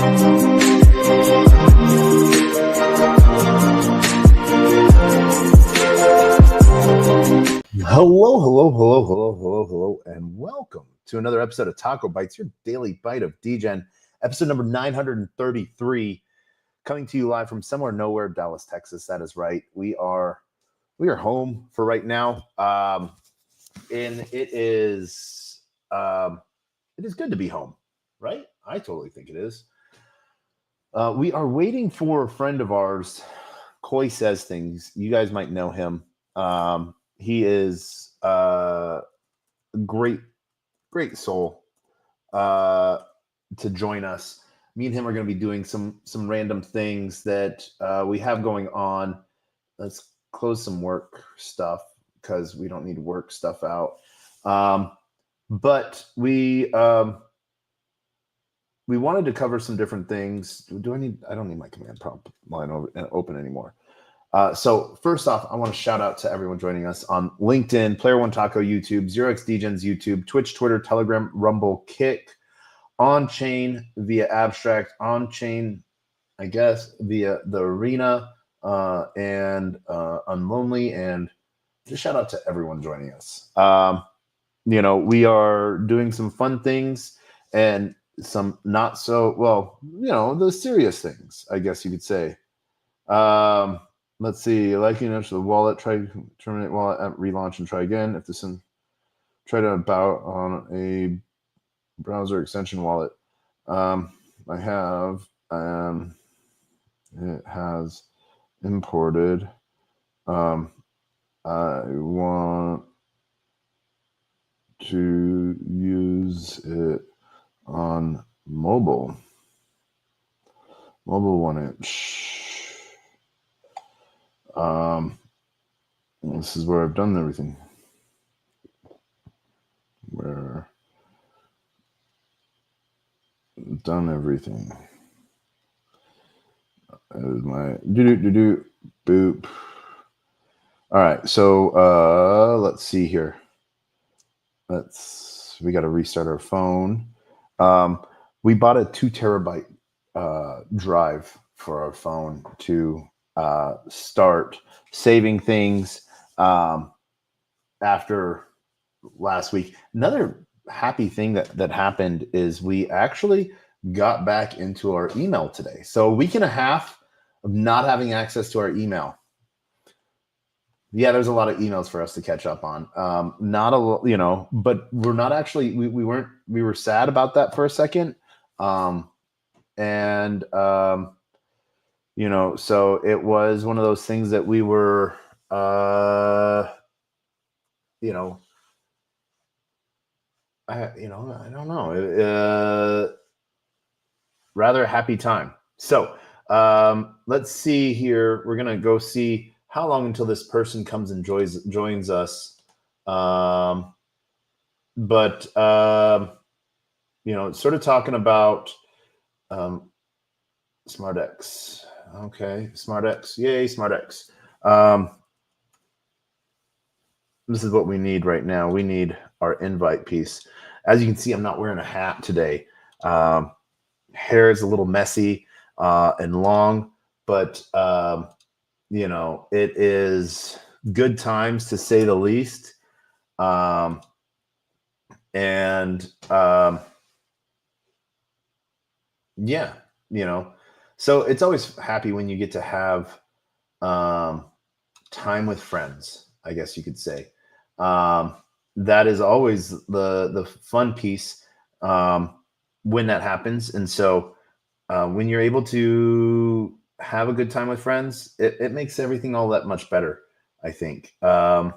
Hello, and welcome to another episode of TacoBytes, your Daily Bite of Degen, episode number 933, coming to you live from somewhere nowhere, Dallas, Texas. That is right. We are home for right now, and it is good to be home, right? I totally think it is. We are waiting for a friend of ours, Coy Says Things. You guys might know him. He is a great soul to join us. Me and him are going to be doing some random things that we have going on. Let's close some work stuff because we don't need work stuff out. But we wanted to cover some different things. I don't need my command prompt line open anymore. So first off, I want to shout out to everyone joining us on LinkedIn, Player One Taco YouTube, 0x Degens YouTube, Twitch, Twitter, Telegram, Rumble, Kick, on chain via Abstract, on chain, I guess, via the Arena, and Unlonely, and just shout out to everyone joining us. We are doing some fun things and some not so well, the serious things, I guess you could say. Let's see, liking the wallet, try to terminate wallet at relaunch and try again. If this try to about on a browser extension wallet. I have, it has imported. I want to use it on mobile 1-inch. This is where I've done everything. Where I've done everything. That is my boop. All right, so let's see here. We got to restart our phone. We bought a 2 terabyte drive for our phone to start saving things after last week. Another happy thing that happened is we actually got back into our email today. So a week and a half of not having access to our email. Yeah, there's a lot of emails for us to catch up on. But we're not actually, we were sad about that for a second. So it was one of those things that we were, I don't know, rather happy time. So let's see here. We're going to go see how long until this person comes and joins us. Sort of talking about SmartX. Okay, SmartX. Yay, SmartX. This is what we need right now. We need our invite piece. As you can see, I'm not wearing a hat today. Hair is a little messy and long, but it is good times to say the least. So it's always happy when you get to have time with friends, I guess you could say. That is always the fun piece when that happens. And so when you're able to have a good time with friends, it makes everything all that much better, I think. But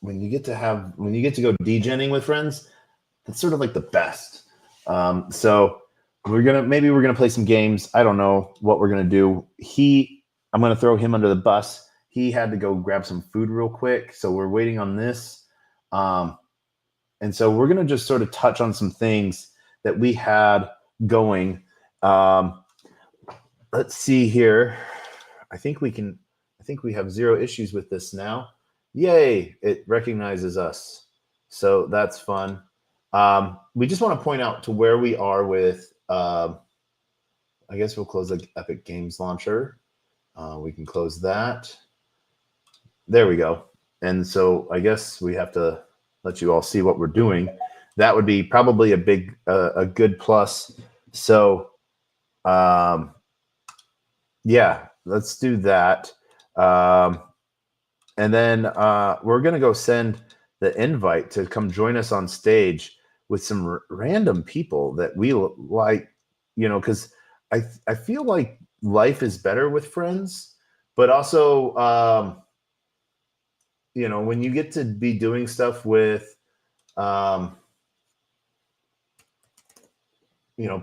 when you get to go degening with friends, that's sort of like the best. So we're gonna play some games. I don't know what we're gonna do. I'm gonna throw him under the bus. He had to go grab some food real quick, so we're waiting on this. And so we're gonna just sort of touch on some things that we had going. Let's see here. I think we have zero issues with this now. Yay! It recognizes us, so that's fun. We just want to point out to where we are with, I guess we'll close the Epic Games Launcher. We can close that. There we go. And so I guess we have to let you all see what we're doing. That would be probably a good plus. So, yeah, let's do that. And then we're going to go send the invite to come join us on stage with some random people that we like, because I feel like life is better with friends, but also, when you get to be doing stuff with,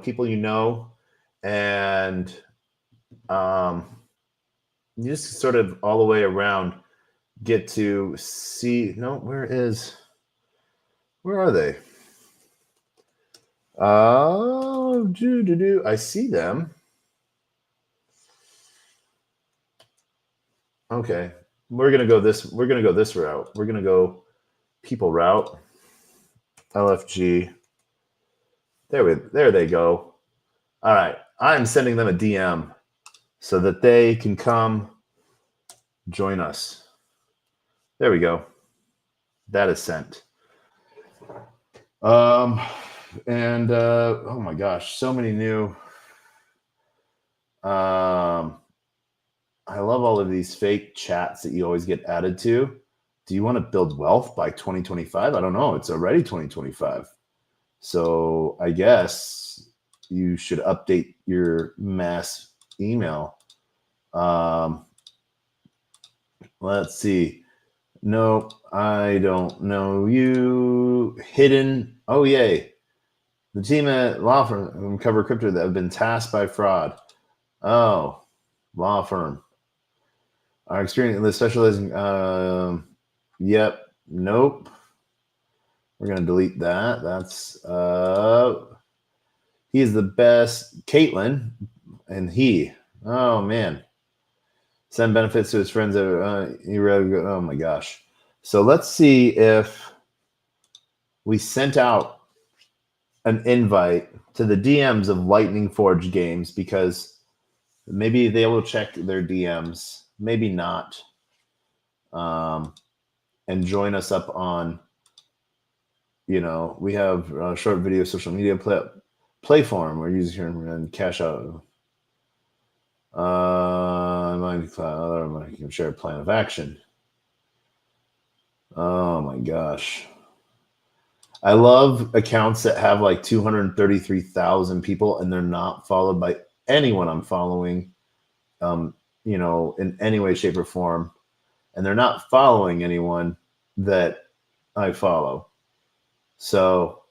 people and you just sort of all the way around get to see. No, where are they? I see them. Okay, we're gonna go this route. We're gonna go people route. LFG. There they go. All right, I'm sending them a DM so that they can come join us. There we go. That is sent. And oh my gosh, so many new. I love all of these fake chats that you always get added to. Do you want to build wealth by 2025? I don't know. It's already 2025. So I guess you should update your mass email. Let's see. No, I don't know you. Hidden. Oh, yay. The team at law firm Cover Crypto that have been tasked by fraud. Oh, law firm. Our experience with specializing. Yep. Nope. We're going to delete that. That's he is the best. Caitlin and he. Oh man. Send benefits to his friends. Oh my gosh. So let's see if we sent out an invite to the DMs of Lightning Forge Games, because maybe they will check their DMs, maybe not, and join us up on, we have a short video social media platform we're using here and cash out. I can share a plan of action. Oh my gosh. I love accounts that have like 233,000 people and they're not followed by anyone I'm following, in any way, shape, or form. And they're not following anyone that I follow. So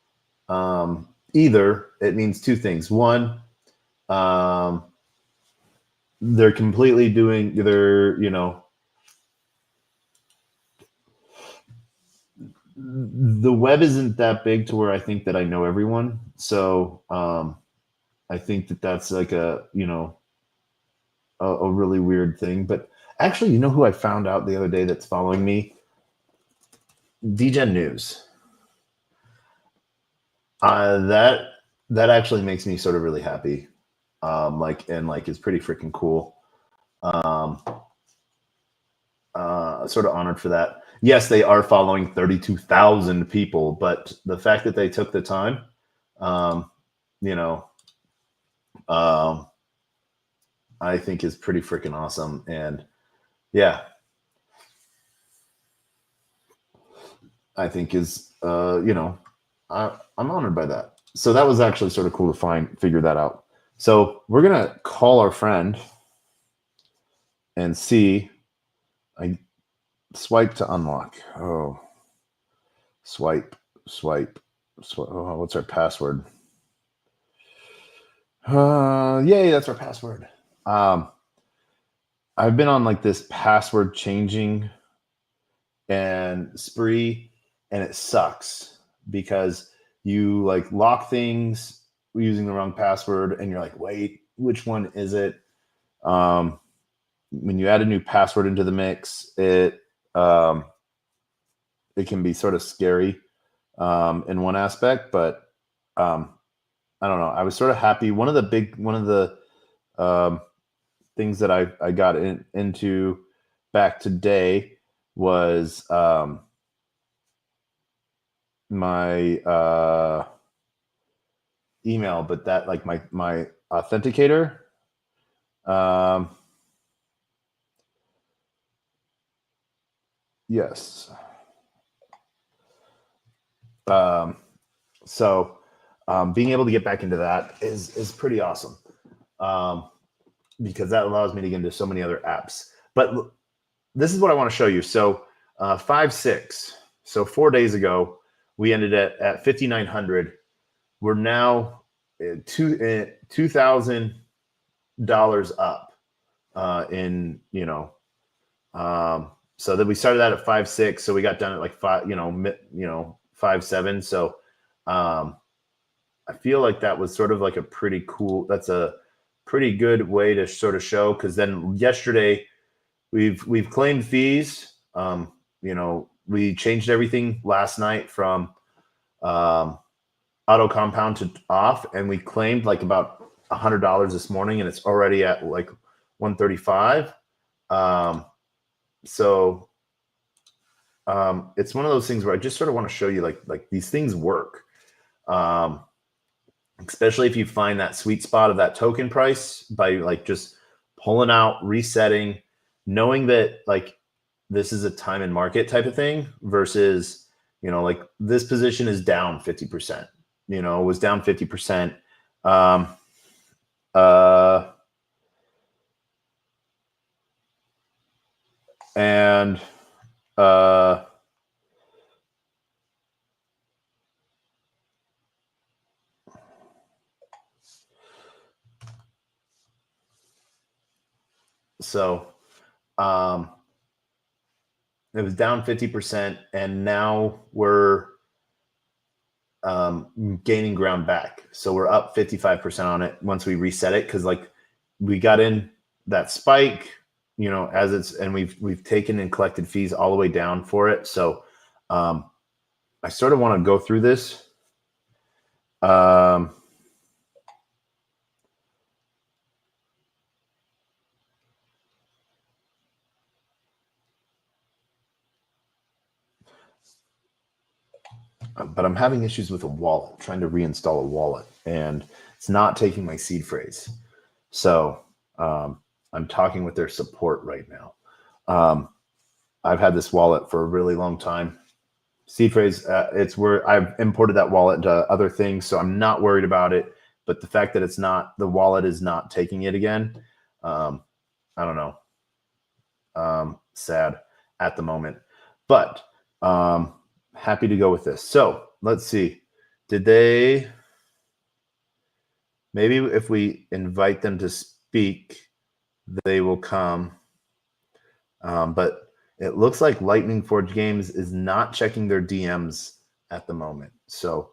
either it means two things. One, they're completely doing the web isn't that big to where I think that I know everyone. So I think that that's like a really weird thing. But actually, who I found out the other day that's following me? Degen News. That actually makes me sort of really happy. It's pretty freaking cool. Sort of honored for that. Yes, they are following 32,000 people, but the fact that they took the time, I think is pretty freaking awesome. And yeah, I think is, I'm honored by that. So that was actually sort of cool to figure that out. So we're going to call our friend and see. I swipe to unlock. Oh, swipe. Oh, what's our password? Yay, that's our password. I've been on like this password changing and spree, and it sucks because you like lock things using the wrong password and you're like, wait, which one is it? When you add a new password into the mix, it can be sort of scary. in one aspect, but I don't know. I was sort of happy. One of the things that I got into back today was my email, but that like my authenticator. Yes. So being able to get back into that is pretty awesome, because that allows me to get into so many other apps. But this is what I want to show you. So 5-6. So 4 days ago, we ended at 5,900. We're now $2,000 up so that we started out at 5-6. So we got done at like 5-7. So I feel like that was sort of like that's a pretty good way to sort of show, because then yesterday we've claimed fees. We changed everything last night from auto compound to off, and we claimed like about $100 this morning, and it's already at like 135. So it's one of those things where I just sort of want to show you like these things work, especially if you find that sweet spot of that token price by like just pulling out, resetting, knowing that like this is a time and market type of thing versus, like this position is down 50%, was down 50%. And so it was down 50%, and now we're gaining ground back. So we're up 55% on it once we reset it, because like we got in that spike, and we've taken and collected fees all the way down for it. So I sort of want to go through this. But I'm having issues with a wallet, trying to reinstall a wallet, and it's not taking my seed phrase. So I'm talking with their support right now. I've had this wallet for a really long time. Seed phrase, it's where I've imported that wallet into other things, so I'm not worried about it. But the fact that the wallet is not taking it again, I don't know. Sad at the moment, but happy to go with this. So let's see. Maybe if we invite them to speak, they will come. But it looks like Lightning Forge Games is not checking their DMs at the moment. So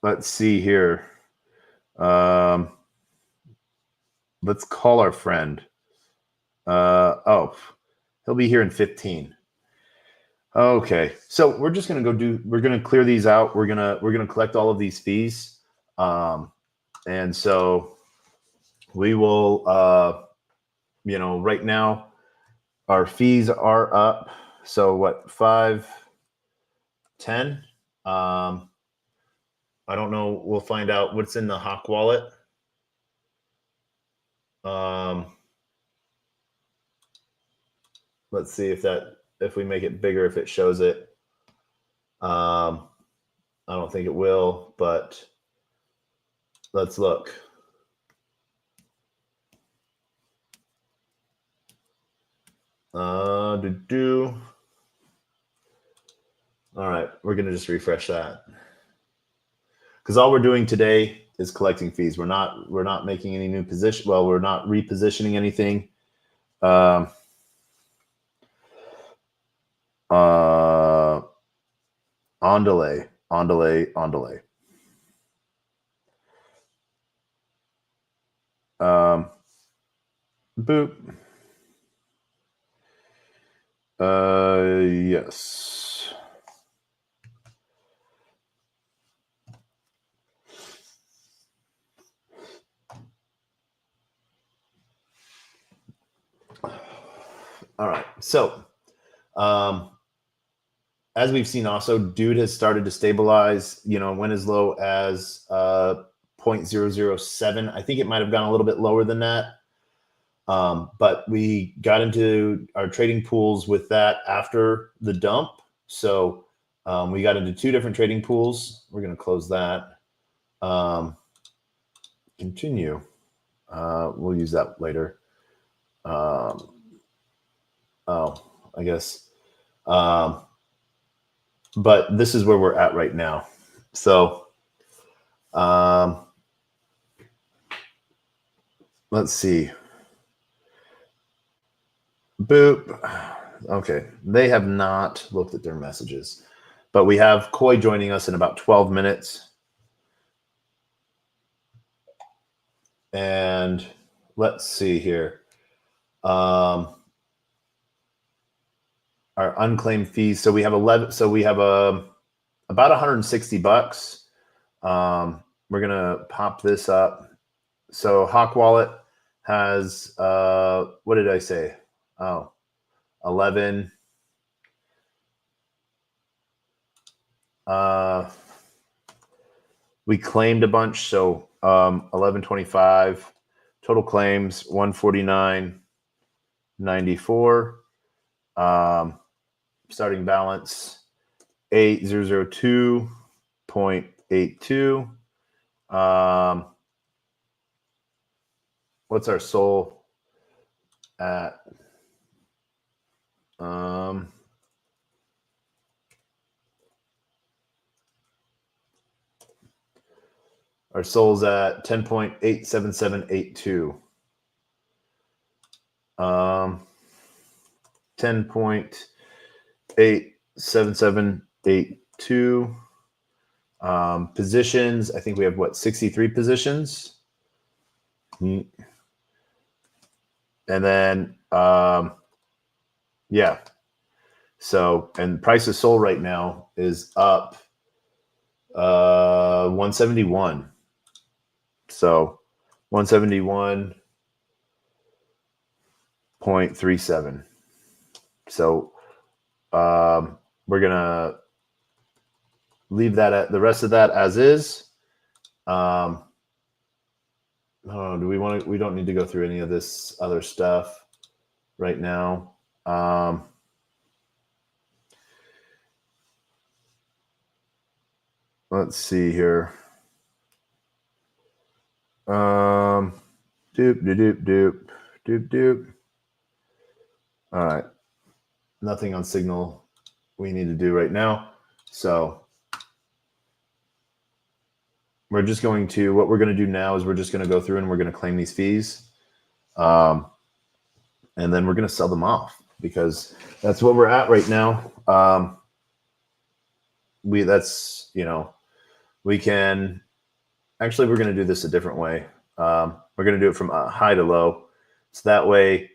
let's see here. Let's call our friend. He'll be here in 15. Okay, so we're just gonna we're gonna clear these out. We're gonna collect all of these fees, and so we will. Right now our fees are up. So what, 510? I don't know. We'll find out what's in the Hawk wallet. Let's see if we make it bigger, if it shows it. I don't think it will, but let's look. All right, we're gonna just refresh that, because all we're doing today is collecting fees. We're not making any new position. Well, we're not repositioning anything. On delay. Boop. Yes. All right. So, as we've seen also, dude has started to stabilize, went as low as 0.007. I think it might have gone a little bit lower than that. But we got into our trading pools with that after the dump. So we got into 2 different trading pools. We're going to close that. Continue. We'll use that later. I guess. But this is where we're at right now. So let's see. Boop. Okay. They have not looked at their messages, but we have Koi joining us in about 12 minutes. And let's see here. Our unclaimed fees. So we have 11. So we have about $160. We're going to pop this up. So Hawk Wallet has, what did I say? Oh, 11. We claimed a bunch. So 1125 total claims, 149.94. Starting balance 8002.82. What's our soul at? Our soul's at 10.87782. 10.87782. Positions, I think we have 63 positions. And then yeah. So, and price of sold right now is up 171. So 171.37. So we're gonna leave that at the rest of that as is. Do we want to? We don't need to go through any of this other stuff right now. Let's see here. Doop, doop, doop, doop, doop. All right. Nothing on signal we need to do right now. So we're just going to, what we're going to do now is we're just going to go through and we're going to claim these fees. And then we're going to sell them off because that's what we're at right now. We can, actually, we're going to do this a different way. We're going to do it from high to low. So that way,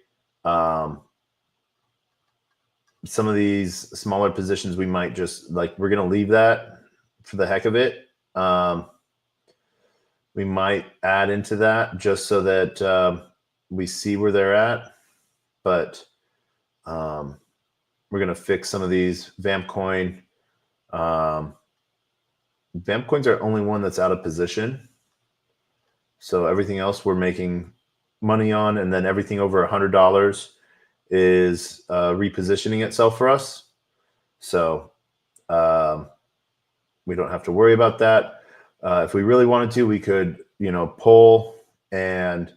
some of these smaller positions, we might just we're going to leave that for the heck of it. We might add into that just so that we see where they're at. But we're going to fix some of these. Vamp coin. Vamp coins are the only one that's out of position. So everything else we're making money on, and then everything over $100 is repositioning itself for us. So we don't have to worry about that. If we really wanted to, we could, pull, and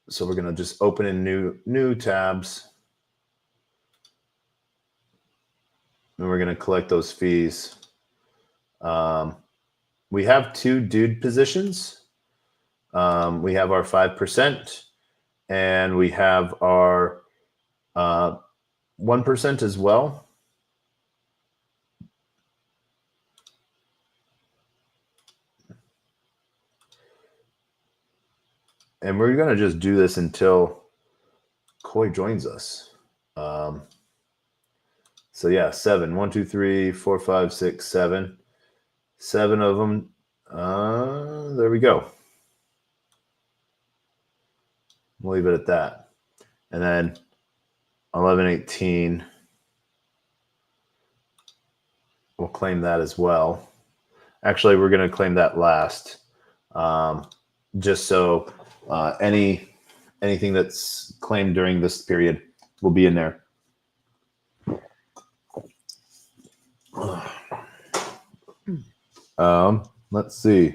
so we're going to just open in new tabs, and we're going to collect those fees. We have 2 dude positions. We have our 5%, and we have our 1% as well. And we're going to just do this until Koi joins us. So yeah, 7. 1, 2, 3, 4, 5, 6, 7. 7 of them. There we go. We'll leave it at that. And then 11, 18. We'll claim that as well. Actually, we're going to claim that last, just so anything that's claimed during this period will be in there. Let's see.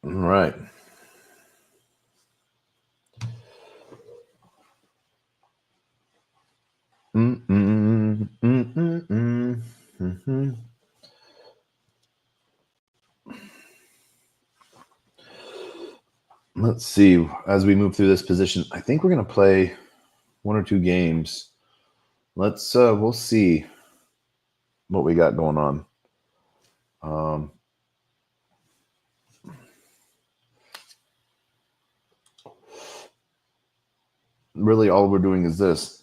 All right. Let's see. As we move through this position, I think we're going to play 1 or 2 games. We'll see what we got going on. Really, all we're doing is this.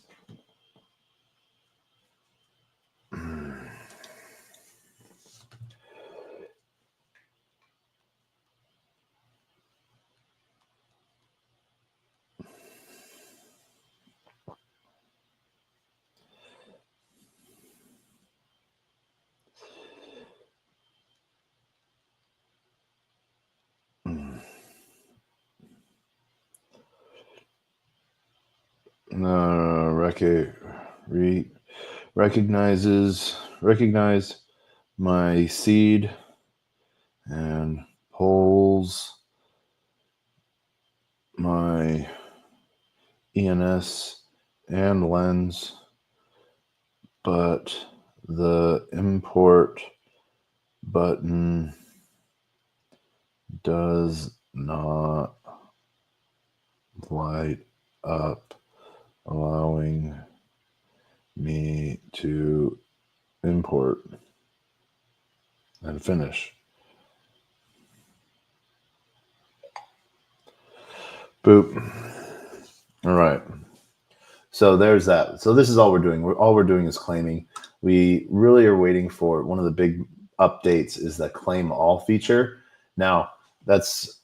Recognize my seed and pulls my ENS and lens, but the import button does not light up, allowing me to import and finish. Boop. All right. So there's that. So this is all we're doing. All we're doing is claiming. We really are waiting for one of the big updates is the claim all feature. Now that's,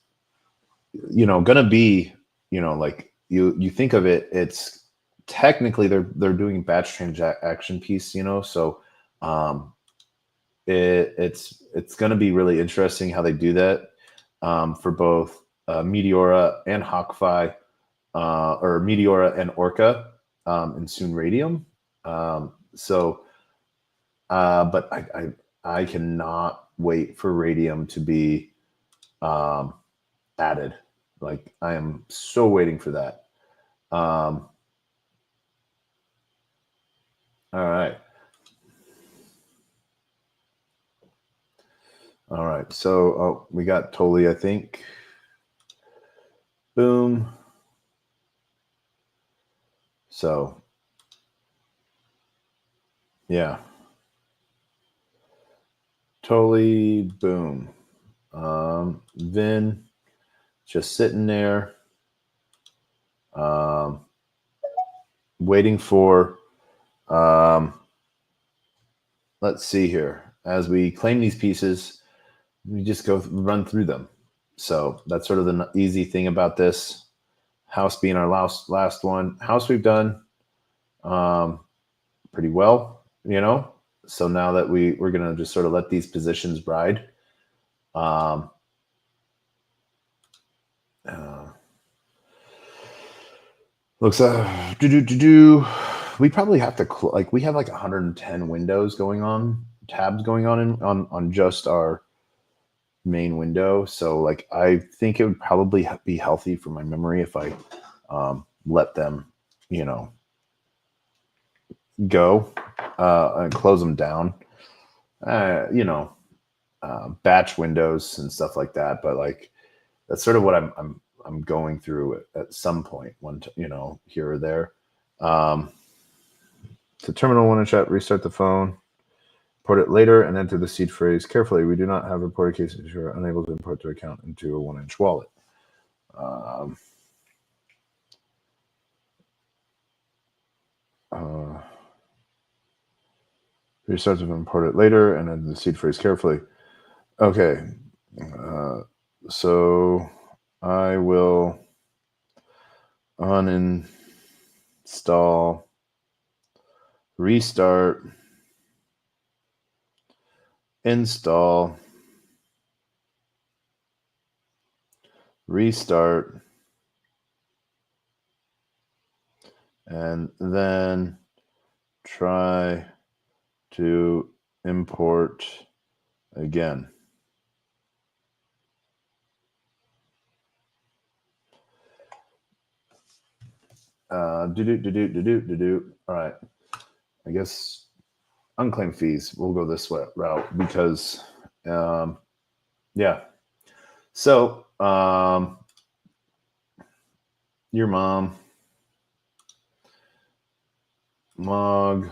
going to be, like you think of it, it's technically they're doing batch transaction piece, so it's going to be really interesting how they do that for both Meteora and Hawkeye, or Meteora and Orca, and soon Radium. But I cannot wait for Radium to be added. Like, I am so waiting for that. All right. All right. So we got Toli, I think. Boom. So, yeah. Totally boom. Vin just sitting there, waiting for, let's see here. As we claim these pieces, we just run through them. So that's sort of the easy thing about this. House being our last one. House we've done pretty well, So now that we're going to just sort of let these positions ride. Looks we probably have to we have like 110 windows going on, tabs going on just our main window. So like I think it would probably be healthy for my memory if I let them, go and close them down. Batch windows and stuff like that. But like that's sort of what I'm going through at some point, here or there. To terminal 1 in chat, restart the phone, import it later, and enter the seed phrase carefully. We do not have reported cases. You are unable to import to account into a 1-inch wallet. Restart to import it later and then the seed phrase carefully. Okay. So I will uninstall, restart, install, restart, and then try to import again. All right. I guess unclaimed fees. We'll go this route because, yeah. So, your mom, Mog,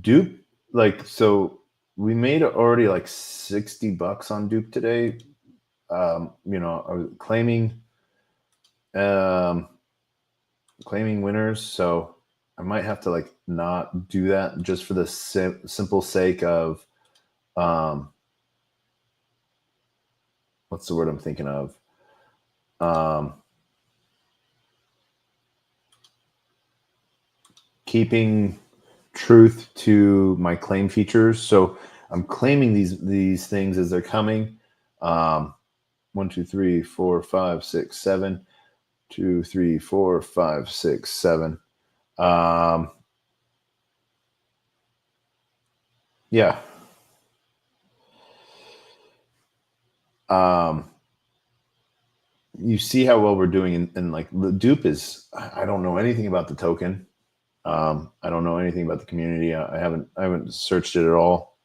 dupe, like, so we made already like $60 on dupe today. I was claiming winners, so I might have to like not do that just for the simple sake of what's the word I'm thinking of? Keeping truth to my claim features. So I'm claiming these things as they're coming. 1, 2, 3, 4, 5, 6, 7. 2, 3, 4, 5, 6, 7. Yeah. You see how well we're doing, and like the dupe is, I don't know anything about the token. I don't know anything about the community. I haven't searched it at all.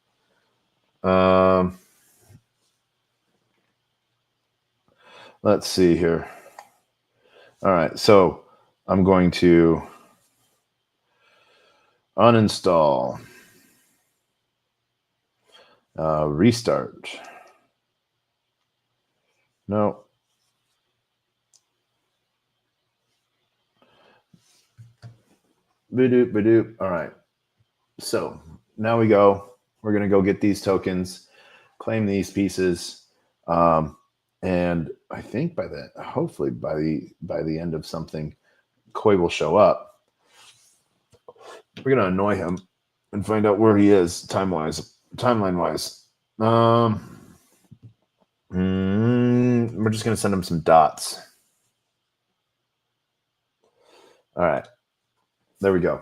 Let's see here. All right, so I'm going to uninstall, restart. No. Badoop, badoop. All right. So now we're going to go get these tokens, claim these pieces. And I think hopefully by the end of something, Koi will show up. We're going to annoy him and find out where he is timeline wise. We're just going to send him some dots. All right. There we go.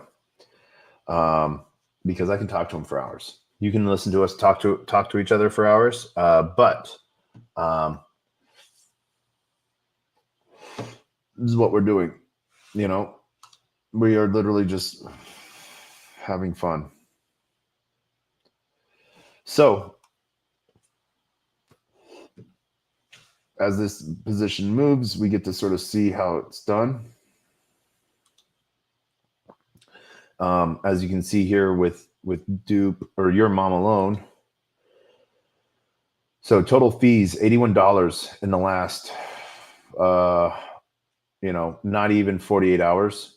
Because I can talk to him for hours. You can listen to us talk to each other for hours. But this is what we're doing. We are literally just having fun. So as this position moves, we get to sort of see how it's done. As you can see here with dupe or your mom alone. So total fees, $81 in the last, not even 48 hours.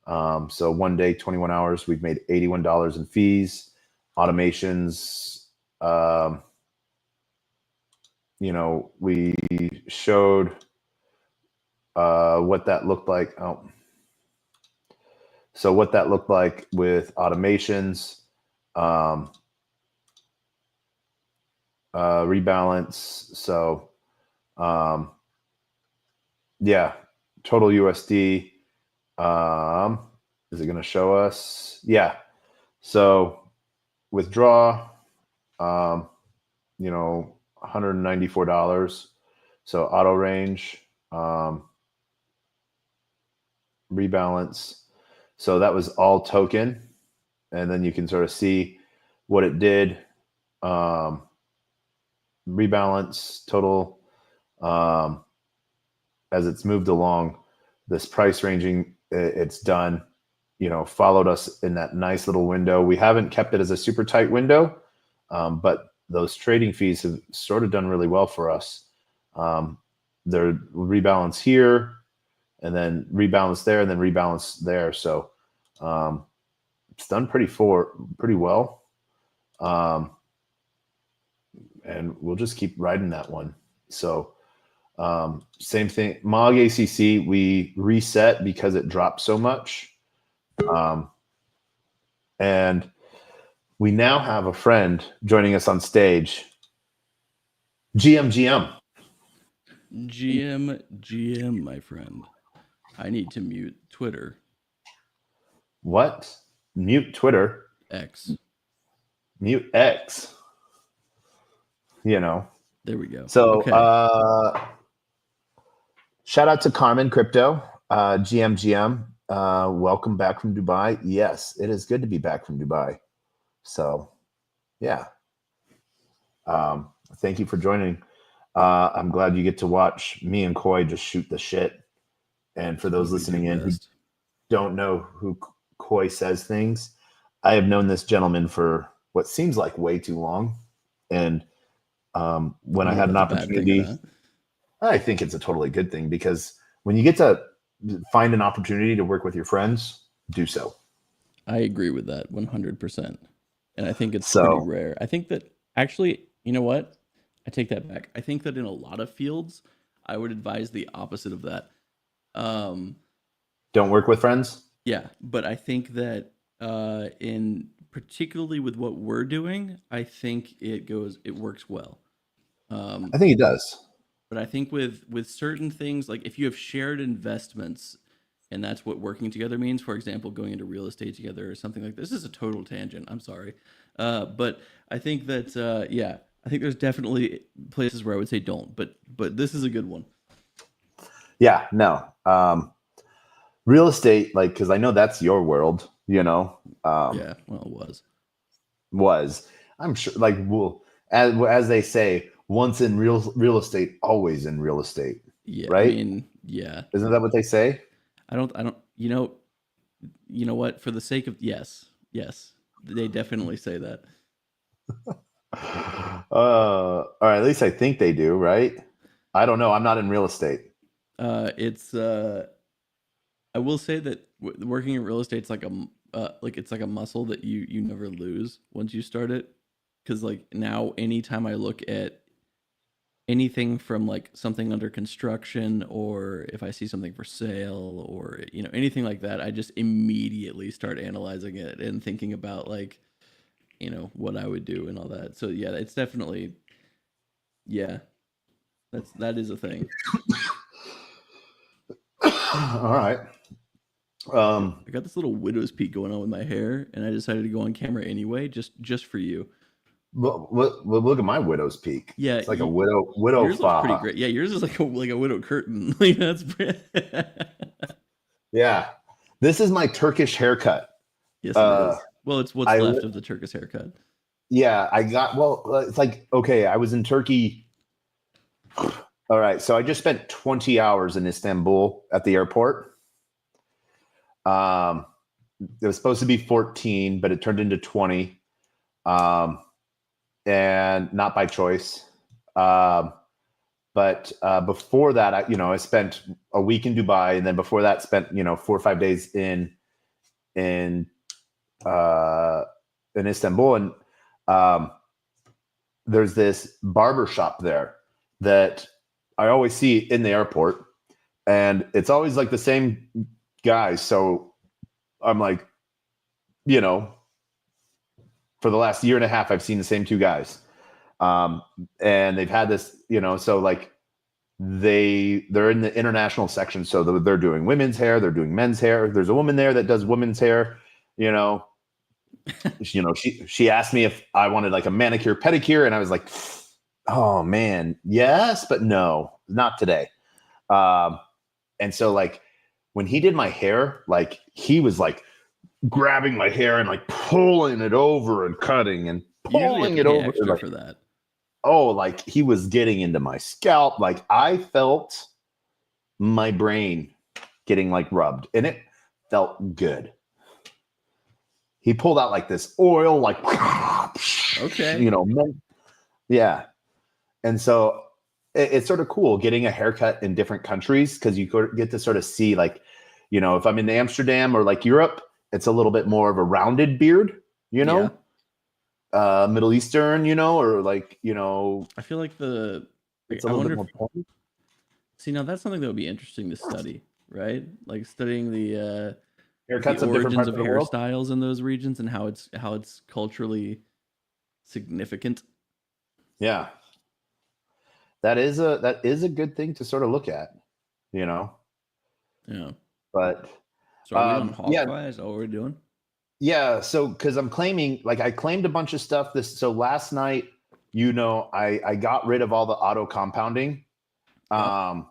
So one day, 21 hours, we've made $81 in fees. Automations, we showed what that looked like. So what that looked like with automations, rebalance. So, yeah, total USD. Is it going to show us? Yeah. So withdraw, $194. So auto range, rebalance. So that was all token. And then you can sort of see what it did. Rebalance total, as it's moved along, this price ranging, it's done, followed us in that nice little window. We haven't kept it as a super tight window, but those trading fees have sort of done really well for us. They're rebalance here, and then rebalance there, and then rebalance there. So It's done pretty well. And we'll just keep riding that one. So same thing. Mog ACC, we reset because it dropped so much. And we now have a friend joining us on stage. GM, my friend. I need to mute Twitter. What? Mute Twitter? X. Mute X. You know. There we go. So, okay. Shout out to Carmen Crypto, GM. Welcome back from Dubai. Yes, it is good to be back from Dubai. So, yeah. Thank you for joining. I'm glad you get to watch me and Koi just shoot the shit. And for those listening in who don't know who Koi says things, I have known this gentleman for what seems like way too long. And when I had an opportunity, I think it's a totally good thing, because when you get to find an opportunity to work with your friends, do so. I agree with that 100%. And I think it's pretty rare. I think that actually, you know what? I take that back. I think that in a lot of fields, I would advise the opposite of that. Don't work with friends? Yeah, but I think that in particularly with what we're doing, I think it works well. I think it does. But I think with certain things, like if you have shared investments, and that's what working together means, for example, going into real estate together or something like this. This is a total tangent. I'm sorry. But I think that, yeah, I think there's definitely places where I would say don't, but this is a good one. Yeah, no. Real estate, like, because I know that's your world, you know. Yeah, well, it was. I'm sure, like, well, as they say, once in real estate, always in real estate. Yeah, right? I mean, yeah. Isn't that what they say? I don't. You know what? For the sake of yes, they definitely say that. Or at least I think they do, right? I don't know. I'm not in real estate. It's. I will say that working in real estate is like a muscle that you never lose once you start it. Because like now, anytime I look at anything from like something under construction, or if I see something for sale, or anything like that, I just immediately start analyzing it and thinking about like what I would do and all that. So yeah, it's definitely, yeah, that is a thing. All right. I got this little widow's peak going on with my hair, and I decided to go on camera anyway, just for you. Well, look at my widow's peak. Yeah, it's like a widow yours looks pretty great. Yeah, yours is like a widow curtain. Like that's yeah. This is my Turkish haircut. Yes, it is. Well, it's what's left of the Turkish haircut. Yeah, it's like, okay, I was in Turkey. All right, so I just spent 20 hours in Istanbul at the airport. It was supposed to be 14, but it turned into 20. And not by choice. But before that, I spent a week in Dubai, and then before that, spent 4 or 5 days in Istanbul, and there's this barber shop there that I always see in the airport, and it's always like the same guys. So I'm like, for the last year and a half, I've seen the same two guys. And they've had this, so like they're in the international section. So they're doing women's hair, they're doing men's hair. There's a woman there that does women's hair, she asked me if I wanted like a manicure, pedicure. And I was like, oh man, yes, but no, not today. And so like when he did my hair, like he was like grabbing my hair and like pulling it over and cutting and pulling it over extra for that. Oh, like he was getting into my scalp. Like I felt my brain getting like rubbed, and it felt good. He pulled out like this oil, like okay, yeah. And so it's sort of cool getting a haircut in different countries, because you get to sort of see like, if I'm in Amsterdam or like Europe, it's a little bit more of a rounded beard, Yeah. Middle Eastern, or like, I feel like it's a I little bit wonder more if, pointy. see, now that's something that would be interesting to study, right? Like studying the Haircuts of different origins parts of of the world. hairstyles in those regions and how it's culturally significant. Yeah. That is a good thing to sort of look at, you know. Yeah. But So are we on yeah, Hawkeye? Is that what we're doing? yeah. So because I'm claiming, like I claimed a bunch of stuff. So last night, I got rid of all the auto compounding. Yep. Um,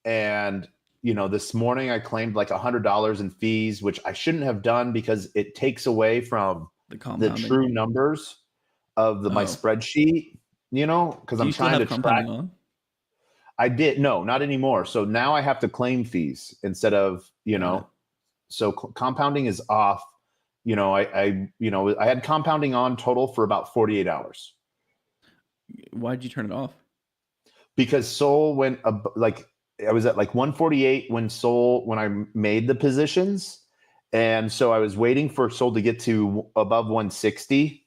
and this morning I claimed like $100 in fees, which I shouldn't have done because it takes away from The the compounding. true numbers of my Oh. spreadsheet, because Do I'm you still trying have to track. compounding on? I did. No, not anymore. So now I have to claim fees instead of, Got it. so compounding is off. I had compounding on total for about 48 hours Why'd you turn it off? because Sol went like I was at like 148 when I made the positions. And so I was waiting for Sol to get to above 160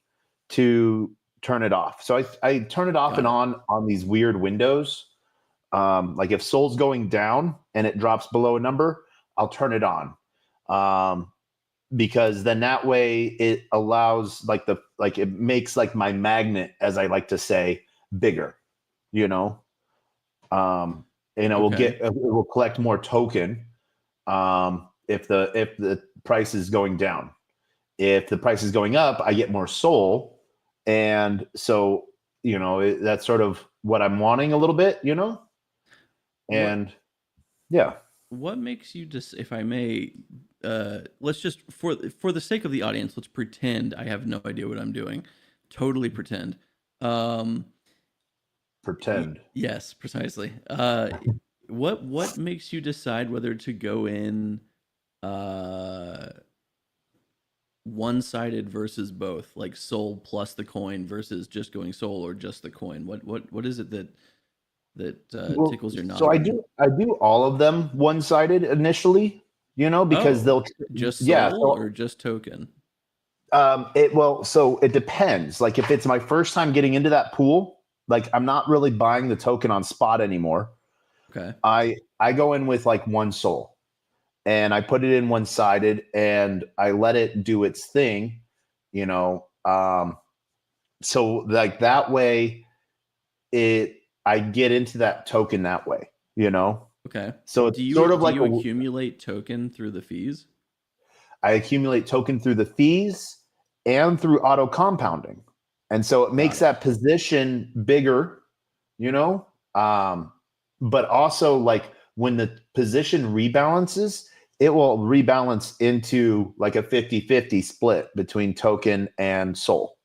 to turn it off. So I turn it off Got and it. on these weird windows. Like if Sol's going down and it drops below a number, I'll turn it on. Because then that way it allows it makes like my magnet, as I like to say, bigger, you know. And Okay. it will collect more token if the price is going down. If the price is going up, I get more Sol. And so, that's sort of what I'm wanting a little bit, What and yeah. what makes you just, if I may, let's just, for the sake of the audience, let's pretend I have no idea what I'm doing. Totally pretend. Um Pretend. yes, precisely. What makes you decide whether to go in uh one-sided versus both, like Sol plus the coin versus just going Sol or just the coin? What is it that Well, tickles your so I noggin? do I do all of them one-sided initially, because Oh, they'll just yeah. Sol So or just token? so it depends. Like if it's my first time getting into that pool, like I'm not really buying the token on spot anymore. Okay. I go in with like one Sol and I put it in one-sided and I let it do its thing, you know. So like that way I get into that token that way, you know. Okay. So it's sort of Do like you accumulate token through the fees? I accumulate token through the fees and through auto compounding. And so it Got makes it. that position bigger, you know? But also like when the position rebalances, it will rebalance into like a 50-50 split between token and Sol.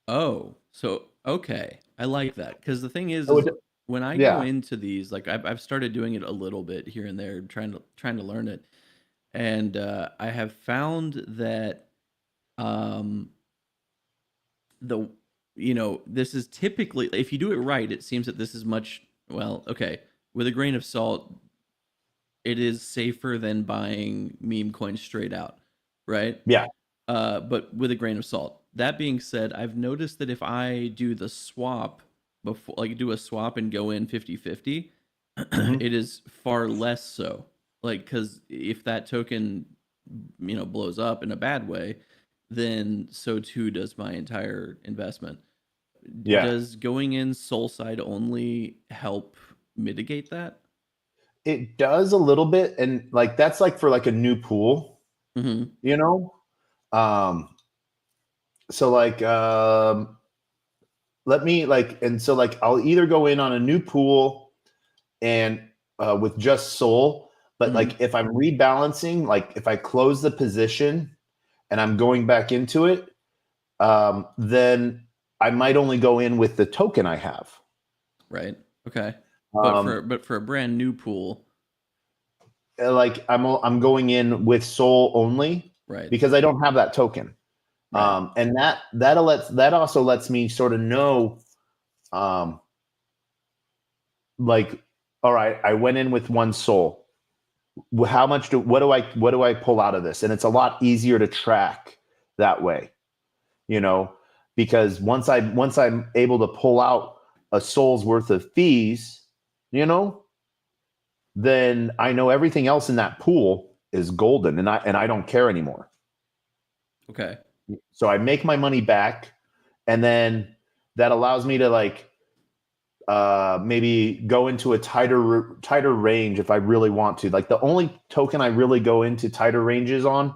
Oh, so okay. I like that because the thing So is when I go yeah. into these, like I've started doing it a little bit here and there, trying to learn it, and I have found that um the this is typically, if you do it right, it seems that this is much, well, okay, with a grain of salt, it is safer than buying meme coins straight out, right? Yeah. But with a grain of salt. That being said, I've noticed that if I do the swap before, like do a swap and go in 50-50, Mhm. it is far less so. Like, because if that token, blows up in a bad way, then so too does my entire investment. Yeah. Does going in soul side only help mitigate that? It does a little bit. And like that's like for like a new pool, Mm-hmm. you know? Um, so like let me like and so like I'll either go in on a new pool and with just Sol, but Mm-hmm. like if I'm rebalancing, like if I close the position and I'm going back into it, then I might only go in with the token I have. Right. Okay. Um, But for a brand new pool, like I'm going in with Sol only right. because I don't have that token. Right. And that also lets me sort of know, um, like, all right, I went in with one Sol. how much what do I pull out of this? And it's a lot easier to track that way, you know, because once I'm able to pull out a soul's worth of fees, you know, then I know everything else in that pool is golden, and I don't care anymore. Okay. So I make my money back, and then that allows me to like maybe go into a tighter range if I really want to. Like the only token I really go into tighter ranges on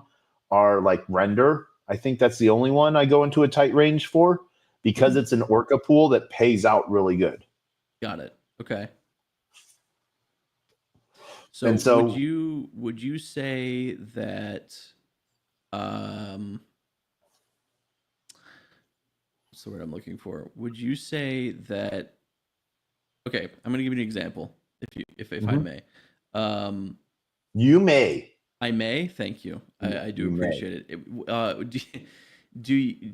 are like render. I think that's the only one I go into a tight range for because it's an orca pool that pays out really good. Got it. Okay. And So so would you say that what's the word I'm looking for? Would you say that okay, I'm gonna give you an example if I may. You may. I may, thank you. I do You may. appreciate it.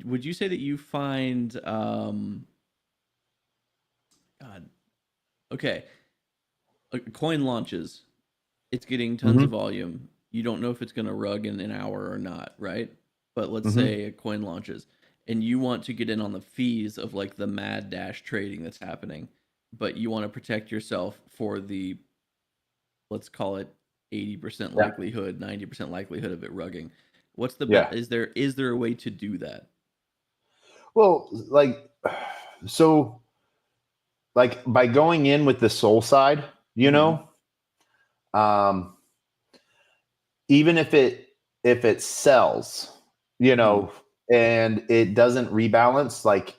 Would you say that you find God, okay, a coin launches, it's getting tons of volume. You don't know if it's going to rug in an hour or not, right? But let's say a coin launches and you want to get in on the fees of like the mad dash trading that's happening, but you want to protect yourself for the, let's call it 80% likelihood, 90% likelihood of it rugging. What's the Yeah. is there a way to do that? Well, so like by going in with the soul side, you know, even if it sells, you know, and it doesn't rebalance, like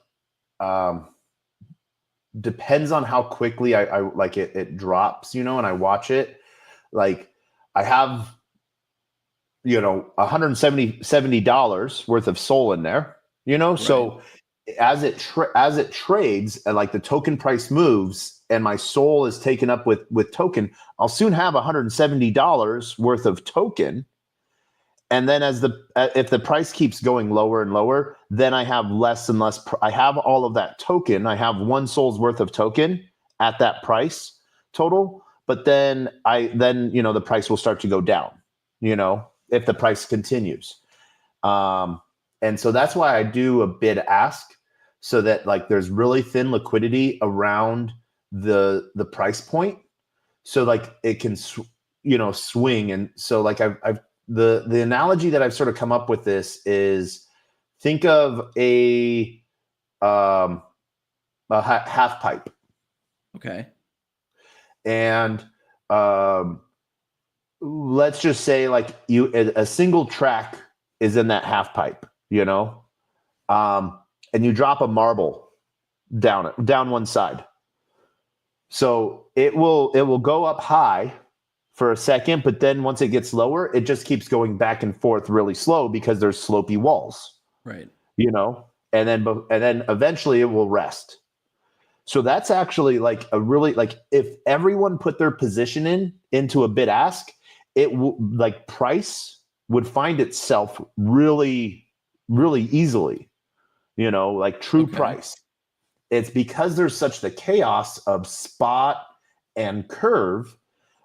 depends on how quickly I like it drops, you know, and I watch it. Like I have, you know, $170 worth of soul in there, you know, so as it trades and like the token price moves and my soul is taken up with token, I'll soon have $170 worth of token. And then if the price keeps going lower and lower, then I have less and less. I have all of that token. I have one soul's worth of token at that price total. But then you know, the price will start to go down, you know, if the price continues. And so that's why I do a bid ask, so that like there's really thin liquidity around the price point, so like it can you know, swing. And so like I've the analogy that I've sort of come up with this is, think of a half pipe. Okay. And let's just say like a single track is in that half pipe, you know, and you drop a marble down one side. So it will go up high for a second, but then once it gets lower, it just keeps going back and forth really slow because there's slopey walls. Right. You know, and then eventually it will rest. So that's actually like a really, like if everyone put their position into a bid ask, it like price would find itself really, really easily, you know, like true price. It's because there's such the chaos of spot and curve,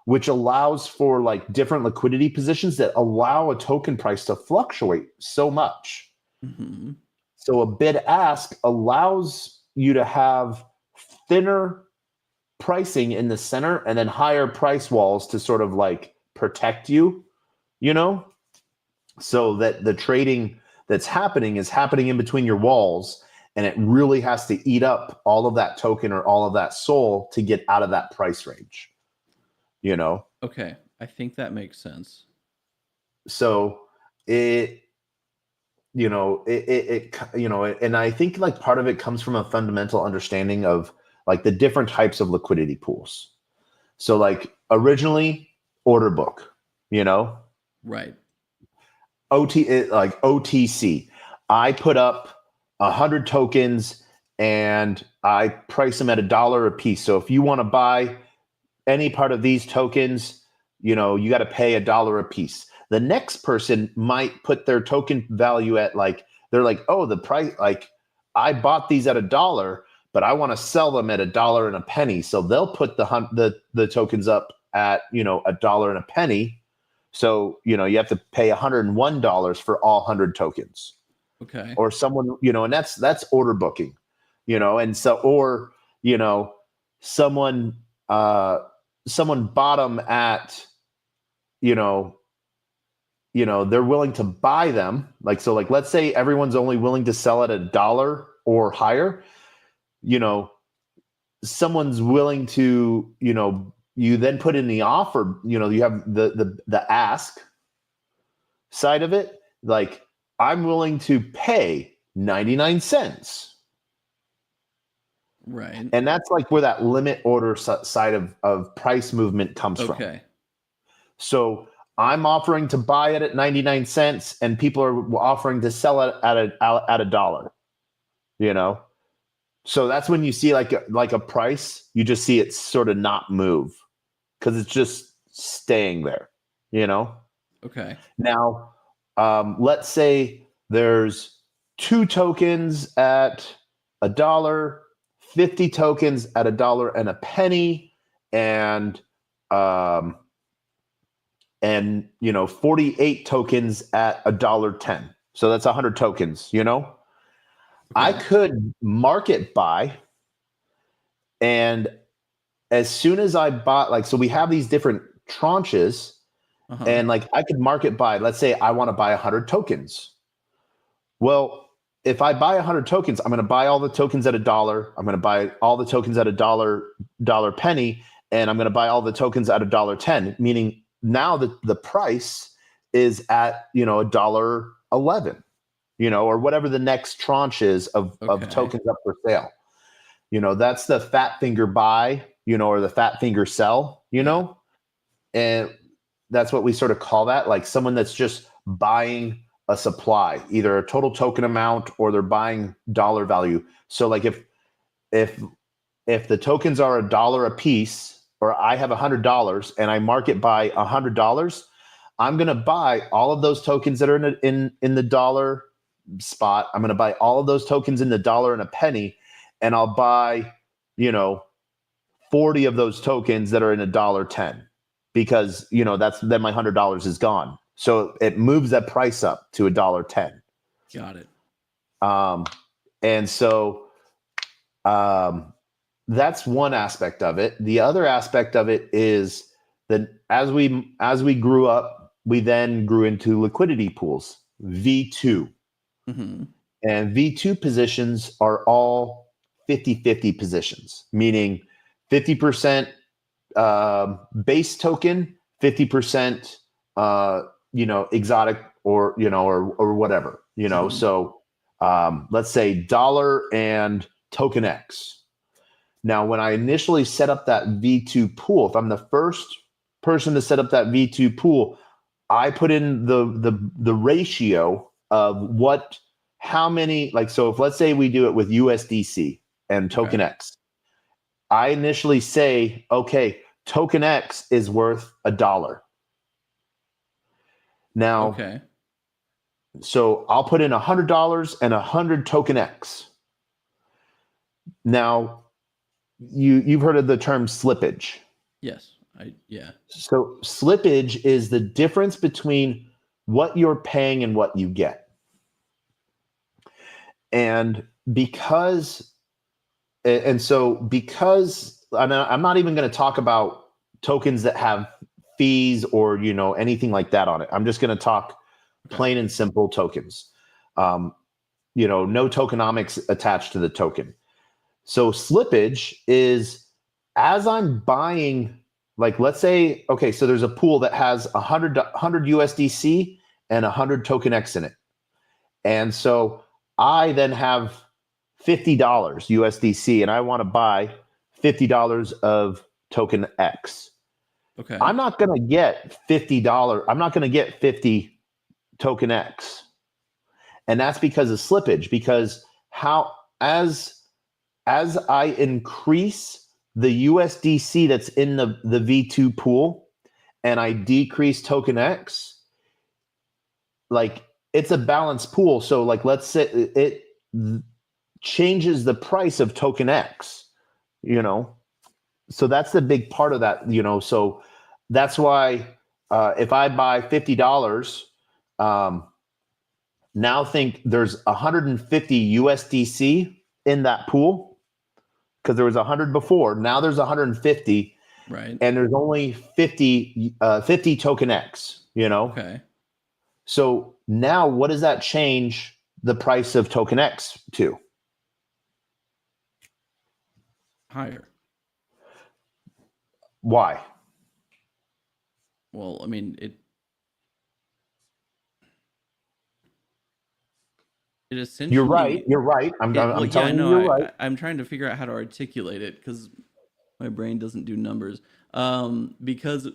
which allows for like different liquidity positions that allow a token price to fluctuate so much. So a bid ask allows you to have thinner pricing in the center and then higher price walls to sort of like protect you, you know, so that the trading that's happening is happening in between your walls, and it really has to eat up all of that token or all of that soul to get out of that price range, you know? Okay. I think that makes sense. So it you know, you know, and I think like part of it comes from a fundamental understanding of like the different types of liquidity pools. So like originally order book, you know, Right. like OTC. I put up 100 tokens and I price them at $1 a piece. So if you want to buy any part of these tokens, you know, you got to pay $1 a piece. The next person might put their token value at like, they're like, oh, the price, like I bought these at $1, but I want to sell them at $1 and a penny. So they'll put the tokens up at, a dollar and a penny. So, you have to pay $101 for all 100 tokens. Okay. Or someone, and that's order booking, and so, or, someone bought them at, they're willing to buy them. Like, let's say everyone's only willing to sell at $1 or higher, someone's willing to, you then put in the offer, you have the ask side of it. Like, I'm willing to pay 99 cents. Right. And that's like where that limit order side of price movement comes from. Okay. So I'm offering to buy it at 99 cents and people are offering to sell it at $1, So that's when you see like a price, you just see it sort of not move because it's just staying there, Okay. Now, let's say there's 2 tokens at $1, 50 tokens at $1 and a penny, and 48 tokens at $1.10. So that's 100 tokens, Okay. I could market buy, and as soon as I bought, so we have these different tranches, and I could market buy. Let's say I want to buy 100 tokens. Well, if I buy 100 tokens, I'm going to buy all the tokens at $1. I'm going to buy all the tokens at $1 penny, and I'm going to buy all the tokens at $1.10. Meaning now the price is at $1.11, or whatever the next tranche is of tokens up for sale. That's the fat finger buy, or the fat finger sell, and that's what we sort of call that, like someone that's just buying a supply, either a total token amount or they're buying dollar value. So like if the tokens are $1 a piece, or I have $100 and I market buy $100, I'm going to buy all of those tokens that are in the dollar spot. I'm going to buy all of those tokens in the dollar and a penny, and I'll buy 40 of those tokens that are in $1.10, because that's then my $100 is gone. So it moves that price up to $1.10. Got it. And so that's one aspect of it. The other aspect of it is that as we grew up, we then grew into liquidity pools, V2. Mm-hmm. And V2 positions are all 50-50 positions, meaning 50% base token, 50% exotic or whatever, Mm-hmm. So let's say dollar and token X. Now, when I initially set up that V2 pool, if I'm the first person to set up that V2 pool, I put in the ratio of how many, so if let's say we do it with USDC and token X, I initially say, okay, token X is worth $1. Now, so I'll put in $100 and 100 token X. Now, you've heard of the term slippage. Yes. So slippage is the difference between what you're paying and what you get. And I'm not even going to talk about tokens that have fees or, anything like that on it. I'm just going to talk plain and simple tokens. No tokenomics attached to the token. So slippage is as I'm buying, let's say, okay, so there's a pool that has 100 USDC and 100 token X in it. And so I then have $50 USDC and I want to buy $50 of token X. Okay. I'm not going to get $50. I'm not going to get 50 token X. And that's because of slippage, because as I increase the USDC that's in the V2 pool and I decrease token X, it's a balanced pool. So let's say it changes the price of token X, so that's the big part of that, so that's why if I buy $50, now think there's 150 USDC in that pool because there was 100 before. Now there's 150, Right. and there's only 50 token X. Okay. So now, what does that change the price of token X to? Higher. Why? Well, I mean, it essentially. You're right. You're right. I'm telling you, you're right. I'm trying to figure out how to articulate it because my brain doesn't do numbers. Because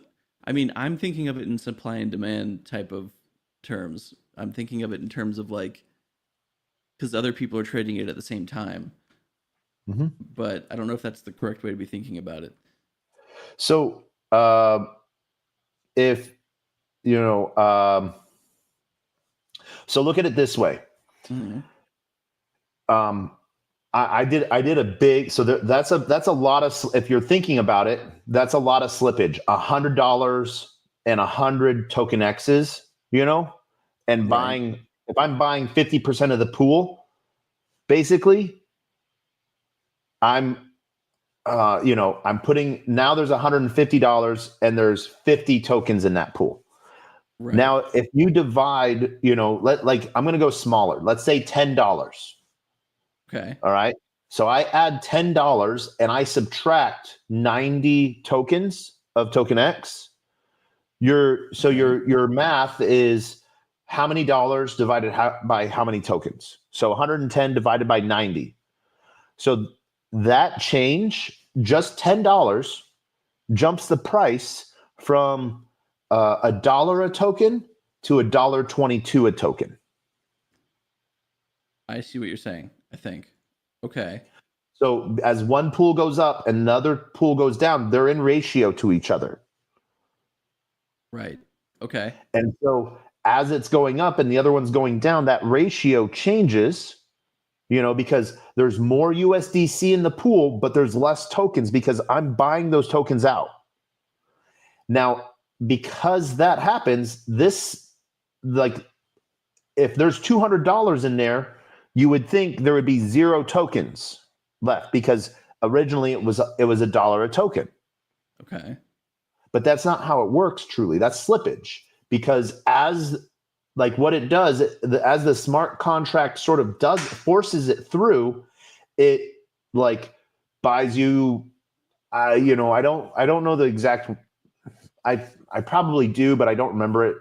I mean, I'm thinking of it in supply and demand type of terms. I'm thinking of it in terms of like because other people are trading it at the same time. Mm-hmm. But I don't know if that's the correct way to be thinking about it. So, if so look at it this way. Mm-hmm. I did a big, so that's a lot of, if you're thinking about it, that's a lot of slippage. $100 and 100 token X's, and Right. if I'm buying 50% of the pool, basically, I'm putting, now there's $150 and there's 50 tokens in that pool. Right. Now, if you divide, I'm going to go smaller. Let's say $10. Okay. All right. So I add $10 and I subtract 90 tokens of token X. Your math is how many dollars divided by how many tokens. So 110 divided by 90. So that change, just $10, jumps the price from $1 a token to $1.22 a token. I see what you're saying, I think. Okay. So as one pool goes up and another pool goes down, they're in ratio to each other. Right. Okay. And so as it's going up and the other one's going down, that ratio changes, because there's more USDC in the pool, but there's less tokens because I'm buying those tokens out. Now, because that happens, this, if there's $200 in there, you would think there would be 0 tokens left because originally it was $1 a token. Okay. But that's not how it works truly. That's slippage because what it does, as the smart contract sort of forces it through, it buys you, I don't know the exact, I probably do, but I don't remember it.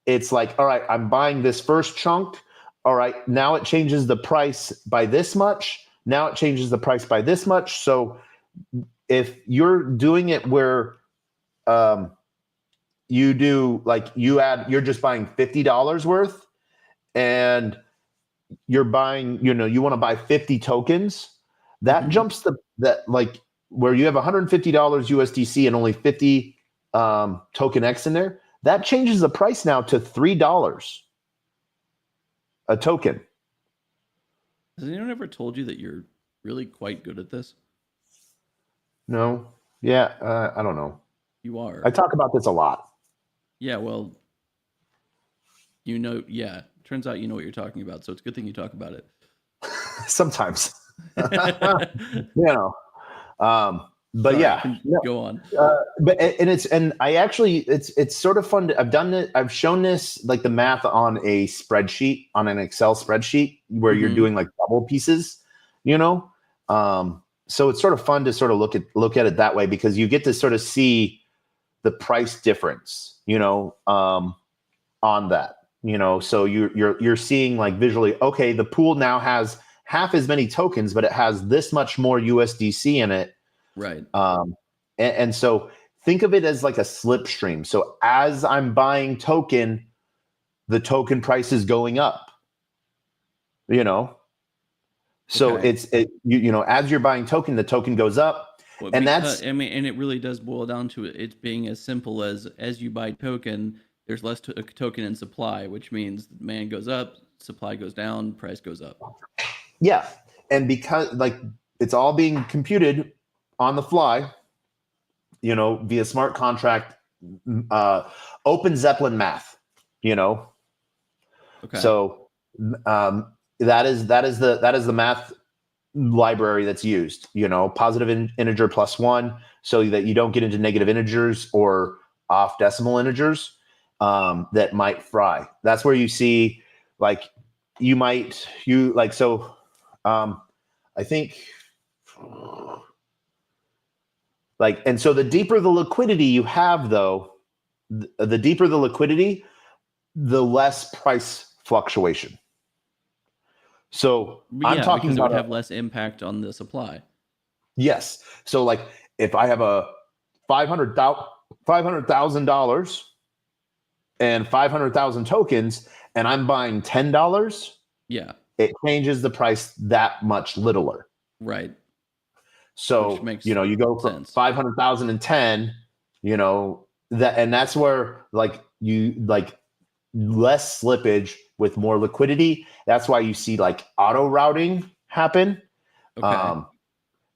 It's all right, I'm buying this first chunk. All right, now it changes the price by this much. Now it changes the price by this much. So if you're doing it where you do you're just buying $50 worth and you're buying, you want to buy 50 tokens, that jumps where you have $150 USDC and only 50 token X in there, that changes the price now to $3 a token. Has anyone ever told you that you're really quite good at this? No. Yeah. I don't know. You are. I talk about this a lot. Yeah. Well, yeah. Turns out you know what you're talking about. So it's a good thing you talk about it. Sometimes. But sorry, yeah, go on. It's sort of fun. I've shown this, the math on a spreadsheet, on an Excel spreadsheet where you're doing double pieces, so it's sort of fun to sort of look at it that way because you get to sort of see the price difference, on that, so you're seeing visually, okay, the pool now has half as many tokens, but it has this much more USDC in it. Right. And so think of it as like a slipstream. So as I'm buying token, the token price is going up, So okay. As you're buying token, the token goes up. Well, and and it really does boil down to it being as simple as you buy token, there's less token in supply, which means demand goes up, supply goes down, price goes up. Yeah. And because it's all being computed on the fly, via smart contract, open Zeppelin math, Okay. So that is the math library that's used, positive integer plus 1, so that you don't get into negative integers or off decimal integers that might fry. That's where you see I think and so the deeper the liquidity you have, though, the deeper the liquidity, the less price fluctuation. So I'm talking because it about would have less impact on the supply. Yes. So if I have a $500,000 and 500,000 tokens, and I'm buying $10, yeah, it changes the price that much littler. Right. So which makes you go from sense. 500,000 and 10, that's where less slippage with more liquidity. That's why you see auto routing happen. Okay.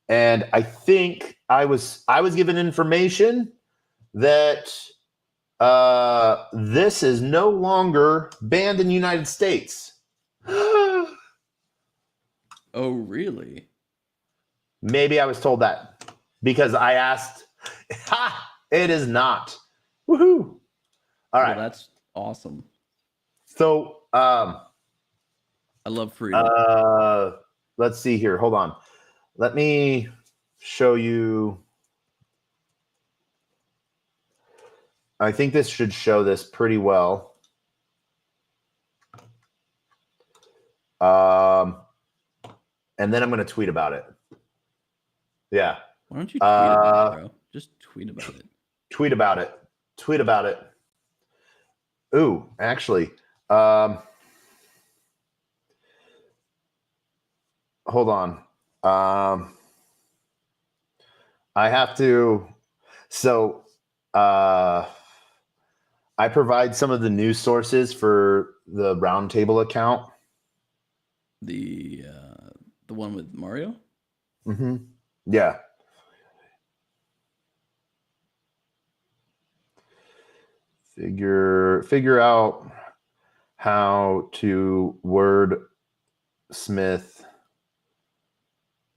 And I think I was given information that this is no longer banned in the United States. Oh, really? Maybe I was told that because I asked. Ha! It is not. Woohoo! All right. Well, that's awesome. So, I love freedom. let's see here. Hold on. Let me show you. I think this should show this pretty well. And then I'm going to tweet about it. Yeah. Why don't you tweet about it, bro? Just tweet about it. Tweet about it. Tweet about it. Ooh, actually, hold on. I have to. So, I provide some of the news sources for the Roundtable account. The one with Mario? Mm-hmm. Yeah. Figure out how to wordsmith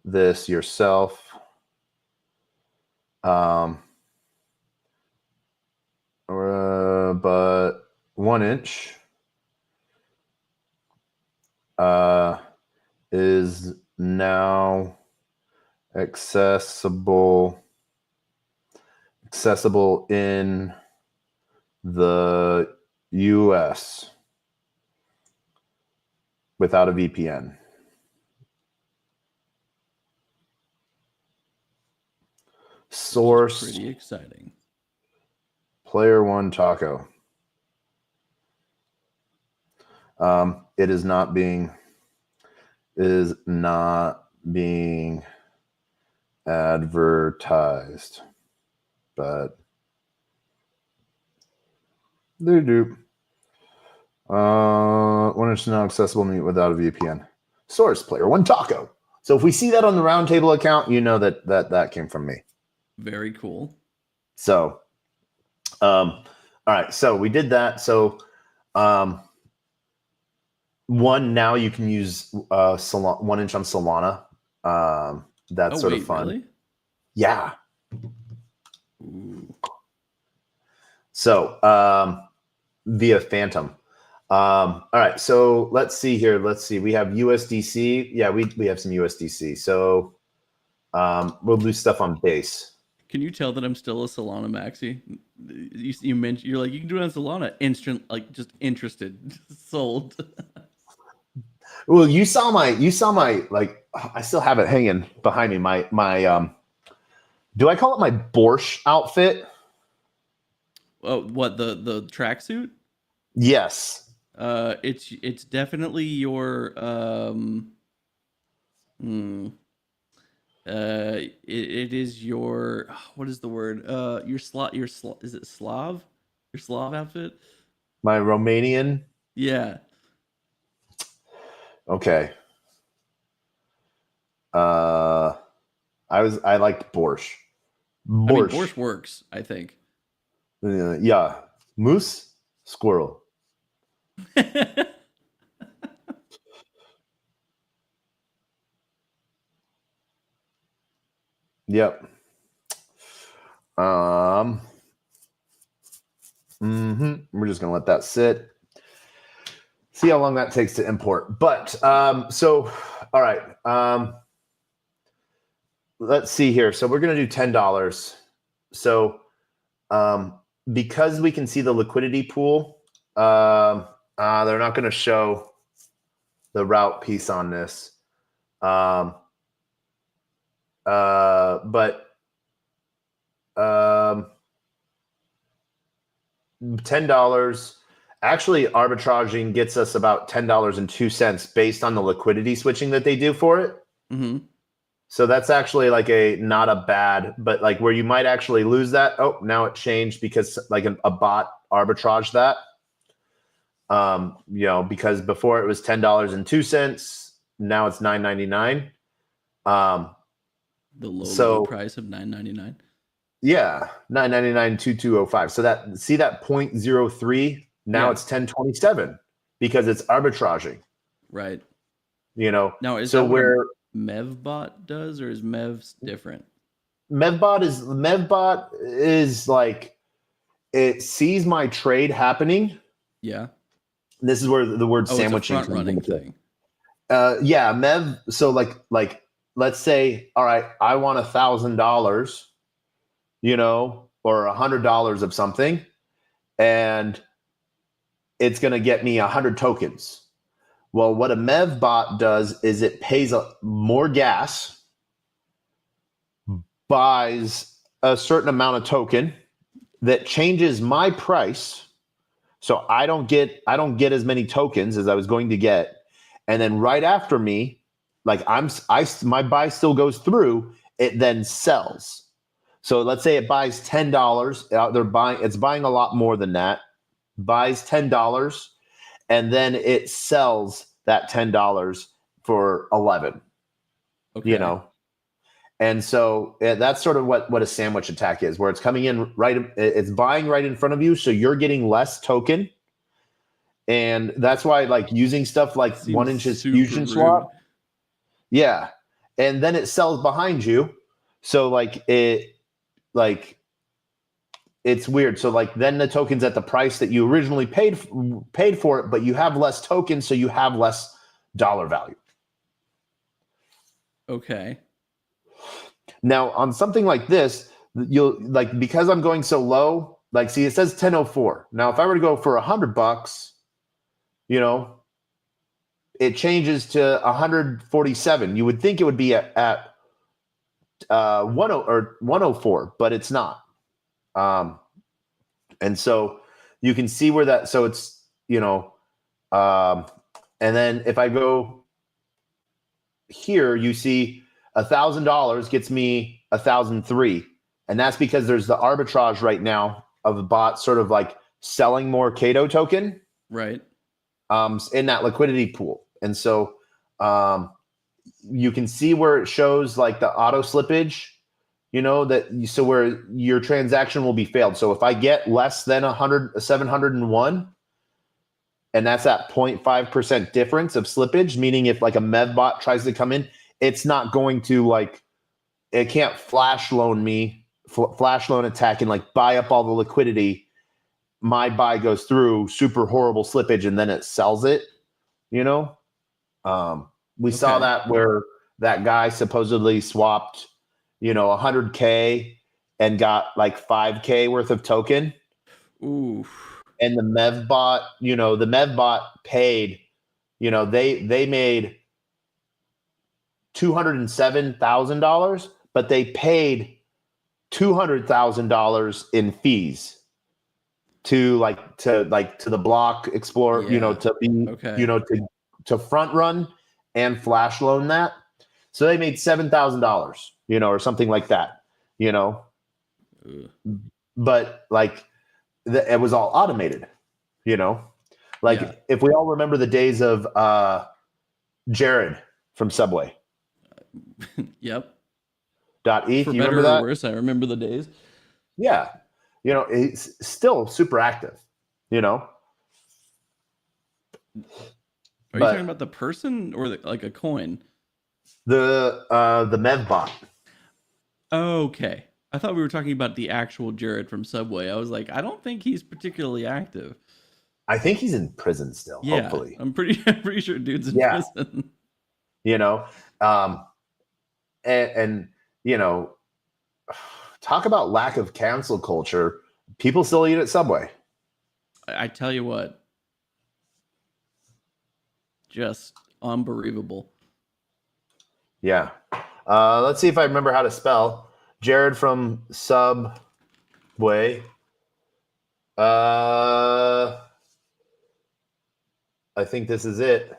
this yourself. But 1 inch is now accessible in the US without a VPN. Source pretty exciting. Player One Taco. It is not being advertised, but they do. 1 inch is now accessible without a VPN. Source Player One Taco. So if we see that on the Roundtable account, you know that came from me. Very cool. So, all right. So we did that. So, now you can use 1 inch on Solana. That's sort of fun. Really? Yeah. Ooh. So, via Phantom. All right. So let's see here. Let's see. We have USDC. Yeah, we have some USDC. So, we'll do stuff on base. Can you tell that I'm still a Solana maxi? You mentioned you're like you can do it on Solana. Just interested, sold. Well, you saw my I still have it hanging behind me. My do I call it my Borscht outfit? Oh, what the tracksuit? Yes. It's definitely your it is your what is the word? Is it Slav? Your Slav outfit? My Romanian. Yeah. Okay. I liked Borscht. I mean, Borscht. borscht works, I think. Yeah. Moose, squirrel. Yep. Um, We're just gonna let that sit. See how long that takes to import. But so all right. Let's see here. So we're gonna do $10. So because we can see the liquidity pool, they're not gonna show the route piece on this. But $10 actually arbitraging gets us about $10.02 based on the liquidity switching that they do for it. Mm-hmm. So that's actually like not a bad, but like where you might actually lose that. Oh, now it changed because like a bot arbitraged that. Because before it was $10.02, now it's $9.99. The low price of $9.99. Yeah, $9.99 2205. So that 0.03 now it's 1027 because it's arbitraging. Right. Now is so that where what Mevbot does, or is Mev's different? Mevbot is like it sees my trade happening. Yeah. This is where the word sandwiching it's a front running thing. Yeah, Mev. So like let's say, all right, I want $1,000, or $100 of something, and it's going to get me 100 tokens. Well, what a Mev bot does is it pays more gas, buys a certain amount of token that changes my price, so I don't get as many tokens as I was going to get, and then right after me, like my buy still goes through. It then sells. So let's say it buys $10. It's buying a lot more than that. Buys $10, and then it sells that $10 for 11. Okay. And so that's sort of what a sandwich attack is, where it's coming in it's buying right in front of you, so you're getting less token. And that's why like using stuff like 1 inches fusion swap. Yeah. And then it sells behind you. So it's weird. So like then the token's at the price that you originally paid for it, but you have less tokens, so you have less dollar value. Okay. Now on something like this, you'll like, because I'm going so low, like see it says 1004. Now if I were to go for $100, it changes to 147. You would think it would be at 104, but it's not. And so you can see where that, so it's, and then if I go here, you see $1,000 gets me 1,003. And that's because there's the arbitrage right now of the bot sort of like selling more Cato token. Right. In that liquidity pool. And so you can see where it shows like the auto slippage, so where your transaction will be failed. So if I get less than 701, and that's that 0.5% difference of slippage, meaning if like a Mev bot tries to come in, it's not going to it can't flash loan attack and like buy up all the liquidity. My buy goes through, super horrible slippage, and then it sells it. We saw that where that guy supposedly swapped, 100K and got like 5K worth of token. Ooh. And the Mev bot paid, they made $207,000, but they paid $200,000 in fees to the block explorer, to be, to front run and flash loan that. So they made $7,000, or something like that, but like it was all automated, if we all remember the days of Jared from Subway. Yep. .eth. For You better remember or that? worse, I remember the days. Yeah. It's still super active, Are you talking but about the person or like a coin? the Mev bot. Okay. I thought we were talking about the actual Jared from Subway. I was like, I don't think he's particularly active. I think he's in prison still, Yeah, hopefully. I'm pretty sure dude's in Yeah. prison. You know, um, and you know, talk about lack of cancel culture. People still eat at Subway. I tell you what, just unbelievable. Yeah. Let's see if I remember how to spell Jared from Subway. I think this is it.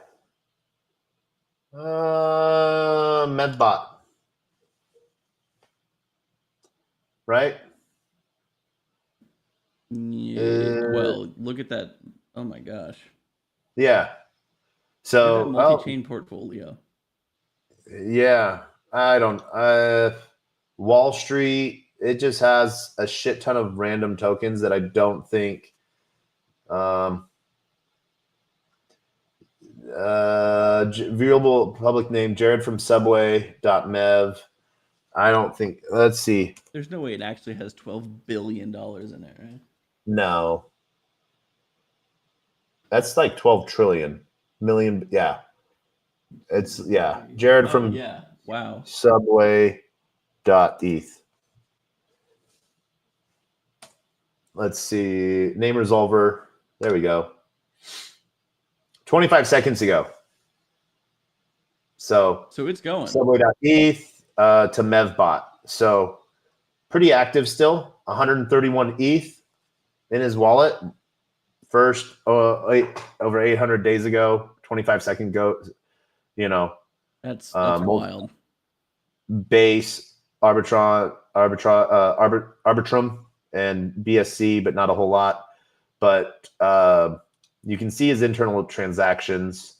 Medbot. Right? Yeah, well, look at that. Oh my gosh. Yeah. Look at that So, multi-chain portfolio. yeah. I don't. Wall Street. It just has a shit ton of random tokens that I don't think. Um, viewable public name Jared from Subway.mev. I don't think. Let's see. There's no way it actually has $12 billion in it, right? No, that's like 12 trillion million. Yeah, it's Jared Oh from yeah. Wow. Subway.eth. Let's see. Name resolver. There we go. 25 seconds ago. So it's going. Subway.eth to Mevbot. So pretty active still. 131 ETH in his wallet. First, over 800 days ago, 25-second go. That's Wild. wild. Base, Arbitrum, and BSC, but not a whole lot. But you can see his internal transactions.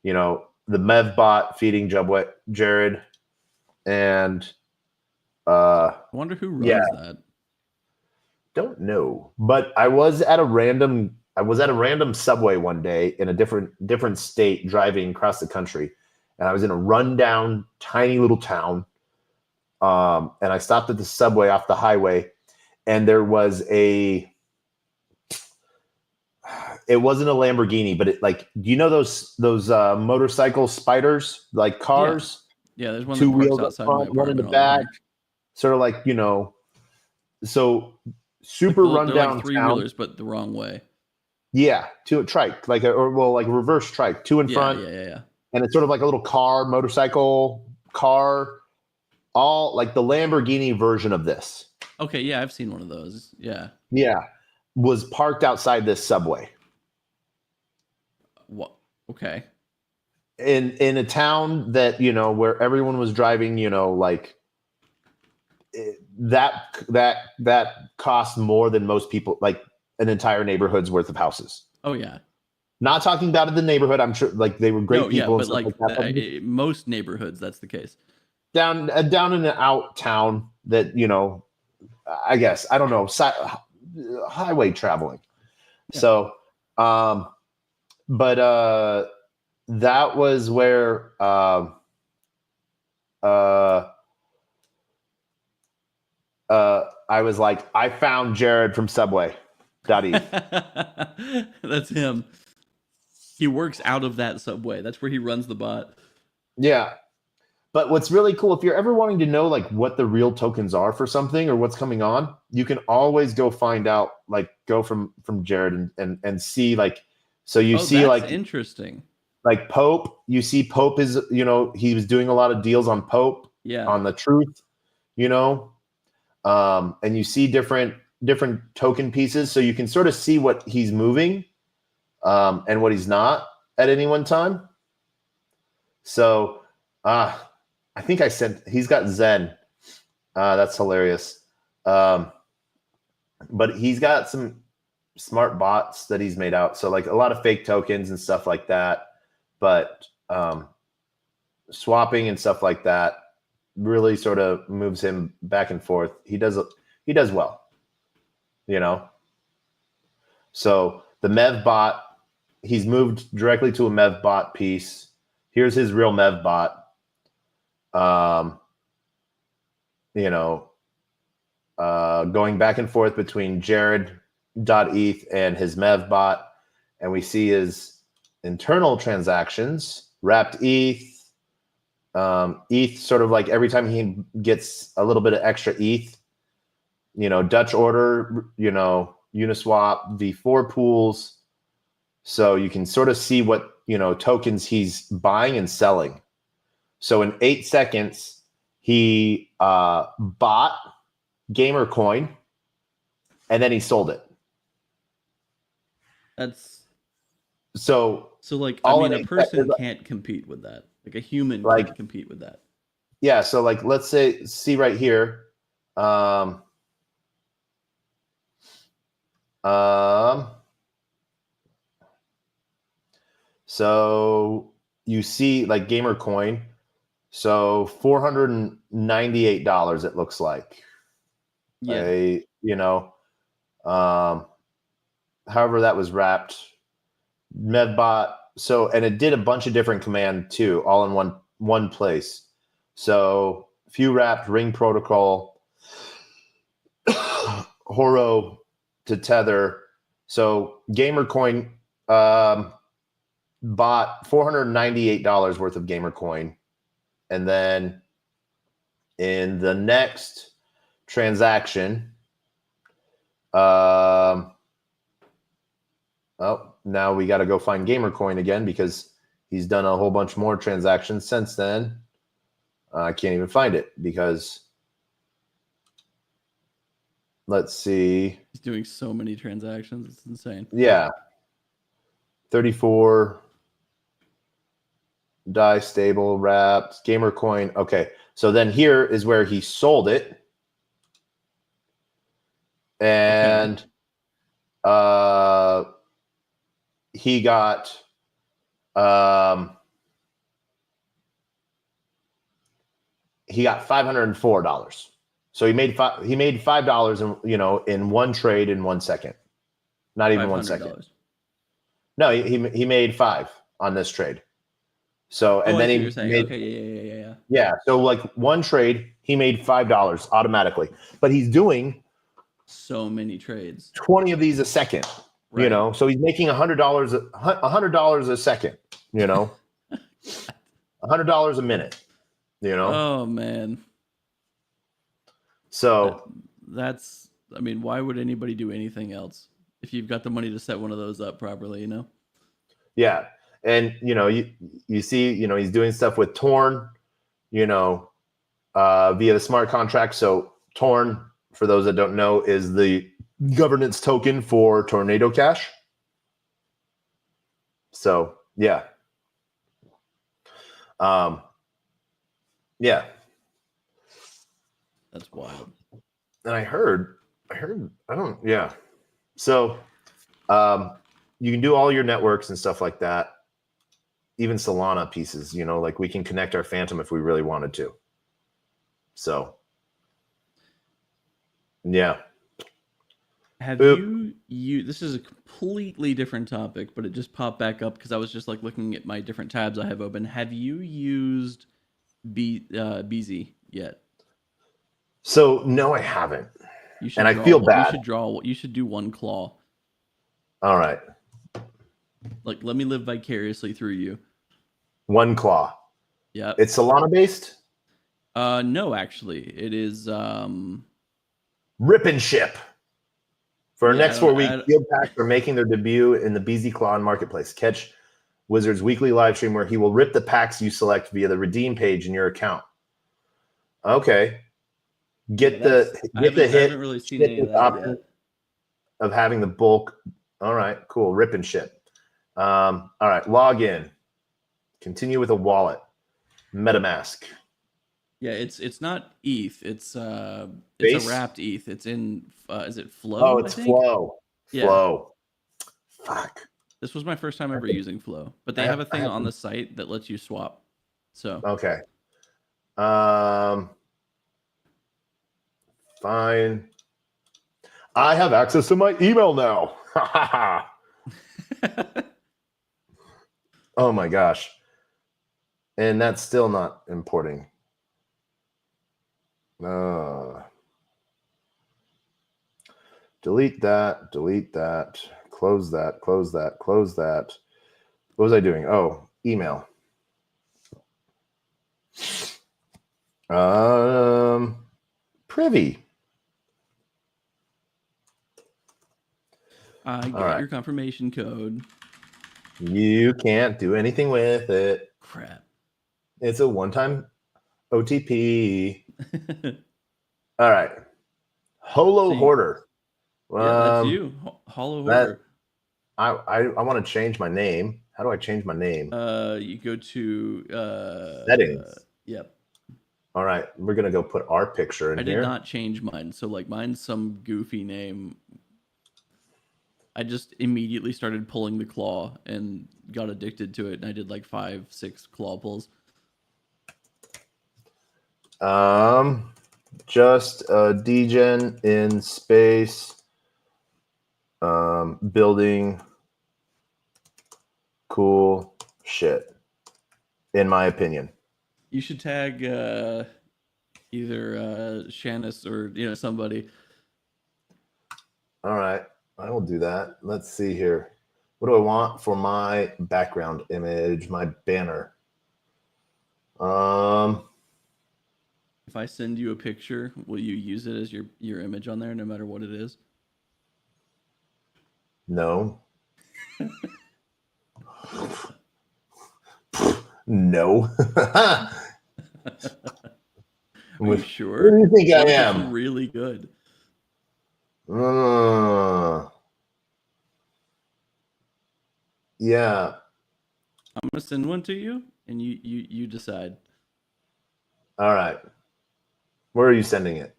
The Mevbot feeding Jared, and I wonder who runs that. Don't know. But I was at a random Subway one day in a different state, driving across the country, and I was in a rundown, tiny little town. And I stopped at the Subway off the highway, and there was it wasn't a Lamborghini, but it, like, do you know those motorcycle spiders, like cars? Yeah, there's one Two that parks wheels up outside my front, one in the apartment all the back, time. sort of like, so super They're rundown like three town. wheelers, but the wrong way. Yeah, to a trike, like a reverse trike, two in front. Yeah. And it's sort of like a little motorcycle car, all like the Lamborghini version of this. Okay, yeah, I've seen one of those. Yeah. Yeah, was parked outside this Subway. What? Okay. In a town that, where everyone was driving, like that cost more than most people, like an entire neighborhood's worth of houses. Oh yeah. Not talking about the neighborhood. I'm sure like they were great people. Yeah, but like most neighborhoods, that's the case. Down in an out town that, I guess, I don't know, highway traveling. Yeah. So, but that was where I was like, I found Jared from Subway. That's him. He works out of that Subway. That's where he runs the bot. Yeah. But what's really cool, if you're ever wanting to know like what the real tokens are for something or what's coming on, you can always go find out, like go from Jared and see, like, so you see, like, interesting. Like Pope, you see Pope is, he was doing a lot of deals on Pope, on the Truth, and you see different token pieces, so you can sort of see what he's moving and what he's not at any one time. So I think he's got Zen. That's hilarious. But he's got some smart bots that he's made out. So like a lot of fake tokens and stuff like that, but swapping and stuff like that. really sort of moves him back and forth. He does well, you know. So the Mev bot, he's moved directly to a Mev bot piece. Here's his real Mev bot. You know, going back and forth between Jared.eth and his Mev bot, and we see his internal transactions, wrapped ETH. ETH sort of like every time he gets a little bit of extra ETH, you know, Dutch order, you know, Uniswap, V4 pools. So you can sort of see what, you know, tokens he's buying and selling. So in 8 seconds, he bought Gamer Coin and then he sold it. That's so like, I mean, a person can't compete with that. Like a human can't compete with that. Yeah. So like, let's see right here. So you see like Gamer Coin. So $498 it looks like. Yeah. You know, however that was wrapped. Medbot. So, and it did a bunch of different command too, all in one place. So few wrapped ring protocol, Horo to tether. So Gamercoin bought $498 worth of Gamercoin. And then in the next transaction, oh, now we got to go find Gamercoin again because he's done a whole bunch more transactions since then. I can't even find it because let's see. He's doing so many transactions. It's insane. Yeah. 34 die stable wrapped Gamercoin. Okay. So then here is where he sold it. And he got $504. So he made $5 in one trade in 1 second. Not even 1 second. No, he made $5 on this trade. So and then he made, okay, yeah. Yeah, so like one trade, he made $5 automatically. But he's doing so many trades. 20 of these a second. Right. You know, so he's making $100 a second, you know. $100 a minute, you know. Oh man. So that's, I mean, why would anybody do anything else if you've got the money to set one of those up properly, you know? Yeah. And you know, you see, you know, he's doing stuff with Torn, you know, via the smart contract. So Torn, for those that don't know, is the governance token for Tornado Cash. So yeah. Yeah. That's wild. And I heard, yeah. So you can do all your networks and stuff like that. Even Solana pieces, you know, like we can connect our Phantom if we really wanted to. So, yeah. Have you this is a completely different topic, but it just popped back up because I was just like looking at my different tabs I have open. Have you used BZ yet? So no, I haven't. And I feel bad. You should do one claw. All right. Like, let me live vicariously through you. One claw. Yeah. It's Solana based? No, actually. It is Rip and Ship. For our next 4 week, field packs are making their debut in the BZ Claw Marketplace. Catch Wizard's weekly live stream where he will rip the packs you select via the redeem page in your account. Okay. Get the hit. I haven't really seen any of that yet. Of having the bulk. All right, cool. Rip and Ship. All right, log in. Continue with a wallet. MetaMask. Yeah, it's not ETH. It's a wrapped ETH. It's in is it Flow? Oh, it's Flow. Yeah. Flow. Fuck. This was my first time ever using Flow, but they have a thing on the site that lets you swap. So okay. Fine. I have access to my email now. Oh my gosh. And that's still not importing. Delete that, close that, close that, close that. What was I doing? Oh, email. Privy. I got right. your confirmation code. You can't do anything with it. Crap. It's a one-time OTP. All right. Holo Hoarder. Yeah, that's you. Hollow Hoarder. I want to change my name. How do I change my name? You go to settings. Yep. All right, we're gonna go put our picture in here. I did not change mine, so like mine's some goofy name. I just immediately started pulling the claw and got addicted to it, and I did like 5-6 claw pulls. Just degen in space, building cool shit, in my opinion. You should tag either Shannis or somebody. All right, I will do that. Let's see here. What do I want for my background image, my banner? If I send you a picture, will you use it as your image on there, no matter what it is? No. No. Are you sure? Who do you think I What if am? it's really good? Yeah. I'm gonna send one to you, and you decide. All right. Where are you sending it?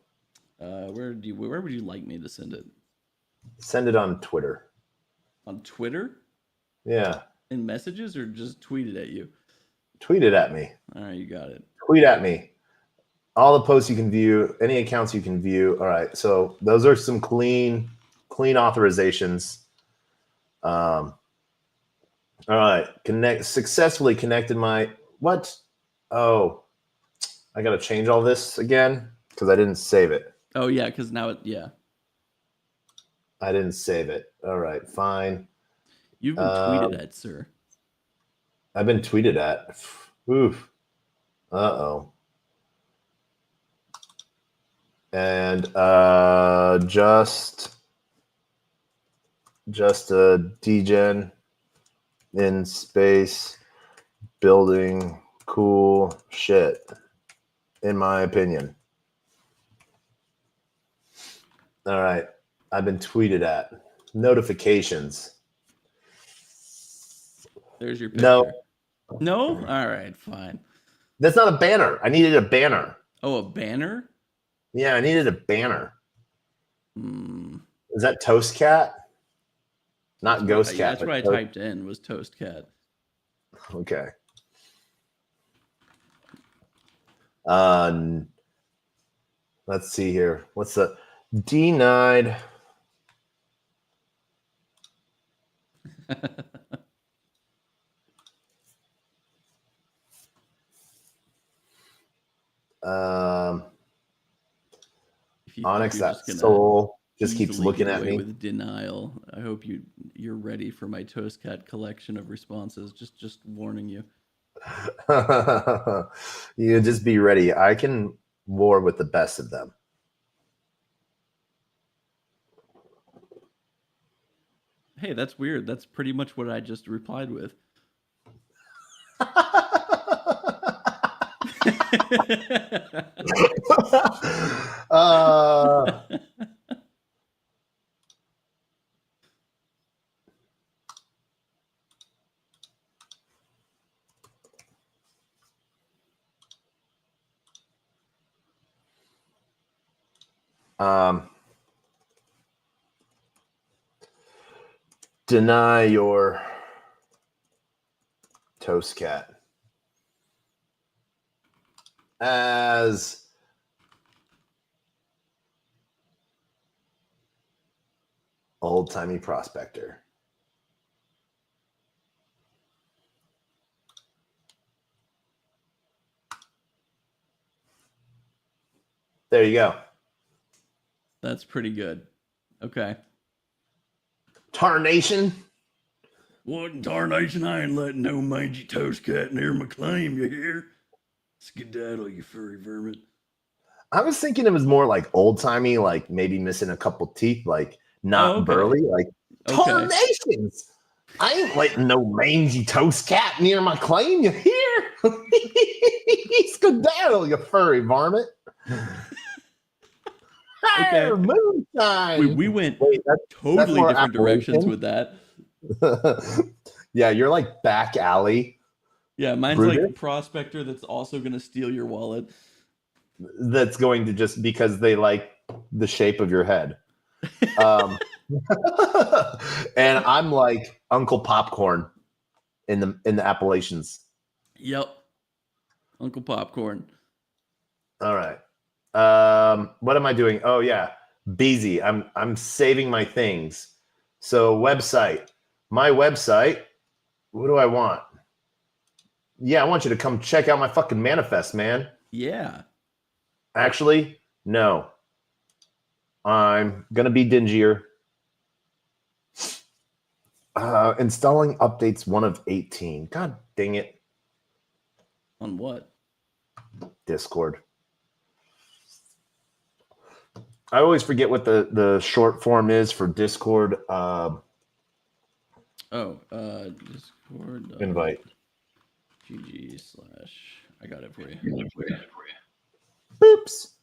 Where would you like me to send it? Send it on Twitter. On Twitter? Yeah. In messages, or just tweet it at you? Tweet it at me. All right, you got it. Tweet at me. All the posts you can view, any accounts you can view. All right. So those are some clean authorizations. All right. Successfully connected my what? Oh, I gotta change all this again because I didn't save it. Oh yeah, because now I didn't save it. All right, fine. You've been tweeted at, sir. I've been tweeted at. Oof. Uh-oh. And just a degen in space building cool shit, in my opinion. All right. I've been tweeted at. Notifications. There's your picture. No? All right, fine. That's not a banner. I needed a banner. Oh, a banner? Yeah, I needed a banner. Hmm. Is that Toast Cat? Not Ghost Cat. That's what I typed in, was Toast Cat. Okay. Let's see here. What's the denied? Onyx, that soul just keeps looking at me with denial. I hope you're ready for my Toast Cat collection of responses. Just warning you. You just be ready. I can war with the best of them. Hey, that's weird. That's pretty much what I just replied with. Deny your Toast Cat. as old-timey prospector. There you go. That's pretty good. Okay. Tarnation. What in tarnation? I ain't letting no mangy toast cat near my claim, you hear? Skedaddle, you furry vermin. I was thinking it was more like old-timey, like maybe missing a couple teeth, like not okay. burly, like tarnations. I ain't letting no mangy toast cat near my claim, you hear? Skedaddle, you furry varmint. Okay. Moonshine. We went that's totally different directions Appalachian. with that. Yeah, you're like back alley. Yeah, mine's Brutish. like prospector that's also going to steal your wallet. That's going to just because they like the shape of your head. And I'm like Uncle Popcorn in the Appalachians. Yep. Uncle Popcorn. All right. What am I doing? Oh yeah, busy. I'm saving my things. So website. My website. What do I want? Yeah, I want you to come check out my fucking manifest, man. Yeah. Actually, no. I'm gonna be dingier. Installing updates 1 of 18. God dang it. On what? Discord. I always forget what the short form is for Discord. Discord. Invite. GG/ I got it for you. Boops.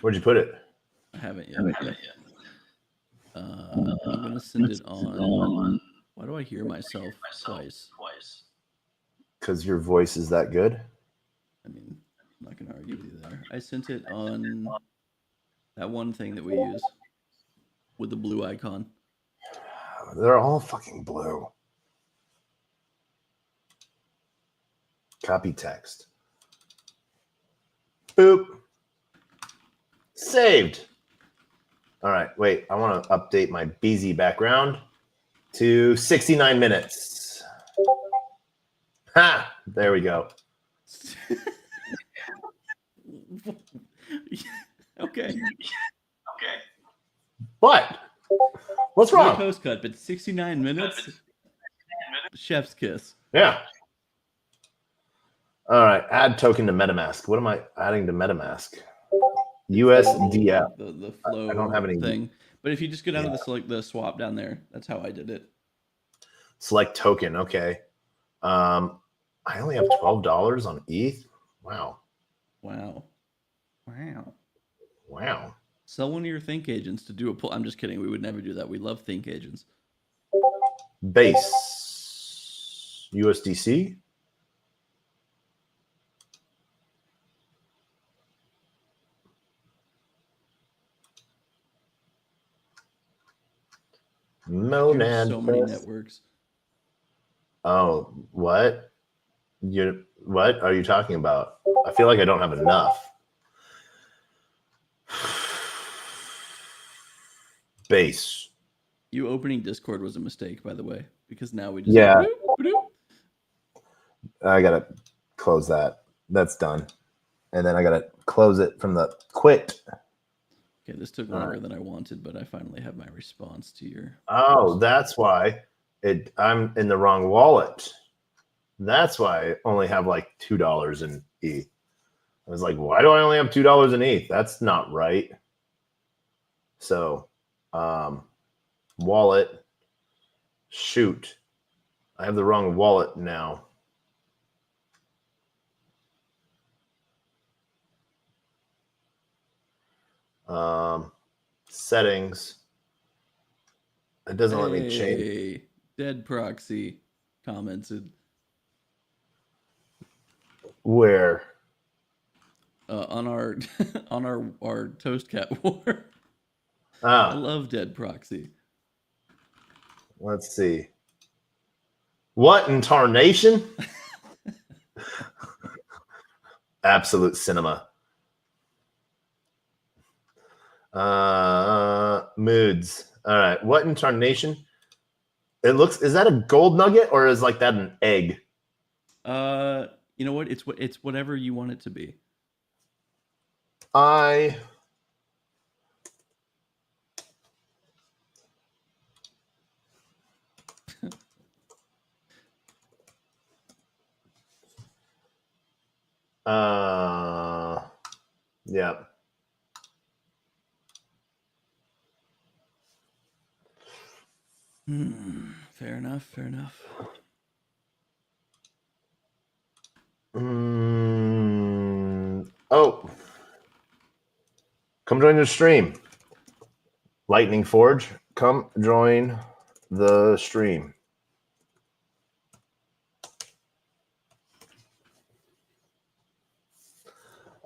Where'd you put it? I haven't yet. I'm gonna send it on. Why do I hear myself twice? Because your voice is that good. I mean, I'm not gonna argue with you there. I sent it on that one thing that we use with the blue icon. They're all fucking blue. Copy text. Boop. Saved. All right, wait. I want to update my BZ background to 69 minutes. Ha! There we go. Okay. What? What's No wrong? toast cut, but 69 minutes? Chef's kiss. Yeah. All right. Add token to MetaMask. What am I adding to MetaMask? USDF. The flow I don't have any thing. But if you just go down to the swap down there, that's how I did it. Select token. Okay. I only have $12 on ETH. Wow. Sell one of your think agents to do a pull. I'm just kidding. We would never do that. We love think agents. Base. USDC. Monad. So many networks. Oh, what? What are you talking about? I feel like I don't have enough. Base. You opening Discord was a mistake, by the way, because now we just Yeah. Bloop, bloop. I gotta close that. That's done, and then I gotta close it from the quit. Okay, this took longer than I wanted, but I finally have my response to your. Oh, that's why I'm in the wrong wallet. That's why I only have like $2 in ETH. I was like, why do I only have $2 in ETH? That's not right. So, wallet. Shoot, I have the wrong wallet now. Settings. It doesn't let me change. Dead proxy commented. Where? On our on our Toast Cat war. Ah, I love Dead proxy. Let's see. What in tarnation? Absolute cinema. Moods. All right. What incarnation? It looks. Is that a gold nugget or is like that an egg? You know what? It's whatever you want it to be. I. Yeah. Fair enough. Fair enough. Oh, come join the stream. Lightning Forge, come join the stream.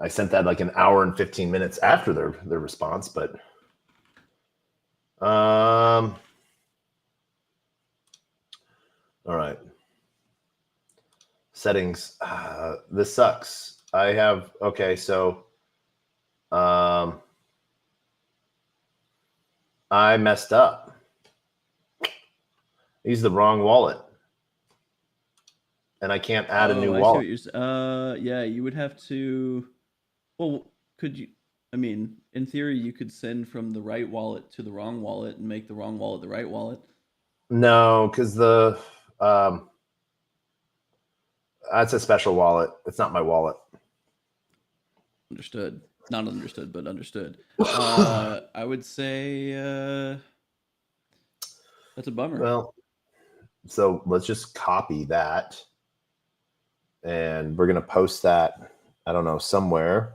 I sent that like an hour and 15 minutes after their response, but all right. Settings. This sucks. I have okay, so I messed up. I used the wrong wallet. And I can't add a new I see wallet. what you're. Yeah, you would have to. Well, could you? I mean, in theory, you could send from the right wallet to the wrong wallet and make the wrong wallet the right wallet. No, because the that's a special wallet. It's not my wallet. Understood. Not understood, but understood. I would say that's a bummer. Well, so let's just copy that. And we're going to post that, I don't know, somewhere.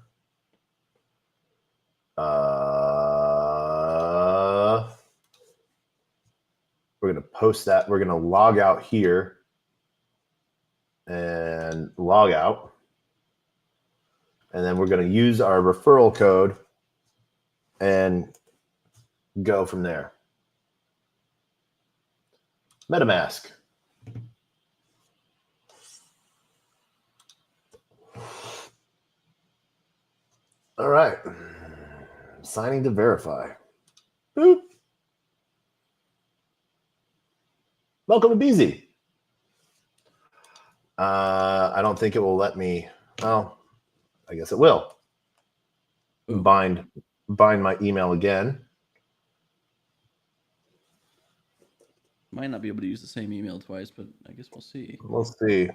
We're going to post that. We're going to log out here and log out. And then we're going to use our referral code and go from there. MetaMask. All right. Signing to verify. Boop. Welcome to BZ. I don't think it will let me. Well, I guess it will. Ooh. Bind my email again. Might not be able to use the same email twice, but I guess we'll see. We'll see.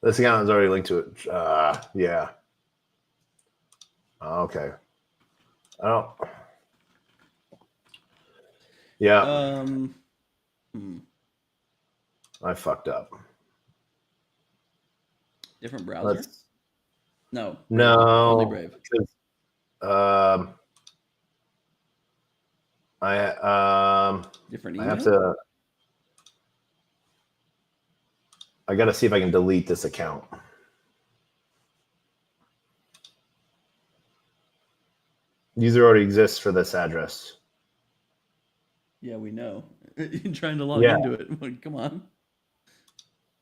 This account is already linked to it. Yeah. Okay. I don't. Yeah. I fucked up. Different browser? No. Brave. No. Only Brave. Different email? I have to. I got to see if I can delete this account. User already exists for this address. Yeah, we know. You're trying to log into it. Come on.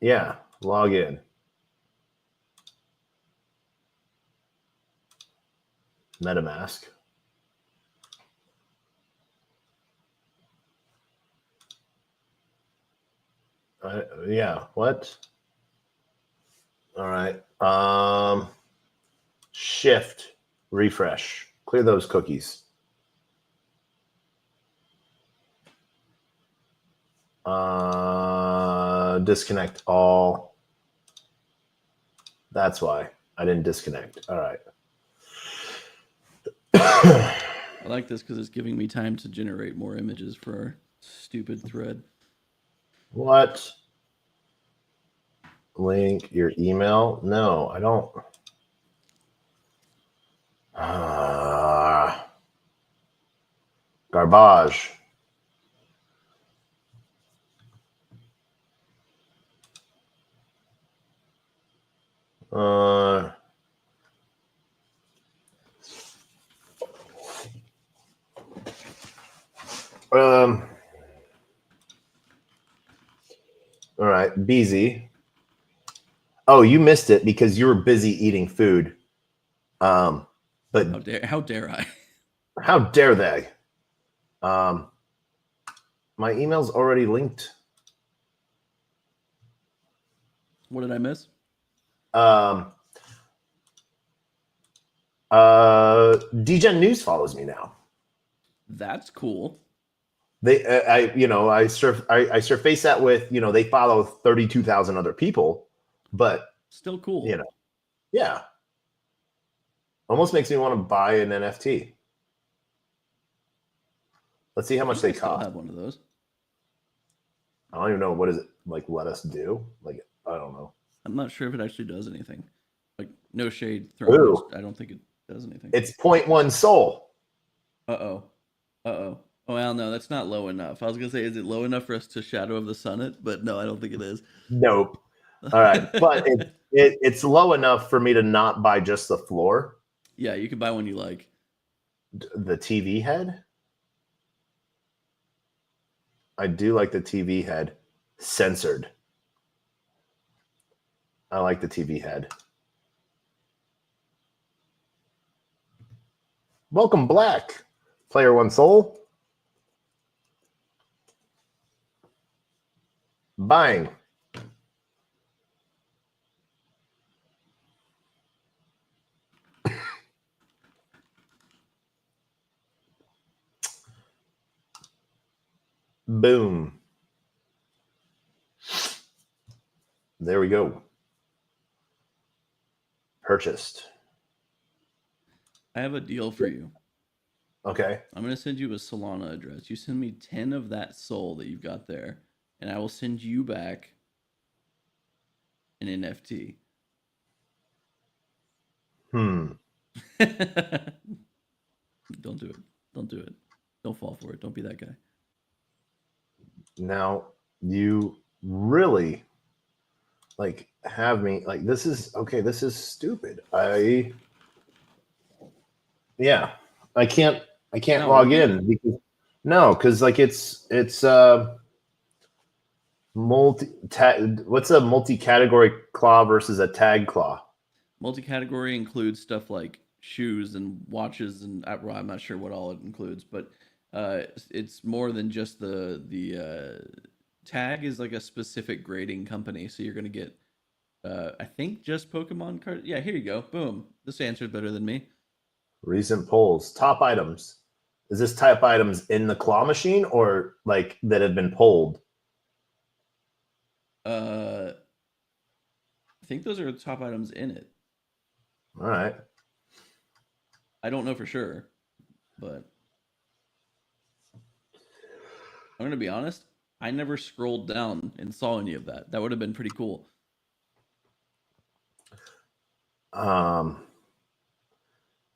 Yeah, log in. MetaMask. Yeah, what? All right. Shift, refresh. Clear those cookies. Disconnect all. That's why I didn't disconnect. All right. I like this because it's giving me time to generate more images for our stupid thread. What? Link your email? No, I don't. Garbage. All right, BZ. Oh, you missed it because you were busy eating food. But How dare I? how dare they? My email's already linked. What did I miss? Um, Degen News follows me now. That's cool. They, I surface that with, they follow 32,000 other people, but Still cool. yeah, almost makes me want to buy an NFT. Let's see how much they I still cost. have one of those. I don't even know what is it like. Let us do like I don't know. I'm not sure if it actually does anything. Like no shade thrown. Ooh. I don't think it does anything. It's 0.1 soul. Uh-oh. Uh-oh. Oh, well, no, that's not low enough. I was gonna say, is it low enough for us to Shadow of the Sun it? But no, I don't think it is. Nope. All right, but it's low enough for me to not buy just the floor. Yeah, you can buy one you like. The TV head. I do like the TV head. Censored. I like the TV head. Welcome, Black. Player One Soul. Buying. Boom. There we go. Purchased. I have a deal for you. Okay. I'm gonna send you a Solana address. You send me 10 of that soul that you've got there, and I will send you back an NFT. Don't do it. Don't do it. Don't fall for it. Don't be that guy. Now you really like have me like this is okay. This is stupid. I can't log in because because like it's what's a multi-category claw versus a tag claw? Multi-category includes stuff like shoes and watches, and well, I'm not sure what all it includes, but it's more than just the tag is like a specific grading company, so you're gonna get I think just Pokemon cards. Yeah, here you go. Boom. This answered better than me. Recent polls, top items. Is this type items in the claw machine or like that have been polled? I think those are the top items in it. All right. I don't know for sure, but I'm gonna be honest. I never scrolled down and saw any of that. That would have been pretty cool.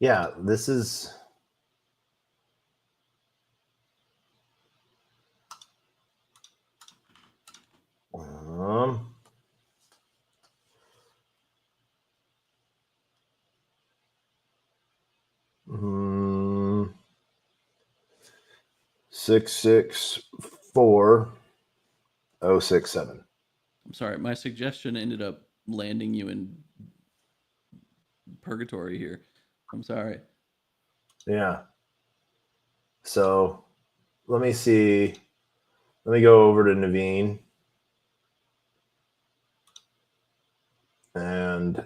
Yeah, this is um 664067. I'm sorry, my suggestion ended up landing you in purgatory here. I'm sorry. Yeah. So let me see. Let me go over to Naveen. And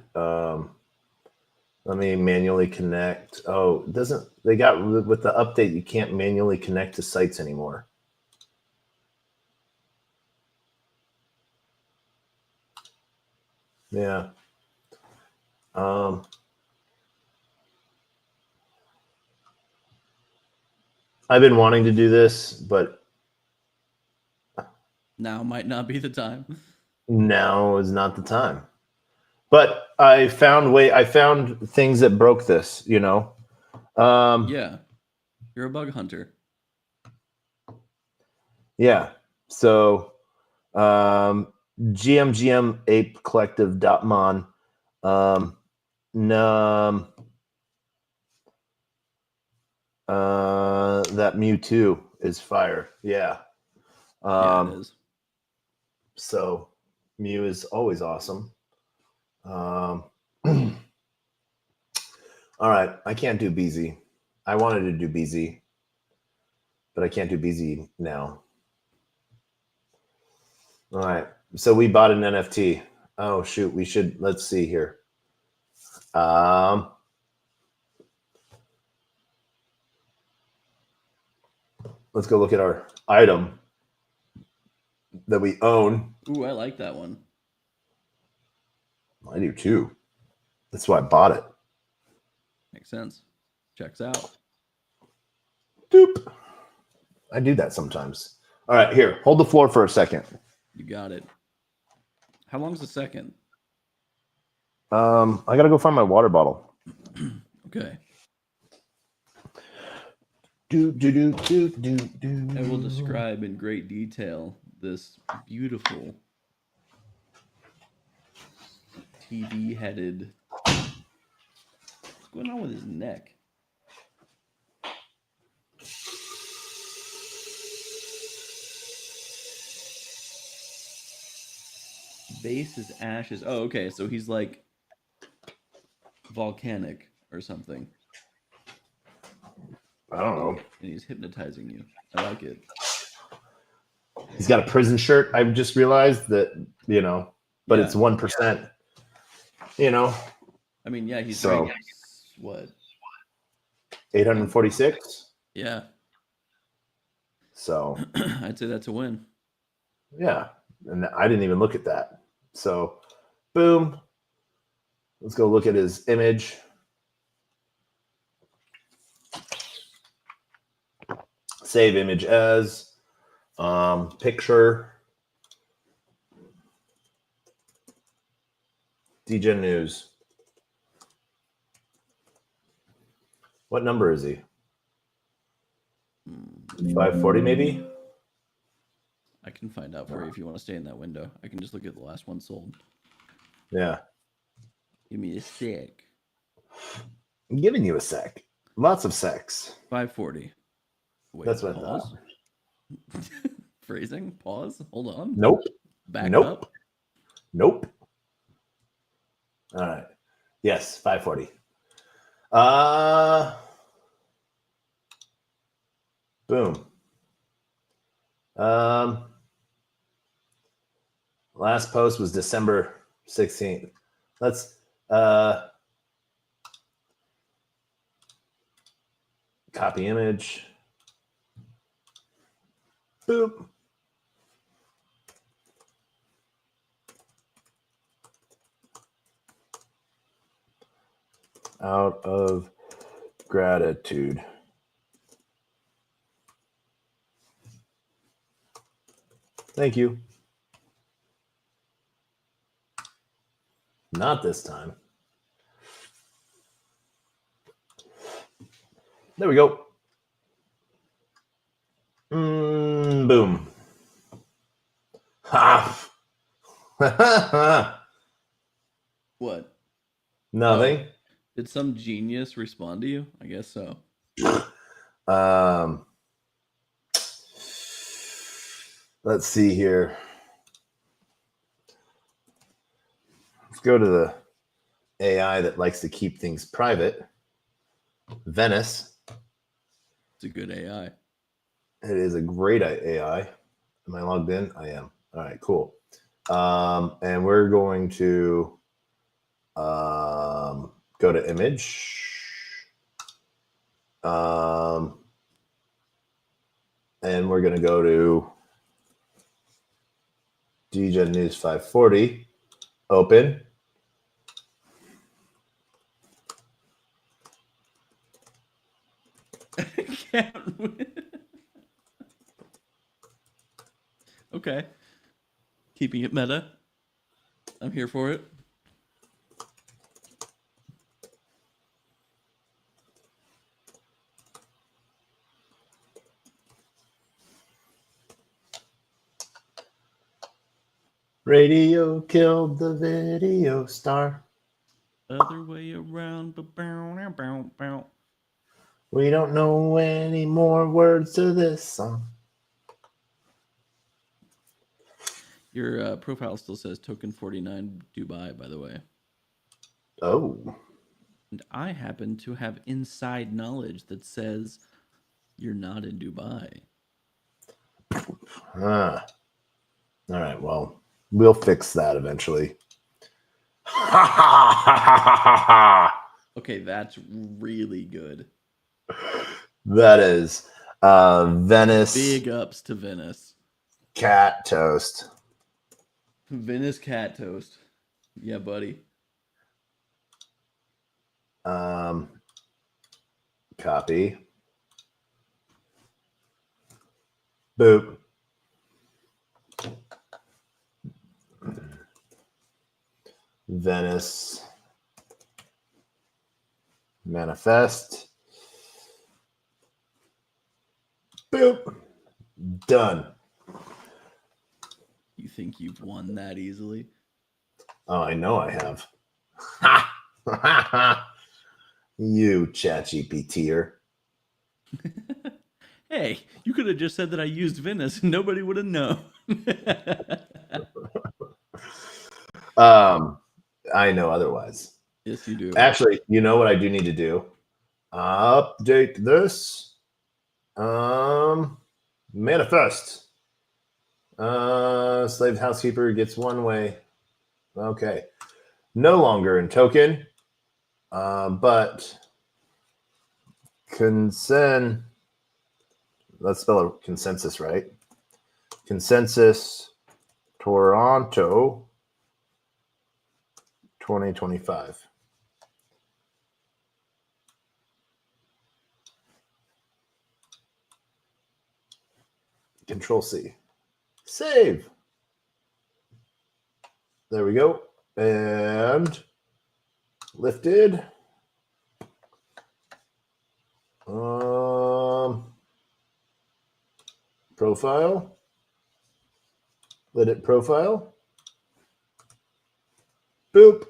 let me manually connect. Oh, it doesn't they got with the update you can't manually connect to sites anymore. Yeah. I've been wanting to do this, but Now might not be the time. now is not the time. But I found things that broke this, Yeah, you're a bug hunter. Yeah. So GMGM Ape Collective .mon num that Mewtwo is fire. Yeah. Yeah, it is. So Mew is always awesome. All right, I can't do BZ. I wanted to do BZ, but I can't do BZ now. All right, so we bought an NFT. Oh shoot, we should. Let's see here. Let's go look at our item that we own. Ooh, I like that one. I do too. That's why I bought it. Makes sense. Checks out. Doop. I do that sometimes. All right, here, hold the floor for a second. You got it. How long's a second? I gotta go find my water bottle. Okay. I I will describe in great detail this beautiful TV headed. What's going on with his neck? Base is ashes. Oh, okay. So he's like volcanic or something. I don't know. And he's hypnotizing you. I like it. He's got a prison shirt. I've just realized that, but Yeah. it's 1%. I mean, yeah, he's So- like, what? 846. Yeah. So I'd say that's a win. yeah, and I didn't even look at that. So boom. Let's go look at his image. Save image as picture. Degen News. What number is he? 540 maybe? I can find out for you if you want to stay in that window. I can just look at the last one sold. Yeah. Give me a sec. I'm giving you a sec. Lots of sex. 540. Wait, That's what I pause. Phrasing? Pause. Hold on. Nope. Back Nope. up. Nope. All right. Yes, 540. Boom. Last post was December 16th. Let's copy image. Boop. Out of gratitude. Thank you. Not this time. There we go. Boom. Ha. What? Nothing. Did some genius respond to you? I guess so. Let's see here. Let's go to the AI that likes to keep things private. Venice. It's a good AI. It is a great AI. Am I logged in? I am. All right, cool. And we're going to go to image. And we're going to go to Degen News 540. Open. I can't win. Okay. Keeping it meta. I'm here for it. Radio killed the video star. Other way around. Bow. We don't know any more words to this song. Your profile still says token 49 Dubai, by the way. Oh. And I happen to have inside knowledge that says you're not in Dubai. All right. Well, we'll fix that eventually. Okay, that's really good. That is Venice Big ups to Venice. cat toast. Venice cat toast. Yeah, buddy. Copy. Boop. Venice manifest. Boop. Done. You think you've won that easily? Oh, I know I have. Ha! You ChatGPTer. Hey, you could have just said that I used Venice and nobody would have known. I know otherwise. Yes, you do. Actually, you know what I do need to do? Update this. Manifest. Slave housekeeper gets one way. Okay. No longer in token. But consent. Let's spell a consensus, right? Consensus Toronto 2025. Control C. Save. There we go. And lifted. Profile. Let it profile. Boop.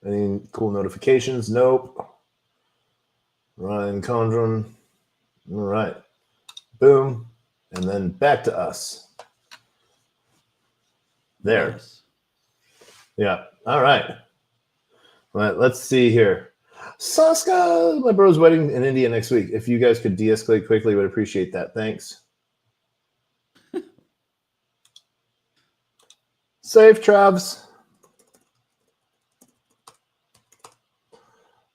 Any cool notifications? Nope. Ryan Condron. All right. Boom. And then back to us. There. Nice. Yeah. All right. All right. Let's see here. Saska, my bro's wedding in India next week. If you guys could de-escalate quickly, would appreciate that. Thanks. Safe travs.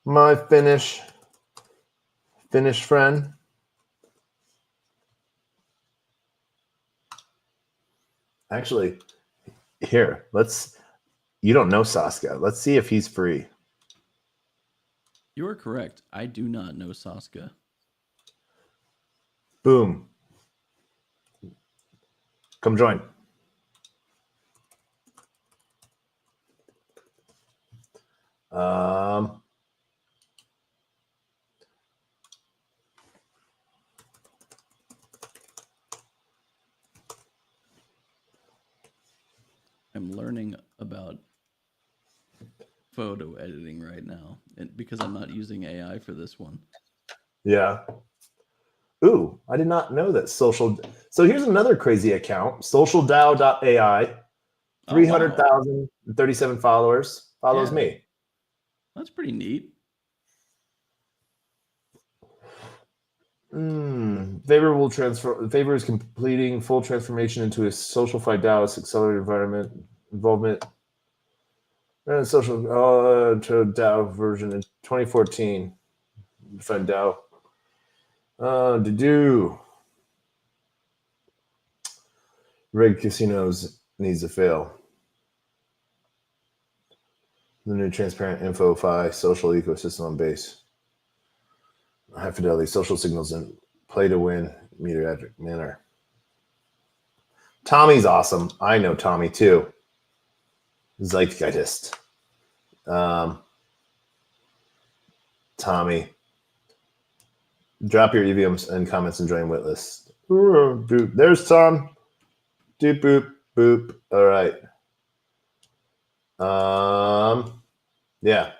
My Finnish friend. Actually, here, you don't know Saska. Let's see if he's free. You are correct. I do not know Saska. Boom. Come join. I'm learning about photo editing right now, and because I'm not using AI for this one. Yeah. Ooh, I did not know that social. So here's another crazy account, socialdao.ai, 300,037 followers, follows Yeah. me. That's pretty neat. Favor is completing full transformation into a social DAO, accelerated environment involvement. And social to DAO version in 2014. Define DAO. To do rig casinos needs to fail. The new transparent info fi social ecosystem on base. High fidelity social signals and play to win meteoric manner. Tommy's awesome. I know Tommy too. Zeitgeist. Tommy. Drop your EVMs and comments and join waitlist. There's Tom. Doop boop boop. All right. Yeah.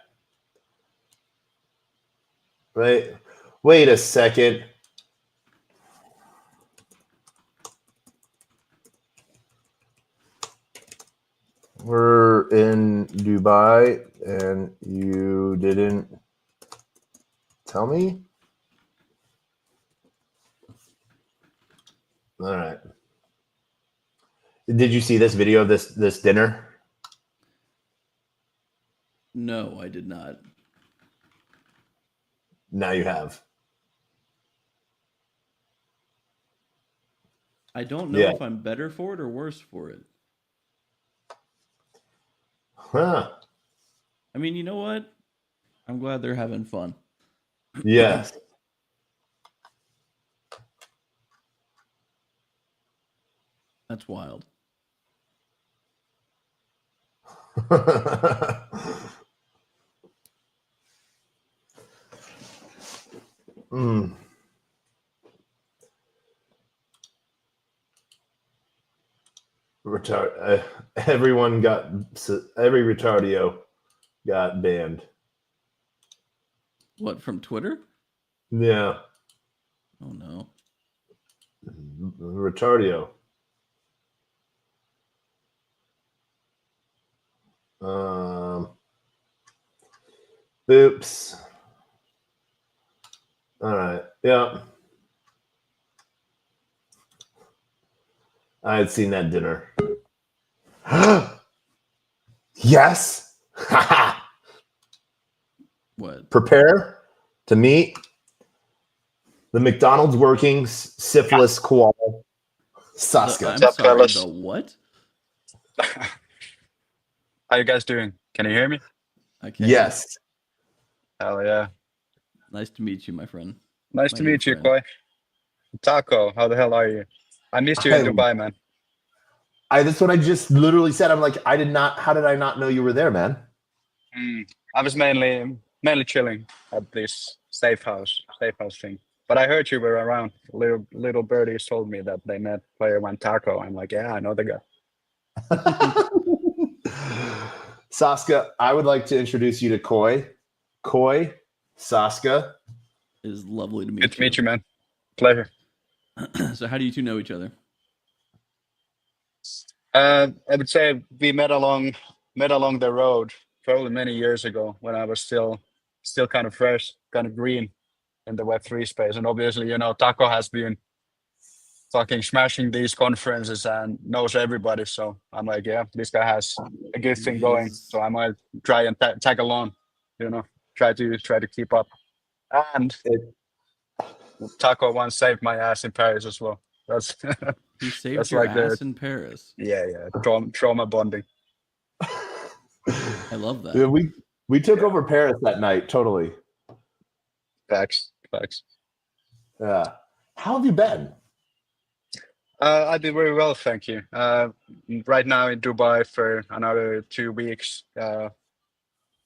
Right. Wait a second. We're in Dubai, and you didn't tell me? All right. Did you see this video of this dinner? No, I did not. Now you have. I don't know Yeah. if I'm better for it or worse for it. Huh. I mean, you know what? I'm glad they're having fun. Yes. That's wild. Mm. Every retardio got banned. What, from Twitter? Yeah. Oh no. Retardio. Oops. All right. Yeah. I had seen that dinner. Yes. What? Prepare to meet the McDonald's working syphilis koala, Saska. I'm sorry, the what? How you guys doing? Can you hear me? I can. Yes. Hell yeah. Nice to meet you, my friend. Nice My to new meet you, friend. Koi. Taco, how the hell are you? I missed you in Dubai, man. That's what I just literally said. I'm like, how did I not know you were there, man? I was mainly chilling at this safe house thing. But I heard you were around. Little birdies told me that they met player one Taco. I'm like, yeah, I know the guy. Saska, I would like to introduce you to Koi. Koi, Saska. It is lovely to meet Good to meet you, man. Pleasure. So how do you two know each other? I would say we met along the road probably many years ago when I was still kind of fresh, kind of green in the Web3 space. And obviously, Taco has been fucking smashing these conferences and knows everybody. So I'm like, yeah, this guy has a good thing going. So I might try and tag along, try to keep up. And Taco once saved my ass in Paris as well. That's He saved that's your like the ass in Paris. trauma bonding. I love that. Yeah, we took over Paris that night, totally. Facts. Yeah. How have you been? I did very well, thank you. Right now in Dubai for another 2 weeks.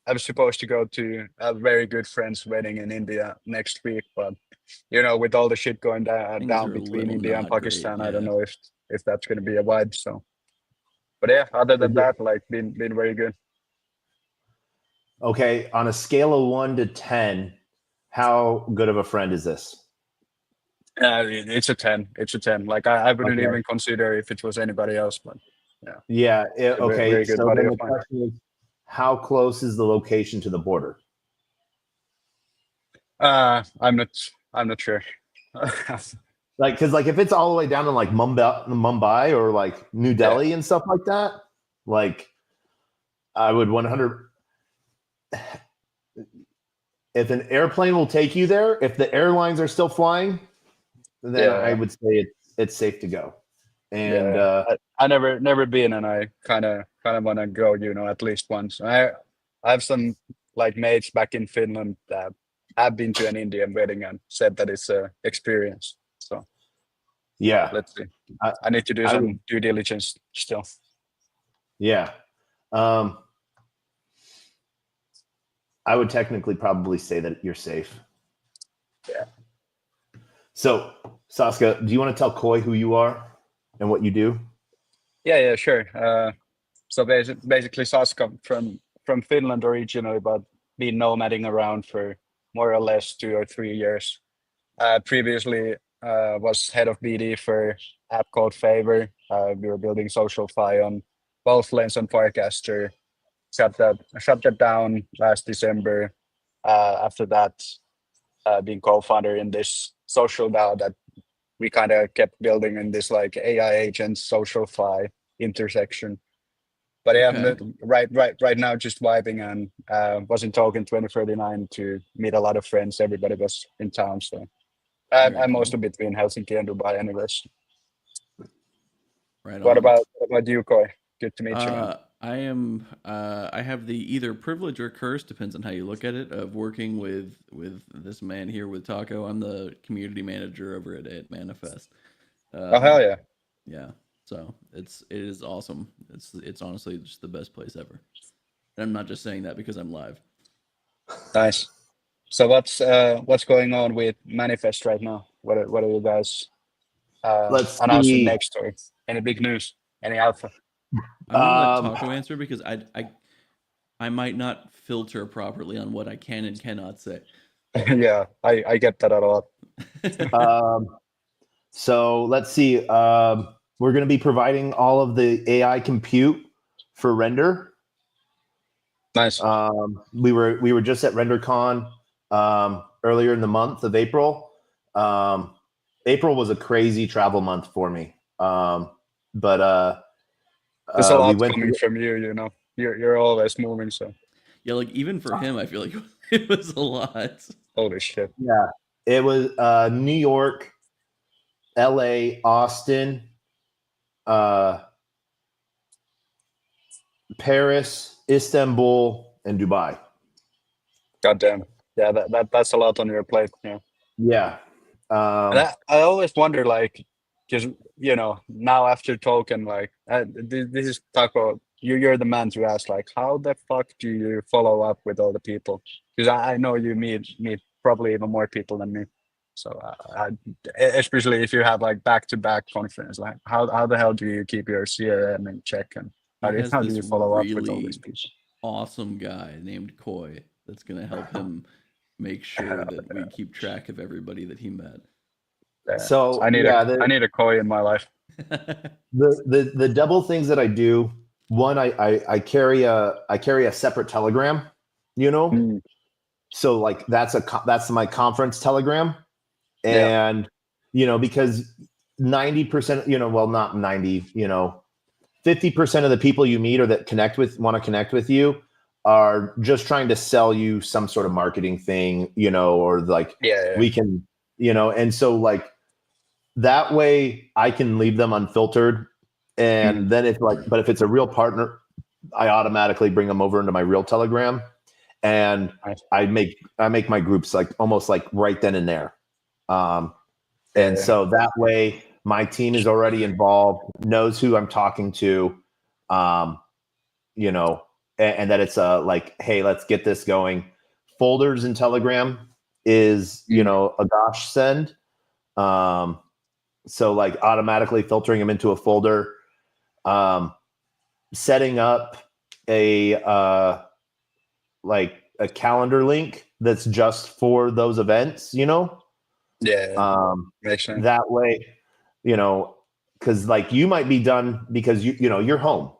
I was supposed to go to a very good friend's wedding in India next week, but with all the shit going Things down are a between little India and not great, Pakistan, I don't yeah. know if that's going to be a vibe. So, but yeah, other than that, like been very good. Okay, on a scale of 1 to 10, how good of a friend is this? It's a 10. It's a 10. Like I wouldn't even consider if it was anybody else, but Yeah. Okay. Very good So buddy then of the mine. question is, how close is the location to the border? I'm not sure. Like, because if it's all the way down to like Mumbai or like New Delhi and stuff like that, like I would 100. If an airplane will take you there, if the airlines are still flying, then I would say it's safe to go. And I never been, and I kind of want to go, at least once. I have some like mates back in Finland that have been to an Indian wedding and said that it's a experience. So yeah, let's see. I need to do some due diligence still. Yeah. I would technically probably say that you're safe. Yeah. So, Saska, do you want to tell Koi who you are and what you do? Yeah, sure. So basically, Saska from Finland originally, but been nomading around for more or less 2 or 3 years. Previously, was head of BD for app called Favor. We were building social fi on both Lens and Firecaster. Shut that down last December. After that, being co-founder in this social DAO that we kind of kept building in this like AI agent social fi intersection. But yeah, Okay. right now just vibing and was in Token 2039 to meet a lot of friends. Everybody was in town, so Very I'm cool. mostly between Helsinki and Dubai, anyways. Right What on. about you, Koi? Good to meet you, man. I am. I have the either privilege or curse, depends on how you look at it, of working with this man here with Taco. I'm the community manager over at Manifest. Oh hell yeah! Yeah. So it is awesome. It's honestly just the best place ever. And I'm not just saying that because I'm live. Nice. So what's going on with Manifest right now? What are you guys Let's announcing see. next, or any big news? Any alpha? I'm gonna let Taco answer because I might not filter properly on what I can and cannot say. Yeah, I get that a lot. So let's see. We're going to be providing all of the AI compute for render. Nice. We were just at RenderCon earlier in the month of April. April was a crazy travel month for me. But There's a lot we went coming from you. You know, you're always moving. So Yeah, like even for him, I feel like it was a lot. holy shit. Yeah, it was New York, LA, Austin, Paris, Istanbul, and Dubai. Goddamn. Yeah, that's a lot on your plate. Yeah. Yeah. And I always wonder, like, because you know now after Token, like this is Taco. You're the man to ask, like, how the fuck do you follow up with all the people? Because I know you meet probably even more people than me. So especially if you have like back-to-back conference, like how the hell do you keep your CRM in check, and He has how do this you follow up with all these really people? awesome guy named Koi that's gonna help him make sure that we keep track of everybody that he met. So I need yeah, I need a Koi in my life. the double things that I do. One, I carry a separate Telegram, you know. Mm. So like that's my conference Telegram, Yeah. and you know because 90%, you know, well not 90, you know, 50% of the people you meet or that want to connect with you are just trying to sell you some sort of marketing thing, you know, or like Yeah. we can, you know, and so like that way I can leave them unfiltered. And then but if it's a real partner, I automatically bring them over into my real Telegram, and Nice. I make my groups like almost like right then and there. And so that way my team is already involved, knows who I'm talking to, you know, and that it's like, hey, let's get this going. Folders in Telegram is, you know, a gosh send. So like automatically filtering them into a folder, setting up a like a calendar link that's just for those events, you know. Makes sense. That way, you know, because like you might be done because you know you're home,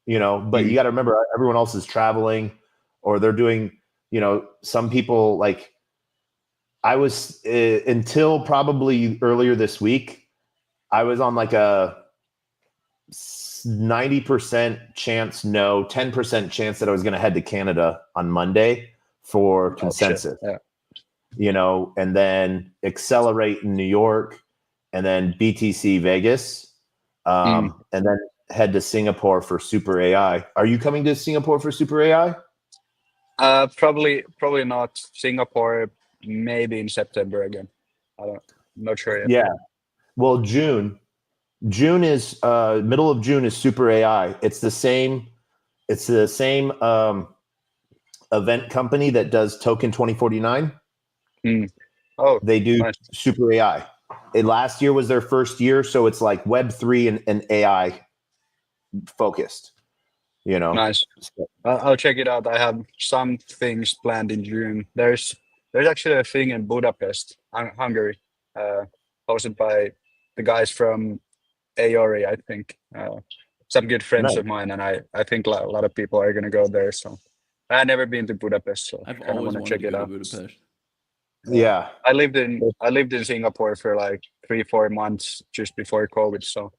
you know, but you got to remember everyone else is traveling or they're doing, you know, some people like I was until probably earlier this week, I was on like a 90% chance, no, 10% chance that I was going to head to Canada on Monday for consensus. Yeah. You know, and then accelerate in New York, and then BTC Vegas, and then head to Singapore for Super AI. Are you coming to Singapore for Super AI? Probably not. Singapore, maybe in September again. I'm not sure yet. Yeah. Well, June is middle of June is Super AI. It's the same event company that does Token 2049. Oh, They do nice. Super AI. Last year was their first year, so it's like Web3 and AI focused. You know, Nice. I'll check it out. I have some things planned in June. There's actually a thing in Budapest, Hungary, hosted by the guys from Aori, I think. some good friends Nice. of mine, and I think a lot of people are gonna go there. So I've never been to Budapest, so I've kind of always want to wanted check to it go to out. Budapest. Yeah. I lived in Singapore for like 3-4 months just before COVID, so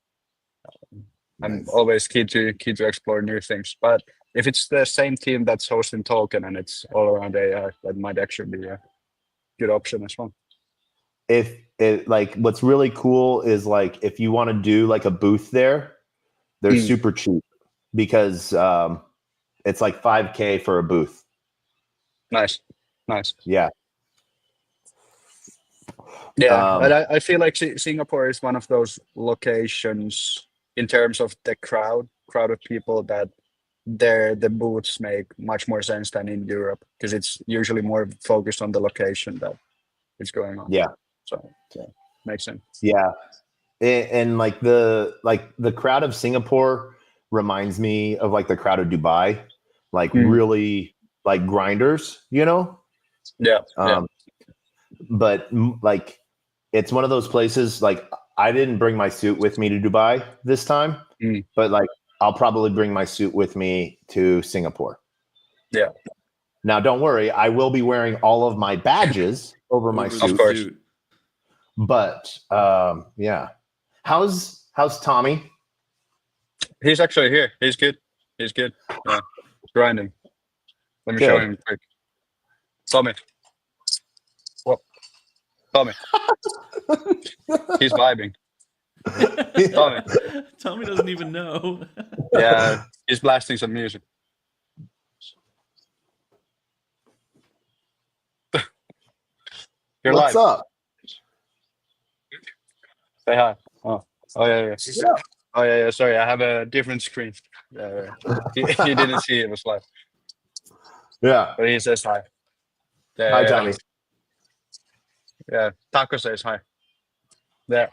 I'm Nice. always keen to explore new things. But if it's the same team that's hosting Token and it's all around AI, that might actually be a good option as well. If it like what's really cool is like if you want to do like a booth there, they're Mm. super cheap because it's like $5K for a booth. Nice. Yeah. Yeah, and I feel like Singapore is one of those locations in terms of the crowd of people that the booths make much more sense than in Europe because it's usually more focused on the location that it's going on. Yeah. So makes sense. Yeah. And like the crowd of Singapore reminds me of like the crowd of Dubai, like really like grinders, you know? Yeah. But like it's one of those places like I didn't bring my suit with me to Dubai this time, but like I'll probably bring my suit with me to Singapore. Yeah. Now don't worry, I will be wearing all of my badges over my the suit. Of course. suit. But yeah. How's Tommy? He's actually here. He's good. Yeah. Grinding. Let me show him quick. Tommy. What? Tommy. He's vibing. Tommy. Tommy doesn't even know. Yeah, he's blasting some music. You're What's live. up? Say hi. Oh yeah. Oh yeah. Sorry, I have a different screen. Yeah. He didn't see it was live, Yeah. but he says hi. Yeah, Hi, Tommy. Yeah, Taco says hi. There,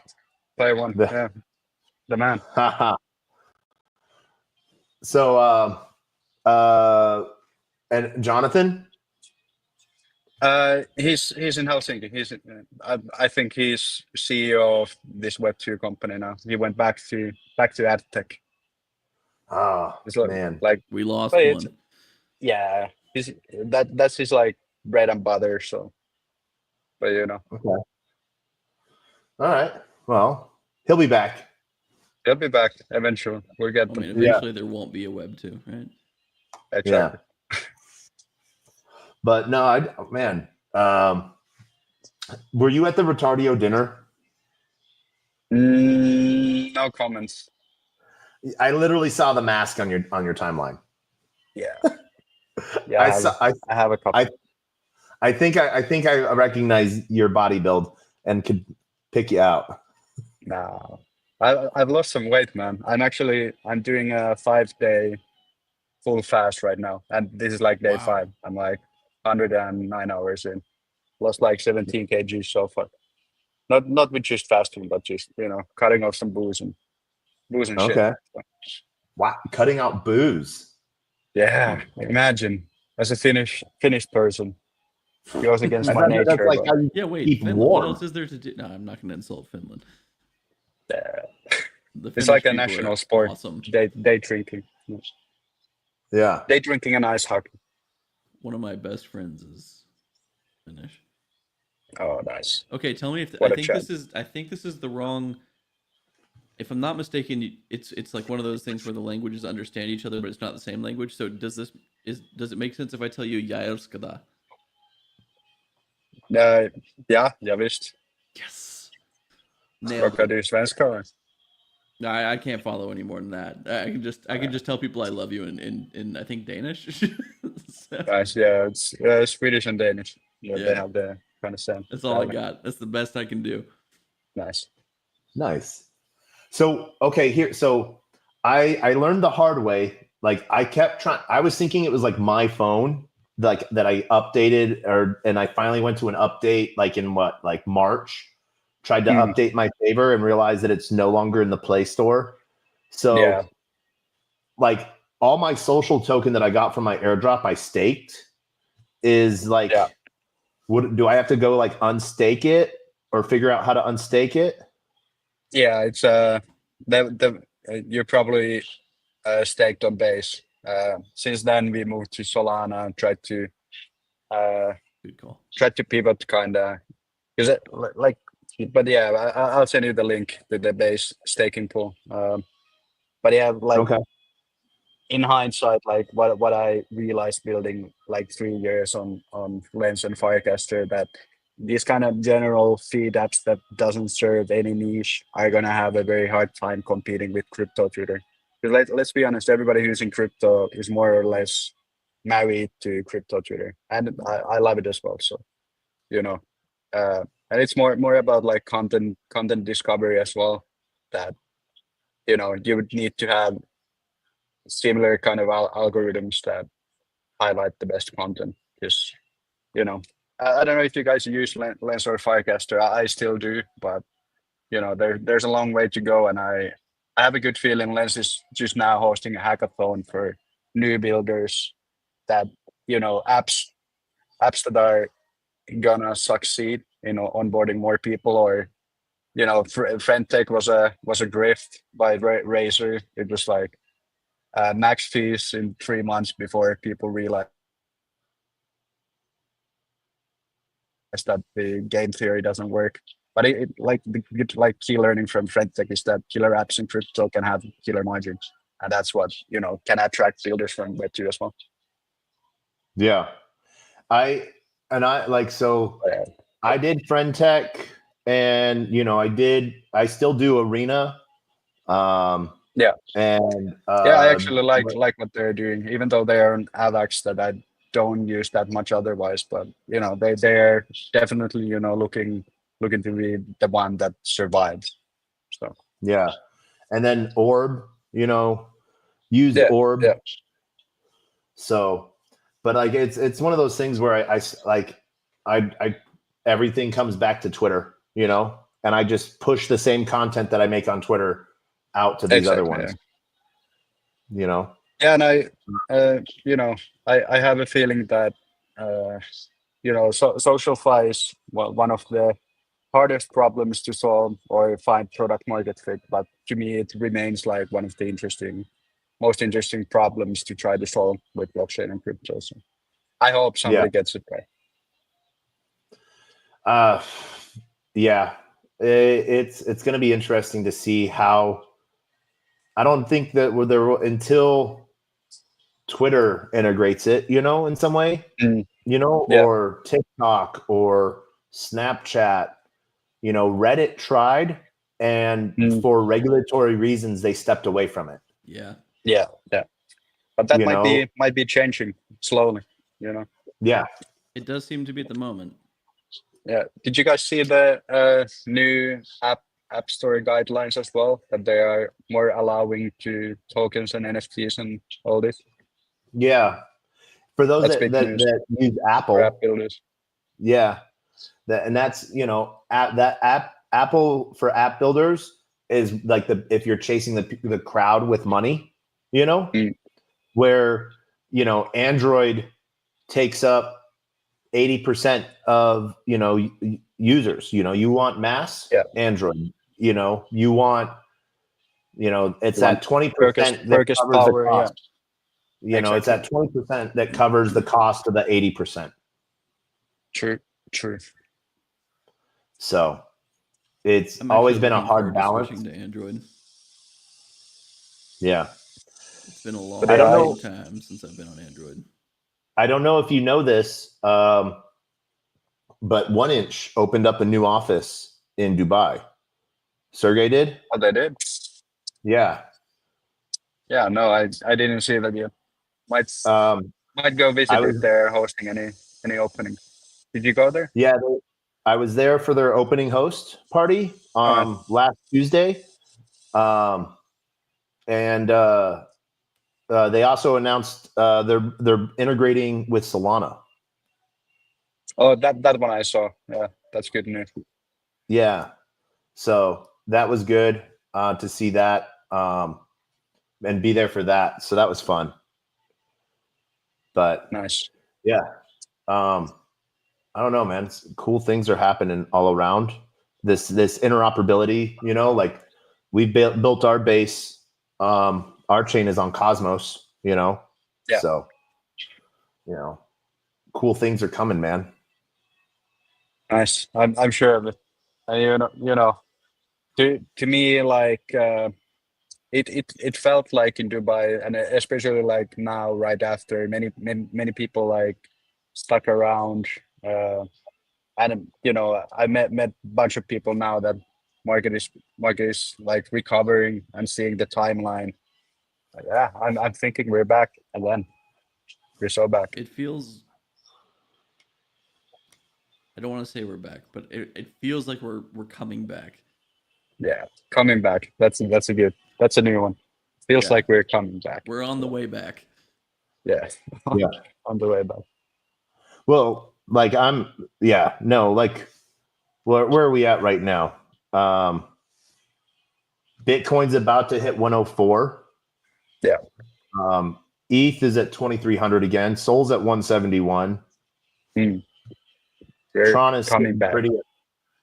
player one. Yeah, the man. So, and Jonathan? He's in Helsinki. I think he's CEO of this Web2 company now. He went back to AdTech. Oh, It's like, man. We lost but one. Yeah, that's his like bread and butter. So, but you know, Okay. All right. Well, he'll be back. he'll be back eventually. We'll get I them. mean, eventually there won't be a Web 2, right? Exactly. Yeah. But no, man. Were you at the Retardio dinner? No comments. I literally saw the mask on your timeline. Yeah. I have a couple. I think I recognize your body build and could pick you out. No, I've lost some weight, man. I'm doing a 5-day full fast right now, and this is like day 5. I'm like 109 hours in, lost like 17 kg so far. Not with just fasting, but just cutting off some booze and shit. Okay. Wow, cutting out booze. Yeah, imagine as a Finnish person, goes against my nature. That's like how you Yeah, wait, keep Finland. warm. What else is there to do? No, I'm not going to insult Finland. It's like a national sport. Awesome. Day drinking. Yeah. Day drinking and ice hockey. One of my best friends is Finnish. Oh, nice. Okay, tell me if What I a think chat. this is the wrong. If I'm not mistaken, it's like one of those things where the languages understand each other, but it's not the same language. So does it make sense if I tell you Jairskada? Ja, visst. Yes. Nailed Ska it. du svenska? I can't follow any more than that. I can just tell people I love you in I think Danish. So, Nice. Yeah, it's Swedish and Danish. Yeah, they have the kind of same. that's all I got. That's the best I can do. Nice. Nice. So, okay, here. So I learned the hard way. Like I kept trying, I was thinking it was like my phone, like that I updated and I finally went to an update like in March, tried to update my favor and realized that it's no longer in the Play Store. So like all my social token that I got from my airdrop, I staked is like, do I have to go like unstake it or figure out how to unstake it? Yeah, it's you're probably staked on base. Since then, we moved to Solana and tried to Good call. pivot kind of because like. But yeah, I'll send you the link to the base staking pool. But yeah, like Okay. in hindsight, like what I realized building like 3 years on Lens and Firecaster, that these kind of general feed apps that doesn't serve any niche are gonna have a very hard time competing with crypto Twitter. Because let's be honest, everybody who's in crypto is more or less married to crypto Twitter, and I love it as well. So you know, and it's more about like content discovery as well. That you would need to have similar kind of algorithms that highlight the best content. Because I don't know if you guys use Lens or Firecaster. I still do, but there's a long way to go, and I have a good feeling Lens is just now hosting a hackathon for new builders that apps that are gonna succeed onboarding more people, or Frentech was a grift by Razer. It was like max fees in 3 months before people realized that the game theory doesn't work. But like the good like key learning from Frentech is that killer apps in crypto can have killer margins, and that's what can attract builders from Web2 as well. Yeah. I like, so Yeah. I did friend tech, and I still do arena. Yeah. And Yeah, I actually like what they're doing, even though they are an AVAX that I don't use that much otherwise. But they're definitely looking to be the one that survives. So yeah. And then Orb, use Yeah, Orb. yeah. So, but like it's one of those things where I everything comes back to Twitter, and I just push the same content that I make on Twitter out to these other Exactly, ones. yeah, and I have a feeling that social is one of the hardest problems to solve or find product market fit. But to me, it remains like one of the most interesting problems to try to solve with blockchain and crypto. So I hope somebody gets it right. Yeah, it's going to be interesting to see how. I don't think that until Twitter integrates it, in some way, Yeah. or TikTok or Snapchat, Reddit tried, and for regulatory reasons, they stepped away from it. Yeah. But that might be changing slowly. Yeah. It does seem to be at the moment. Yeah. Did you guys see the new app store guidelines as well, that they are more allowing to tokens and NFTs and all this? Yeah. For those That's big news that use Apple, for app builders. yeah, that's Apple for app builders is like if you're chasing the crowd with money, where Android takes up 80% of users. You want mass Android. You want it's at 20% that covers power, the cost. Exactly. It's at 20% that covers the cost of the 80%. True. So it's I'm always actually been a looking hard forward to balance. switching to Android. Yeah. It's been a long time since I've been on Android. I don't know if you know this, but 1inch opened up a new office in Dubai. Sergey did? Oh, they did? Yeah. Yeah, no, I didn't see that yet. Might go visit if they're hosting any opening. Did you go there? Yeah, I was there for their opening host party last Tuesday. And they also announced they're integrating with Solana. Oh, that one I saw. Yeah, that's good news. Yeah, so that was good to see that and be there for that. So that was fun. But nice. Yeah, I don't know, man. Cool things are happening all around. This interoperability, like we built our base our chain is on Cosmos, you know? Yeah. So, you know, cool things are coming, man. Nice. I'm sure of it. And to me, like it felt like in Dubai, and especially like now, right after many people like stuck around. And I met a bunch of people now that market is like recovering and seeing the timeline. Yeah, I'm thinking we're back again. We're so back. It feels. I don't want to say we're back, but it feels like we're coming back. Yeah, coming back. That's a new one. Feels Yeah. like we're coming back. We're on the way back. Yeah. Yeah. On the way back. Well, like like where are we at right now? Bitcoin's about to hit 104. Yeah. ETH is at 2,300 again. Sol's at 171. We're Tron is coming back. pretty at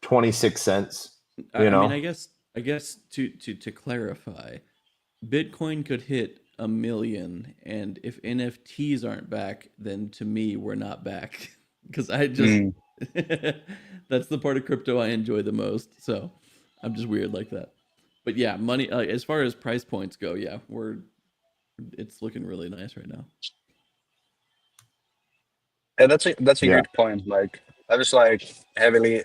26 cents. I mean, I guess to clarify, Bitcoin could hit 1 million, and if NFTs aren't back, then to me we're not back because I just that's the part of crypto I enjoy the most. So I'm just weird like that. But yeah, money as far as price points go, yeah, it's looking really nice right now. Yeah, that's a Yeah. good point. Like I was like heavily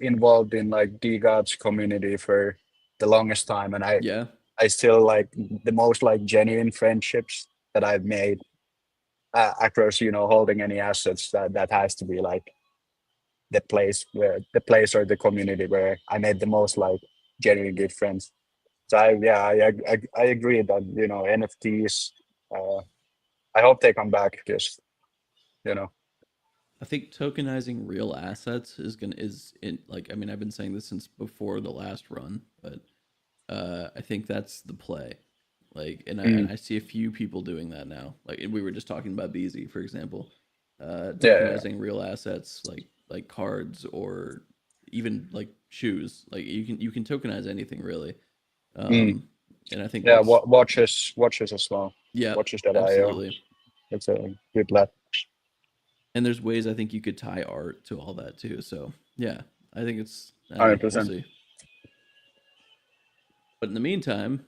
involved in like DeGens community for the longest time, and Yeah, I still like the most like genuine friendships that I've made across holding any assets. That has to be like the place or the community where I made the most like genuine good friends. So I agree that NFTs. I hope they come back. Just I think tokenizing real assets is in like I mean I've been saying this since before the last run, but I think that's the play. Like, and I see a few people doing that now. Like we were just talking about BZ, for example, tokenizing real assets like cards or even like shoes. Like you can tokenize anything really. And I think that's watches as well. yeah, Watches.io. absolutely. It's a good lab. And there's ways I think you could tie art to all that too. So yeah, I think it's 100%. We'll see. But in the meantime,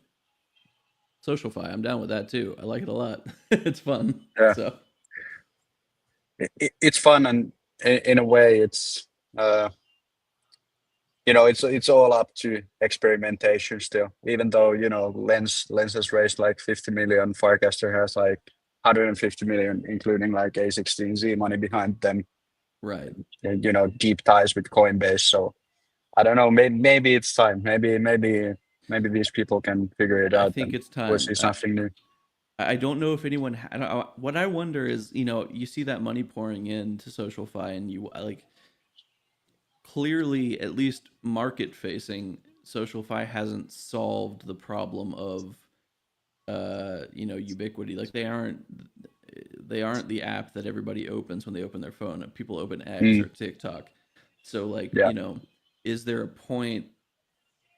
SocialFi, I'm down with that too. I like it a lot. It's fun. Yeah. So it's fun, and in a way it's it's all up to experimentation still, even though lens has raised like 50 million, Farcaster has like 150 million, including like A16Z money behind them, right. and, deep ties with Coinbase. So I don't know, maybe it's time, maybe these people can figure it out. I think it's time. We'll see something new. I don't know if anyone what I wonder is, you see that money pouring into SocialFi and you like clearly, at least market facing, SocialFi hasn't solved the problem of ubiquity. Like they aren't the app that everybody opens when they open their phone. People open X or TikTok. So like, is there a point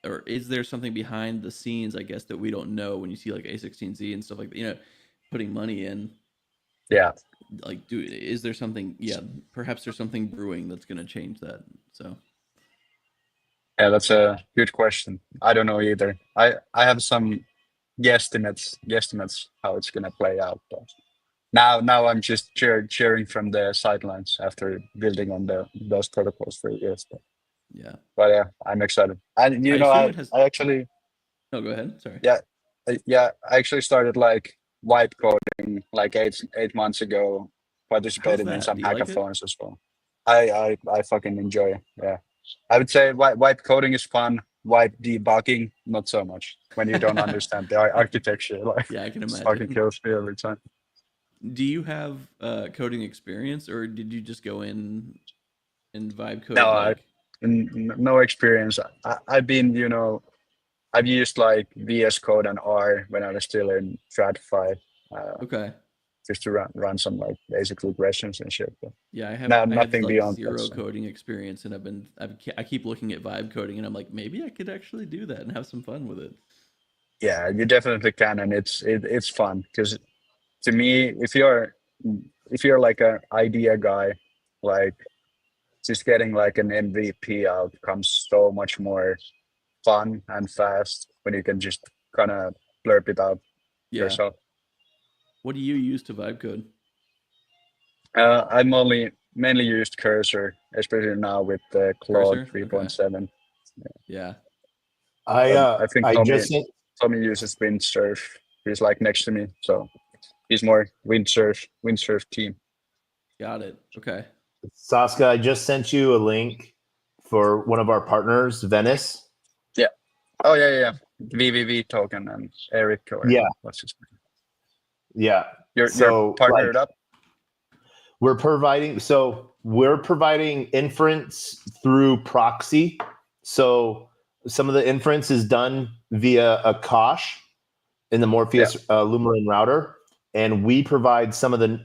or is there something behind the scenes, I guess, that we don't know when you see like A16Z and stuff like that, putting money in? Yeah. Like, is there something? Yeah, perhaps there's something brewing that's going to change that. So. Yeah, that's a good question. I don't know either. I have some guesstimates how it's gonna play out. But now I'm just cheering from the sidelines after building on those protocols for years. But yeah, I'm excited. And I actually. No, go ahead. Sorry. Yeah, I actually started like wipe coding like eight months ago. Participated in some hackathons as well. I fucking enjoy it. Yeah, I would say wipe coding is fun. Wipe debugging, not so much. When you don't understand the architecture, like yeah, I can imagine. Fucking kills me every time. Do you have coding experience, or did you just go in and vibe code? No, no experience. I've been, I've used like VS Code and R when I was still in TradFi. Okay. Just to run some like basic regressions and shit. But yeah, I have nothing like beyond zero coding experience, and I keep looking at vibe coding, and I'm like, maybe I could actually do that and have some fun with it. Yeah, you definitely can, and it's fun because to me, if you're like an idea guy, like just getting like an MVP out comes so much more fun and fast when you can just kind of blurb it out Yeah. yourself. What do you use to vibe code? I'm only mainly used cursor, especially now with the Claude Cursor? Okay. 3.7. Yeah. I think I just sent Tommy uses Windsurf. He's like next to me, so he's more Windsurf team. Got it. Okay. Saska, I just sent you a link for one of our partners, Venice. Yeah. Oh yeah. VVV token and Eric or Yeah. what's his name? Yeah. You're So partnered up. we're providing inference through proxy. So some of the inference is done via a cache in the Morpheus Lumerin router, and we provide some of the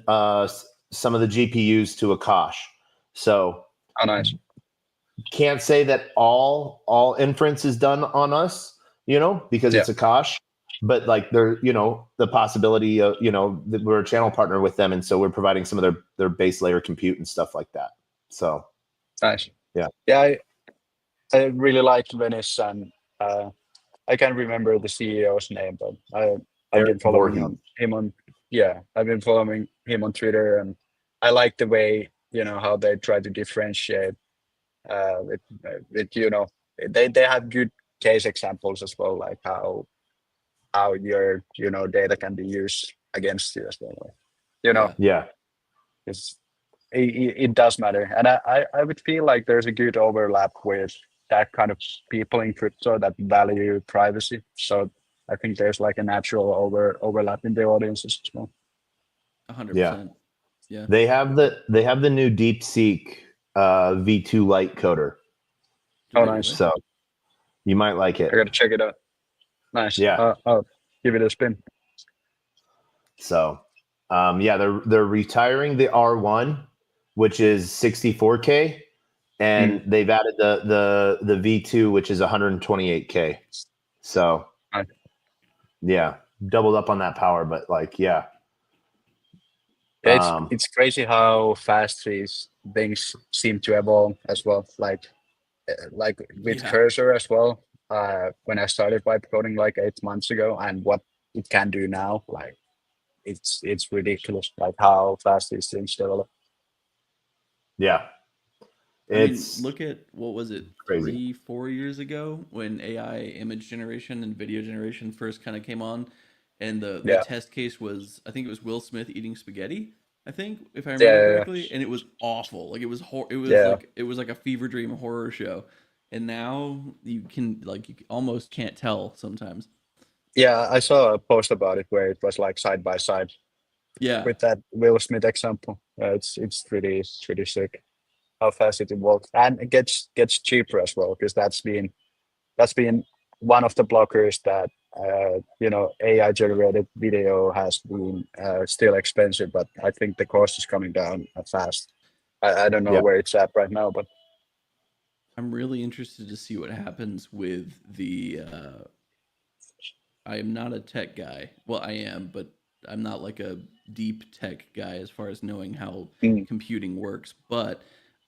GPUs to a cache. So Oh, nice. can't say that all inference is done on us, because it's a cache. But like there, the possibility of, that we're a channel partner with them, and so we're providing some of their base layer compute and stuff like that. So Nice. Yeah. Yeah, I really like Venice, and I can't remember the CEO's name, but I've been Eric following Voorhees. him on I've been following him on Twitter, and I like the way how they try to differentiate with they have good case examples as well, like how your data can be used against you as well. Yeah. Yeah. It's, it does matter, and I would feel like there's a good overlap with that kind of people in crypto that value privacy. So I think there's like a natural overlap in the audiences as well. 100%. Yeah. They have the new DeepSeek V2 Lite coder. Oh, nice. So you might like it. I gotta check it out. Nice. Yeah. I'll give it a spin. So they're retiring the R1, which is 64K, and they've added the V2, which is 128K. So Nice. yeah, doubled up on that power, but like It's crazy how fast these things seem to evolve as well. Like with Cursor as well. When I started vibe coding like 8 months ago, and what it can do now, like it's ridiculous, like how fast these things develop. Yeah. It's look at, what was it, crazy. 3-4 years ago when AI image generation and video generation first kind of came on, and the test case was, I think it was Will Smith eating spaghetti, I think, if I remember correctly, and it was awful. Like it was like a fever dream horror show, and now you almost can't tell sometimes. Yeah, I saw a post about it where it was like side by side. Yeah. With that Will Smith example, it's pretty sick how fast it evolves, and it gets cheaper as well, because that's been one of the blockers that AI generated video has been still expensive, but I think the cost is coming down fast. I don't know where it's at right now, but I'm really interested to see what happens with the I am not a tech guy. Well, I am, but I'm not like a deep tech guy as far as knowing how computing works. But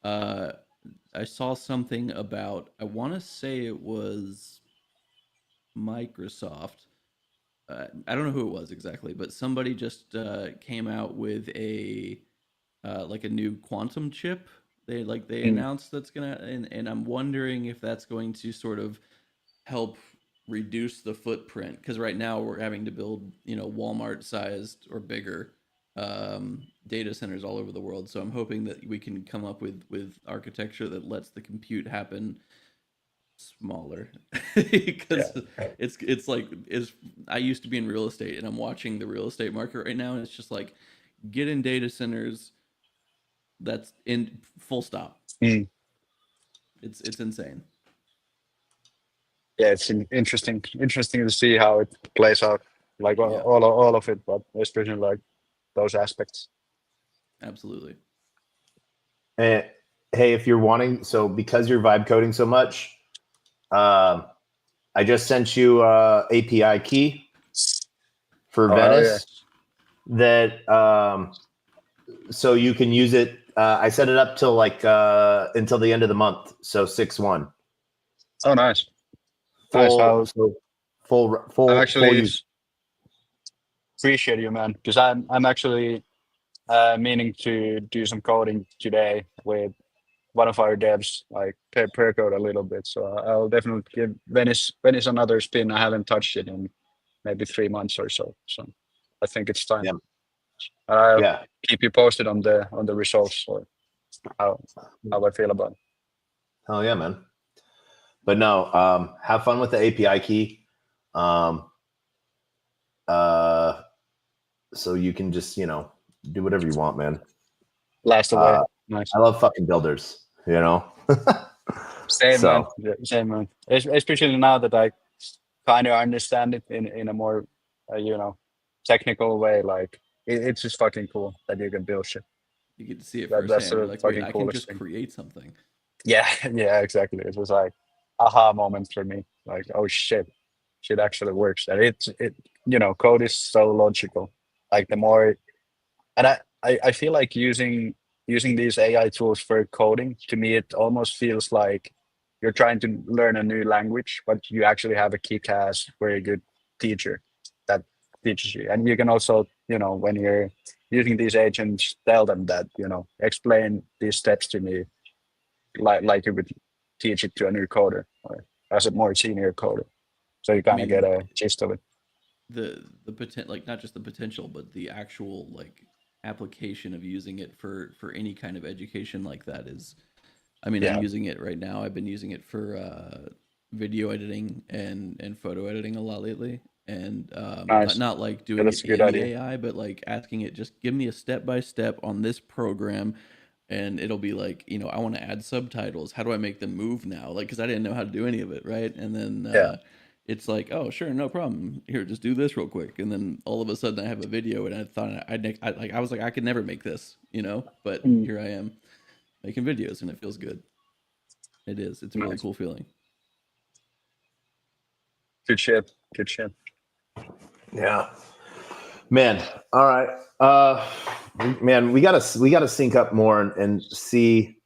I saw something about, I want to say it was Microsoft. I don't know who it was exactly, but somebody just came out with a like a new quantum chip. They announced that's gonna, and I'm wondering if that's going to sort of help reduce the footprint, because right now we're having to build Walmart sized or bigger data centers all over the world. So I'm hoping that we can come up with architecture that lets the compute happen smaller, because it's I used to be in real estate, and I'm watching the real estate market right now, and it's just like, get in data centers, that's in full stop. It's insane. Yeah, it's interesting to see how it plays out, like all of it, but especially like those aspects. Absolutely. And hey, if you're wanting, so because you're vibe coding so much, I just sent you API key for Oh, hell yeah. Venice that so you can use it. I set it up till like until the end of the month, so 6/1. Oh, nice. Full Nice. full I'm actually use. appreciate you, man, because I'm actually meaning to do some coding today with one of our devs, like pair code a little bit. So I'll definitely give Venice another spin. I haven't touched it in maybe 3 months or so. So I think it's time. Yeah. I'll Yeah. keep you posted on the results or how I feel about it. Oh yeah, man. But no, have fun with the API key. So you can just, do whatever you want, man. Last away. Nice. I love fucking builders, Same, So. man. Yeah, same, man. Especially now that I kind of understand it in a more, technical way. Like it's just fucking cool that you can build shit. You get to see it That's firsthand. You're the like, wait, fucking I can coolest just thing. create something. Yeah, yeah, exactly. It was like aha moment for me. Like, oh shit actually works. And code is so logical. Like the more, and I feel like using these AI tools for coding, to me it almost feels like you're trying to learn a new language, but you actually have a kick-ass, very good teacher that teaches you. And you can also, when you're using these agents, tell them that, explain these steps to me like you would teach it to a new coder or as a more senior coder. So you kind of get a gist of it. The potential, like not just the potential, but the actual like application of using it for any kind of education like that is, I mean, I'm Yeah, using it right now. I've been using it for video editing and photo editing a lot lately, and nice. not like Yeah, doing that's it a good in the idea. AI, but like asking it just give me a step by step on this program, and it'll be like, I want to add subtitles. How do I make them move now? Like, because I didn't know how to do any of it, right? And then Yeah, it's like, oh, sure, no problem. Here, just do this real quick, and then all of a sudden I have a video, and I thought I was like, I could never make this, but Mm, here I am making videos, and it feels good. It is. It's a really nice. cool feeling. Good shit. Good shit. Yeah. Man. All right. Man, we gotta sync up more and see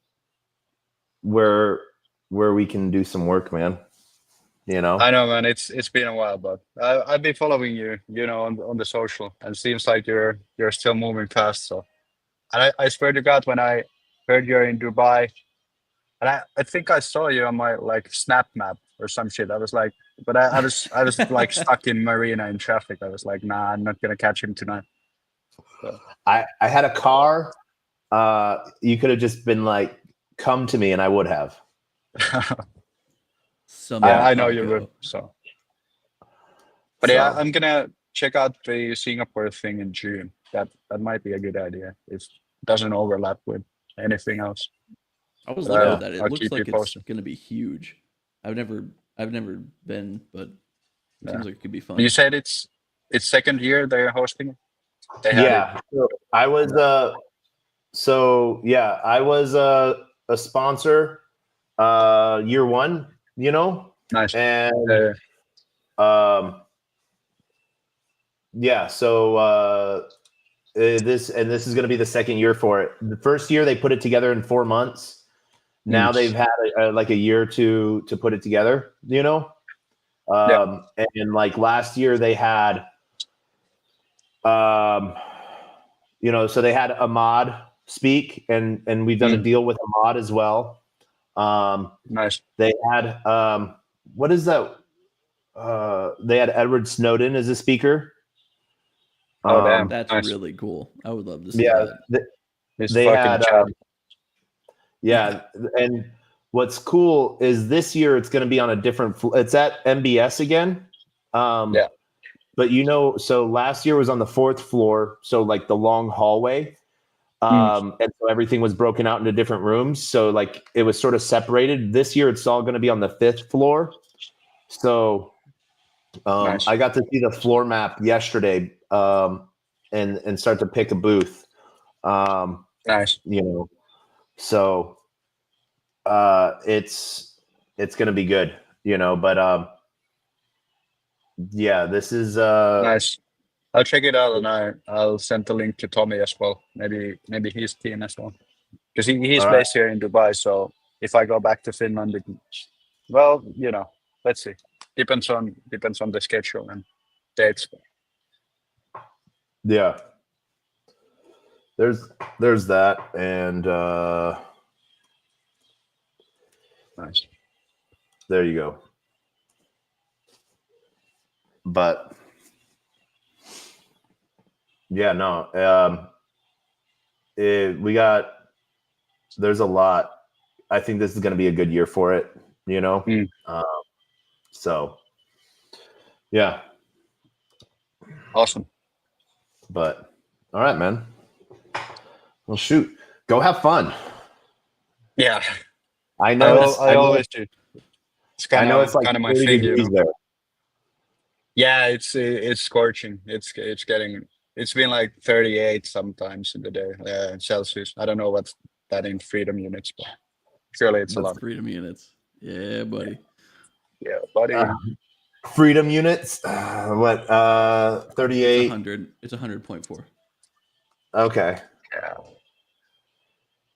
where we can do some work, man. I know, man. It's been a while, but I've been following you, on the social, and seems like you're still moving fast. So, and I swear to God, when I heard you're in Dubai, and I think I saw you on my like Snap map or some shit. I was like, but I was like stuck in Marina in traffic. I was like, nah, I'm not gonna catch him tonight. So. I had a car. You could have just been like, come to me, and I would have. Summon I know you would. Taco. So, but So yeah, I'm gonna check out the Singapore thing in June. That might be a good idea. It doesn't overlap with anything else. I was But looking yeah. at that. It I'll looks keep you like it's posted. going to be huge. I've never been, but it Yeah. seems like it could be You fun. said it's second year they're hosting it. They had it. Yeah. So I was I was a sponsor year one, Nice. and um yeah, so this is going to be the second year for it. The first year they put it together in 4 months. Mm. Now they've had like a year to put it together, Yeah. and like last year they had so they had Ahmad speak, and we've done a Mm. deal with Ahmad as well. Nice. They had what is that? They had Edward Snowden as a speaker. Oh damn. That's Nice. really cool. I would love to see Yeah, that. He's they fucking had Chad. yeah, and what's cool is this year it's going to be on a different. It's at MBS again. Yeah. But so last year was on the 4th floor, so like the long hallway. Mm. And so everything was broken out into different rooms. So like it was sort of separated. This year it's all going to be on the 5th floor. So Nice. I got to see the floor map yesterday and start to pick a booth. Nice. So it's going to be good, but Yeah, this is Nice. I'll check it out, and I'll send the link to Tommy as well. Maybe he's keen as well, because he's all right. based here in Dubai. So if I go back to Finland, well, let's see. Depends on the schedule and dates. Yeah. There's that, and Nice. there you go. But yeah, no. There's a lot. I think this is going to be a good year for it. Mm. So yeah. Awesome. But all right, man. Well, shoot, go have fun. Yeah, I know. I always do. It's I kind know of it's like my 30 thing, degrees there. Yeah, it's scorching. It's been like 38 sometimes in the day, Celsius. I don't know what's that in freedom units, but surely it's a That's lot. freedom units. Yeah, buddy. Yeah, buddy. Freedom units. What? It's 38. 100. It's 100.4. Okay. Yeah.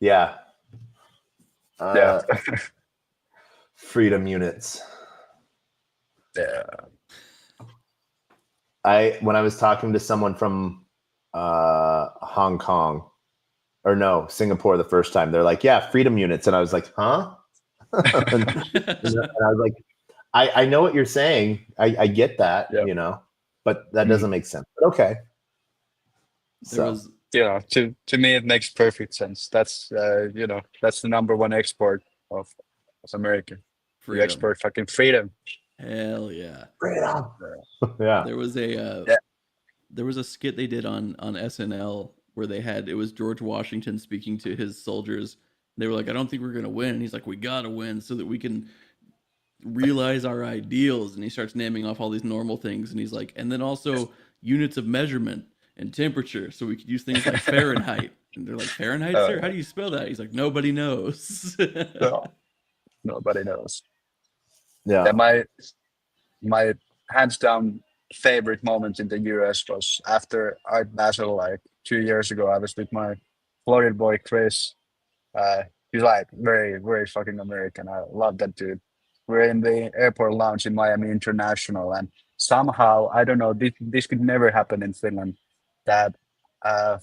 Yeah. Yeah. Freedom units. Yeah. When I was talking to someone from Hong Kong, or no, Singapore the first time, they're like, yeah, freedom units. And I was like, huh? and I was like, I know what you're saying. I get that, Yep. but that doesn't make sense. But okay. To me it makes perfect sense. That's that's the number one export of America. We export fucking freedom. Hell yeah. Freedom. Yeah. There was a skit they did on SNL where it was George Washington speaking to his soldiers. They were like, I don't think we're gonna win. And he's like, we gotta win so that we can realize our ideals. And he starts naming off all these normal things, and he's like, and then also units of measurement and temperature, so we could use things like Fahrenheit. And they're like, Fahrenheit, sir? How do you spell that? He's like, nobody knows. No, nobody knows. Yeah. My hands down favorite moment in the US was after Art Basel, like 2 years ago. I was with my Florida boy Chris. He's like very, very fucking American. I love that dude. We're in the airport lounge in Miami International, and somehow, I don't know, this could never happen in Finland, that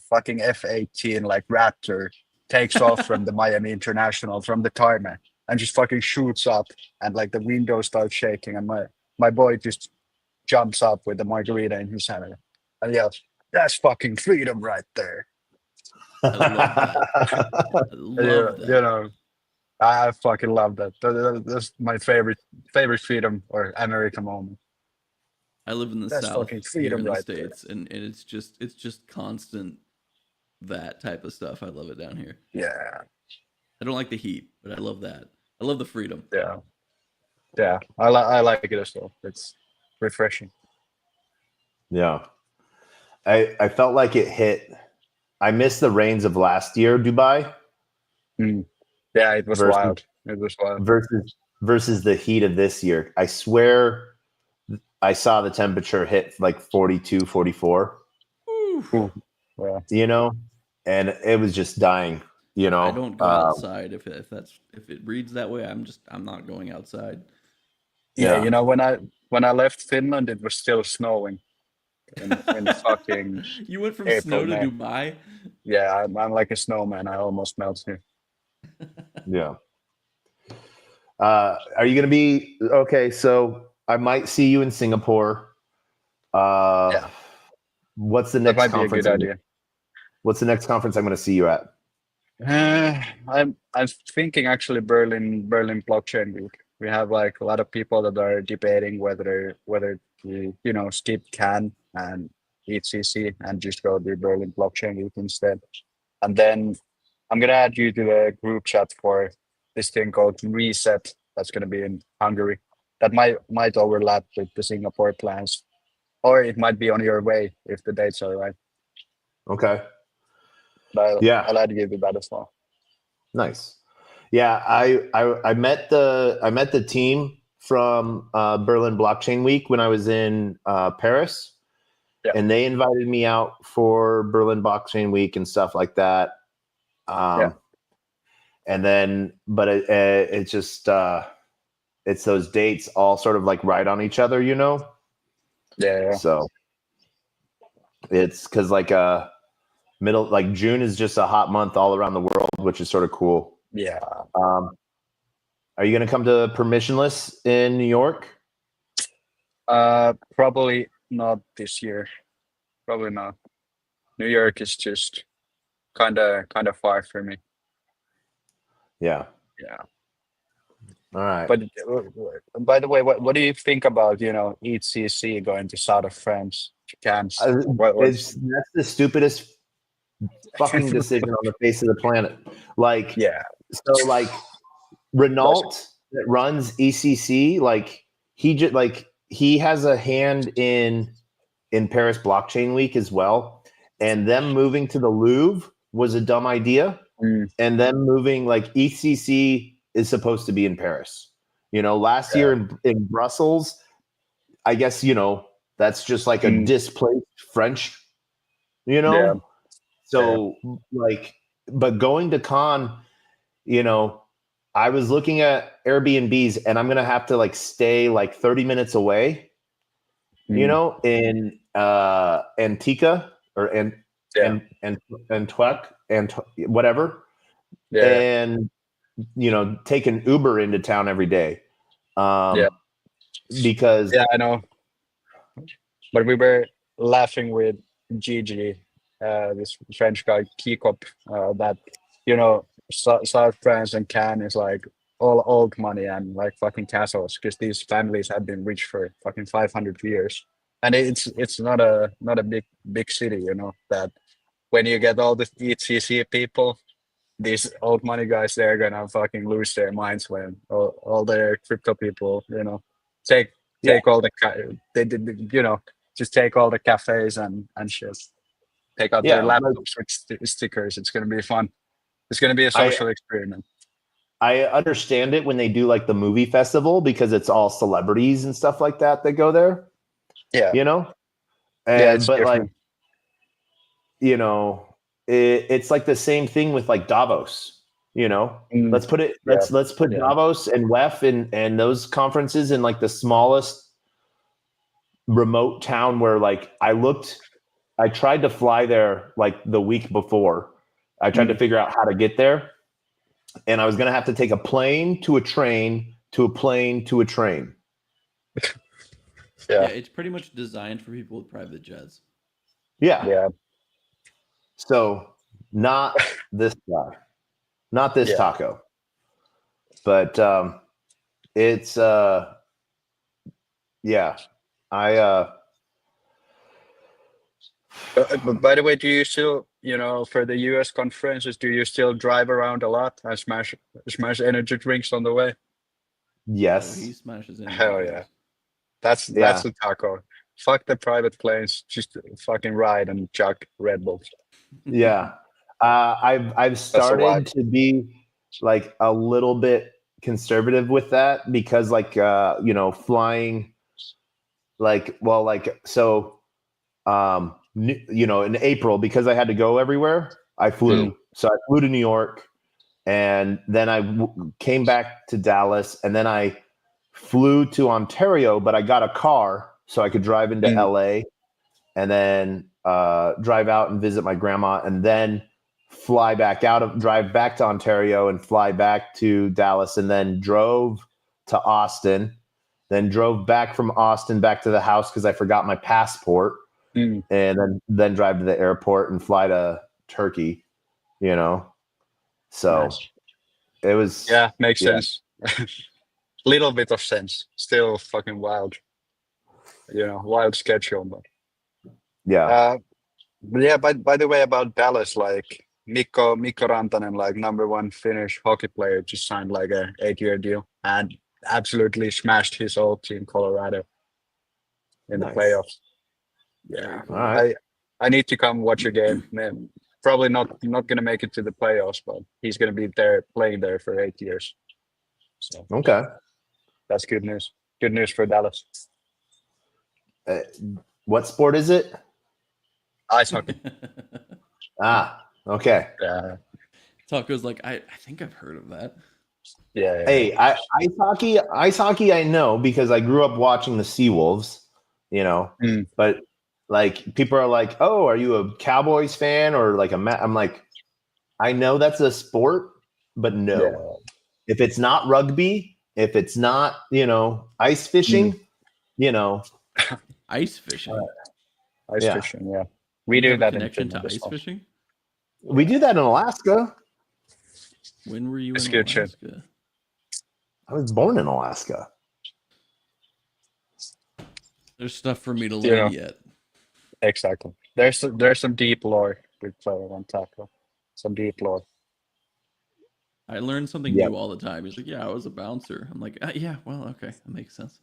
fucking F-18 like Raptor takes off from the Miami International from the tarmac and just fucking shoots up, and like the window starts shaking, and my boy just jumps up with the margarita in his hand and yells, "That's fucking freedom right there." I love that. I love that. I fucking love that. That's my favorite freedom or American moment. I live in the That's South fucking here freedom in the right States, and it's just constant that type of stuff. I love it down here. Yeah, I don't like the heat, but I love that. I love the freedom. yeah. I like it as well. It's refreshing. Yeah. I felt like it hit. I missed the rains of last year, Dubai. Yeah, it was wild. It was wild. Versus the heat of this year. I swear I saw the temperature hit like 42, 44. Ooh. Yeah. And it was just dying, I don't go outside if it reads that way. I'm not going outside. Yeah, when I left Finland, it was still snowing. In fucking You went from April, snow to May. Dubai? Yeah, I'm like a snowman. I almost melt here. Yeah. Are you going to be okay? So I might see you in Singapore. Yeah. What's the That next might be a conference? good idea. What's the next conference I'm going to see you at? I'm thinking actually Berlin Blockchain Week. We have like a lot of people that are debating whether to skip CAN and ECC and just go to Berlin Blockchain Week instead. And then I'm gonna add you to the group chat for this thing called Reset. That's gonna be in Hungary. That might overlap with the Singapore plans, or it might be on your way if the dates are right. Okay. But I'll add you to that as well. Nice. Yeah, I met the team from Berlin Blockchain Week when I was in Paris, and they invited me out for Berlin Blockchain Week and stuff like that. And then, but it's just it's those dates all sort of like right on each other, you know. Yeah. So it's because like middle, like June is just a hot month all around the world, which is sort of cool. Yeah. Are you going to come to Permissionless in New York? Probably not this year. Probably not. New York is just kind of far for me. Yeah. Yeah. All right. But by the way, what do you think about ECC going to south of France? That's That's the stupidest fucking decision on the face of the planet. Like, so like Renault that runs ECC, like he has a hand in Paris Blockchain Week as well, and them moving to the Louvre was a dumb idea, and them moving like ECC is supposed to be in Paris. Last year in Brussels, I guess that's just like a displaced French, So like, but going to Cannes, I was looking at Airbnbs, and I'm gonna have to like stay like 30 minutes away, in Antica or Antwerp and whatever, and take an Uber into town every day, because I know. But we were laughing with Gigi, this French guy Kikop, that South France and Cannes is like all old money and like fucking castles, because these families have been rich for fucking 500 years, and it's not a big city, that when you get all the ECC people, these old money guys, they're gonna fucking lose their minds when all their crypto people, take all the they did, just take all the cafes and shit. Take out their laptops with stickers. It's gonna be fun. It's gonna be a social experiment. I understand it when they do like the movie festival, because it's all celebrities and stuff like that go there. Yeah. And but different. Like, it's like the same thing with like Davos. Let's put it. Let's put Davos and WEF and those conferences in like the smallest remote town where like I tried to fly there like the week before. I tried to figure out how to get there, and I was going to have to take a plane to a train to a plane to a train. Yeah, it's pretty much designed for people with private jets. Yeah. So not this guy, not this taco, but it's But by the way, do you still, for the US conferences, do you still drive around a lot and smash energy drinks on the way? Yes. He smashes energy Hell drinks. yeah. That's the taco. Fuck the private planes. Just fucking ride and chuck Red Bulls. Yeah. I've started to be like a little bit conservative with that, because like flying like in April, because I had to go everywhere, I flew. So I flew to New York, and then I came back to Dallas, and then I flew to Ontario, but I got a car so I could drive into LA, and then drive out and visit my grandma, and then drive back to Ontario and fly back to Dallas, and then drove to Austin, then drove back from Austin back to the house because I forgot my passport, and then drive to the airport and fly to Turkey, So nice. It was makes sense. Little bit of sense. Still fucking wild. Wild schedule, but by the way, about Dallas, like Mikko Rantanen, like #1 Finnish hockey player, just signed like a 8-year deal and absolutely smashed his old team Colorado in the playoffs. Yeah. All right. I need to come watch a game. Man, probably not gonna make it to the playoffs, but he's gonna be there playing there for 8 years. So okay. That's good news. Good news for Dallas. What sport is it? Ice hockey. Ah, okay. Yeah. Taco's like, I think I've heard of that. Yeah. Hey, ice hockey, I know because I grew up watching the Seawolves, Mm. but like people are like, oh, are you a Cowboys fan or like I'm like, I know that's a sport, but no. Yeah. If it's not rugby, if it's not, ice fishing, Ice fishing. Ice Yeah. fishing, yeah. We You do have a that in connection to Finland as ice well. fishing? We do that in Alaska. When were you It's in good shit. Alaska? I was born in Alaska. There's stuff for me to learn yet. Exactly. There's some deep lore with Player One Taco. Some deep lore. I learn something Yep. new all the time. He's like, yeah, I was a bouncer. I'm like, yeah, well, okay, that makes sense.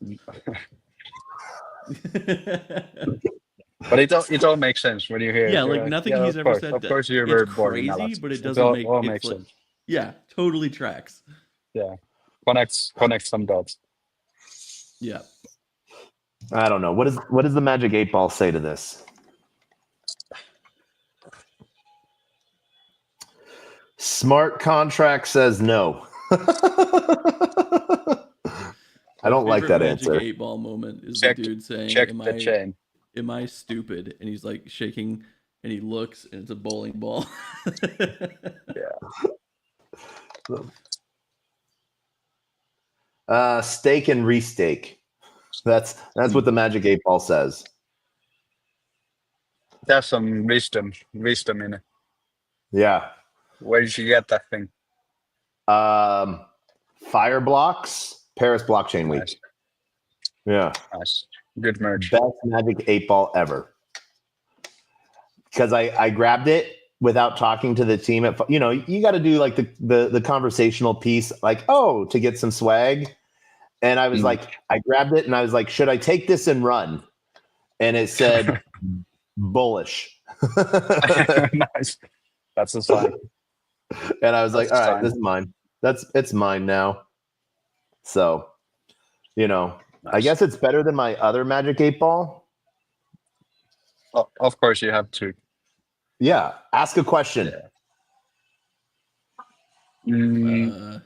But it all makes sense when you hear it. Yeah, You're like nothing he's of ever course, said. Of course you It's were born in crazy, Alaska. but it It doesn't make all it's makes like, sense. yeah, totally tracks. Yeah. Connect some dots. Yeah. I don't know. What does the Magic 8 Ball say to this? Smart contract says no. I don't like that Magic answer. 8 Ball moment is Check- the dude saying, Check the chain. Am I stupid? And he's like shaking and he looks and it's a bowling ball. Steak and resteak. That's what the Magic 8 Ball says. There's some wisdom in it. Yeah. Where did you get that thing? Fire blocks, Paris Blockchain Nice. Week. Yeah. Nice. Good merch. Best Magic 8 Ball ever. Because I grabbed it without talking to the team. You got to do like the conversational piece, like, oh, to get some swag. And I was like, I grabbed it and I was like, should I take this and run? And it said, bullish. Nice. That's a sign. And I was like, all That's right, fine. this is mine. It's mine now. So, I Nice. guess it's better than my other Magic 8 Ball. Of course you have to. Yeah. Ask a question. Yeah.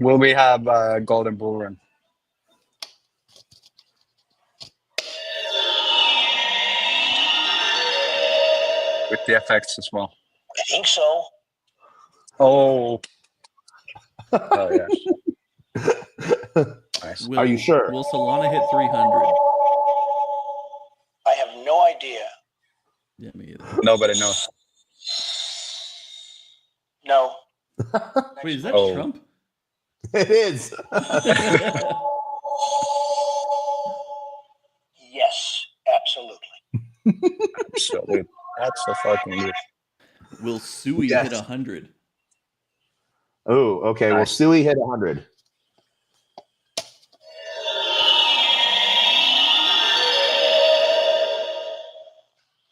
Will we have Golden Bull Run? With the effects as well. I think so. Oh yeah. Nice. Are you sure? Will Solana hit 300? I have no idea. Yeah, me either. Nobody knows. No. Wait, is that Oh. Trump? It is. Yes, absolutely. Absolutely. That's a fucking leap. Will Sui Yes. hit 100? Oh, okay. Well, Nice. Sui hit 100.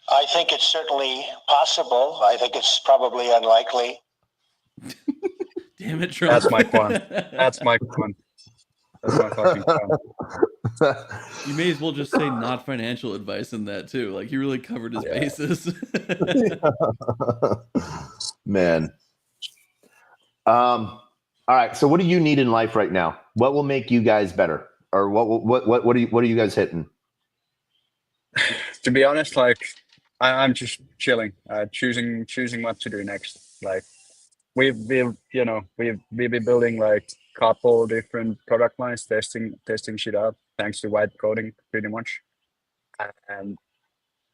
I think it's certainly possible. I think it's probably unlikely. Damn it, Trump. That's my fun. That's my fun. That's my fucking fun. You may as well just say not financial advice in that too. Like he really covered his bases. Man. All right. So what do you need in life right now? What will make you guys better? Or what are you guys hitting? To be honest, like I'm just chilling, choosing what to do next. Like we've been building like couple different product lines, testing shit out thanks to white coding pretty much, and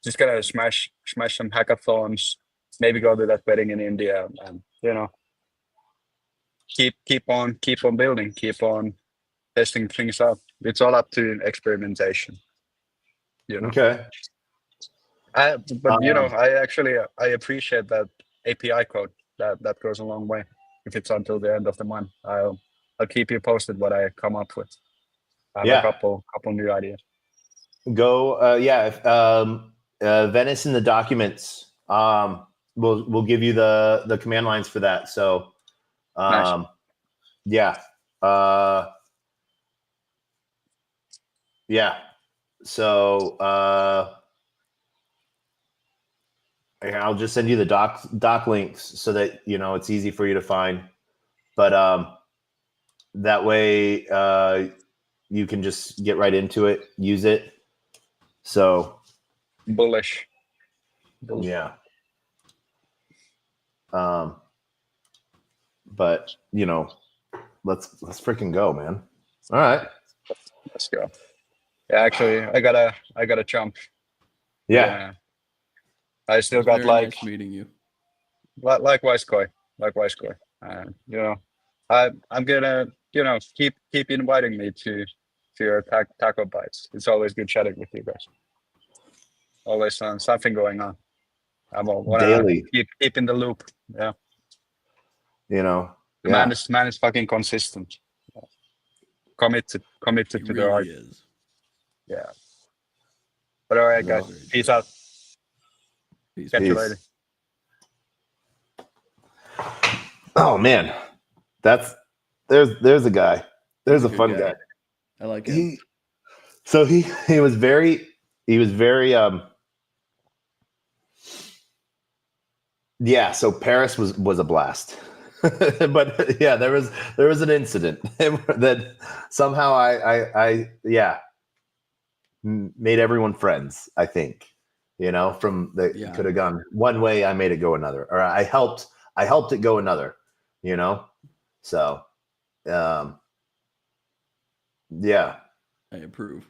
just gonna smash some hackathons, maybe go to that wedding in India, and keep on building, keep on testing things out. It's all up to experimentation. Okay. I appreciate that API code. That goes a long way. If it's until the end of the month, I'll keep you posted what I come up with. I have a couple new ideas. Go. Venice in the documents. We'll give you the command lines for that. So, Nice. yeah. Yeah. So I'll just send you the doc links so that it's easy for you to find. But that way you can just get right into it, use it. So Bullish. yeah. But let's freaking go, man. All right. Let's go. Yeah, actually, I gotta jump. Yeah. I still It was got very nice meeting you. likewise, Koi. Likewise, Koi. I'm gonna keep inviting me to your taco bites. It's always good chatting with you guys. Always something going on. I wanna Daily. keep in the loop. Yeah. Yeah. Man is fucking consistent. Committed He to the really art. is. Yeah. But all right, guys. Very Peace true. out. Peace. Catch you later. Oh man, there's a guy. There's a good fun guy. I like him. He was very yeah. So Paris was a blast, but yeah, there was an incident that somehow I made everyone friends. I think from the could have gone one way. I made it go another, or I helped it go another. So yeah. I approve.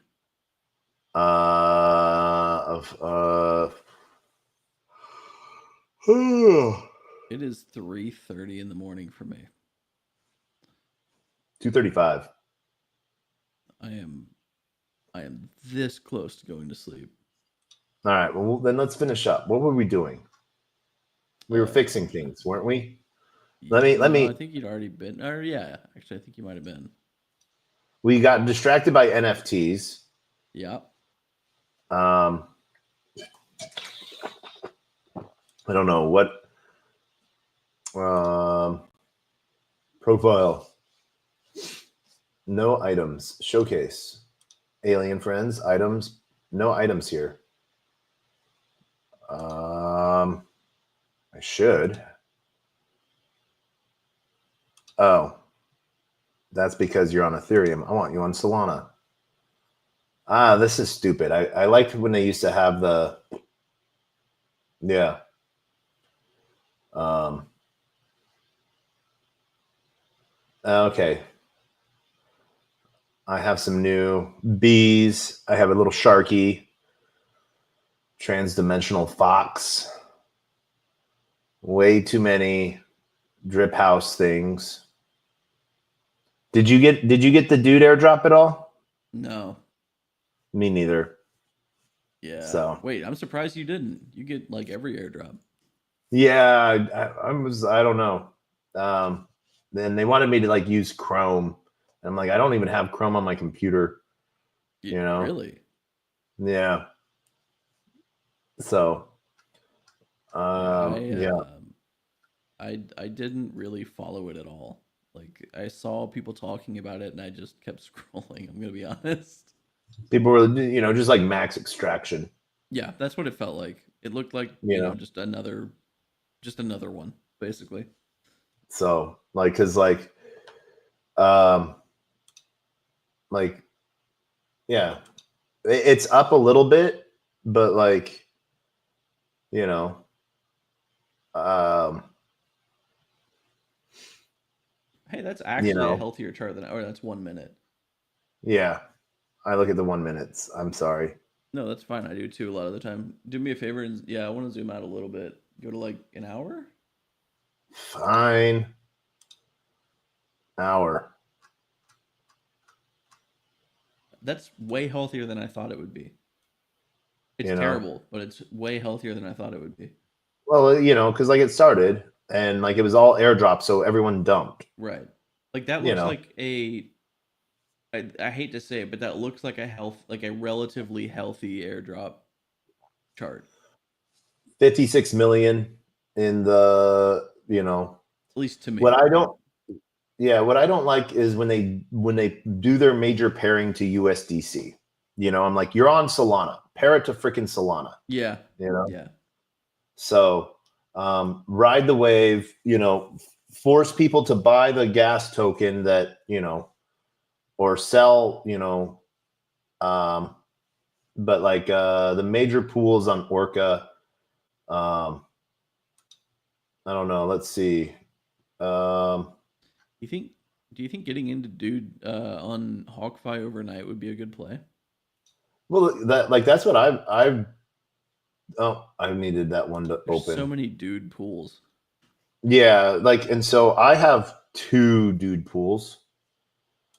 It is 3:30 in the morning for me. 2:35. I am this close to going to sleep. All right. Well, then let's finish up. What were we doing? We were fixing things, weren't we? Let me. I think you'd already been. Or yeah, actually, I think you might have been. We got distracted by NFTs. Yeah. I don't know what. Profile. No items. Showcase. Alien friends. Items. No items here. I should. Oh. That's because you're on Ethereum. I want you on Solana. This is stupid. I liked when they used to have the. Yeah. Okay. I have some new bees. I have a little sharky. Transdimensional fox. Way too many drip house things. Did you get the dude airdrop at all? No. Me neither. Yeah. So wait, I'm surprised you didn't. You get like every airdrop. Yeah, I don't know. Then they wanted me to like use Chrome, and I'm like, I don't even have Chrome on my computer. Really? Yeah. So, yeah. I didn't really follow it at all. Like I saw people talking about it, and I just kept scrolling. I'm gonna be honest. People were, just like max extraction. Yeah, that's what it felt like. It looked like just another one, basically. So, cause yeah, it's up a little bit, but hey, that's actually a healthier chart than, or that's 1 minute. Yeah, I look at the 1 minutes. I'm sorry. No, that's fine. I do too a lot of the time. Do me a favor and I want to zoom out a little bit. Go to like an hour. Fine. Hour. That's way healthier than I thought it would be. It's terrible, but it's way healthier than I thought it would be. Well, because it started and it was all airdrop, so everyone dumped. Right. Like that looks like I hate to say it, but that looks like a relatively healthy airdrop chart. 56 million in the, at least to me. What I don't Yeah, what I don't like is when they do their major pairing to USDC. You know, I'm like, you're on Solana, pair it to freaking Solana. Yeah. You know, Yeah. so ride the wave. You know, force people to buy the gas token that or sell. But like the major pools on Orca, I don't know. Let's see. Do you think getting into dude on Hawkfi overnight would be a good play? Well, that's what I've. Oh, I needed that one to There's open. so many dude pools. Yeah, and so I have 2 dude pools. I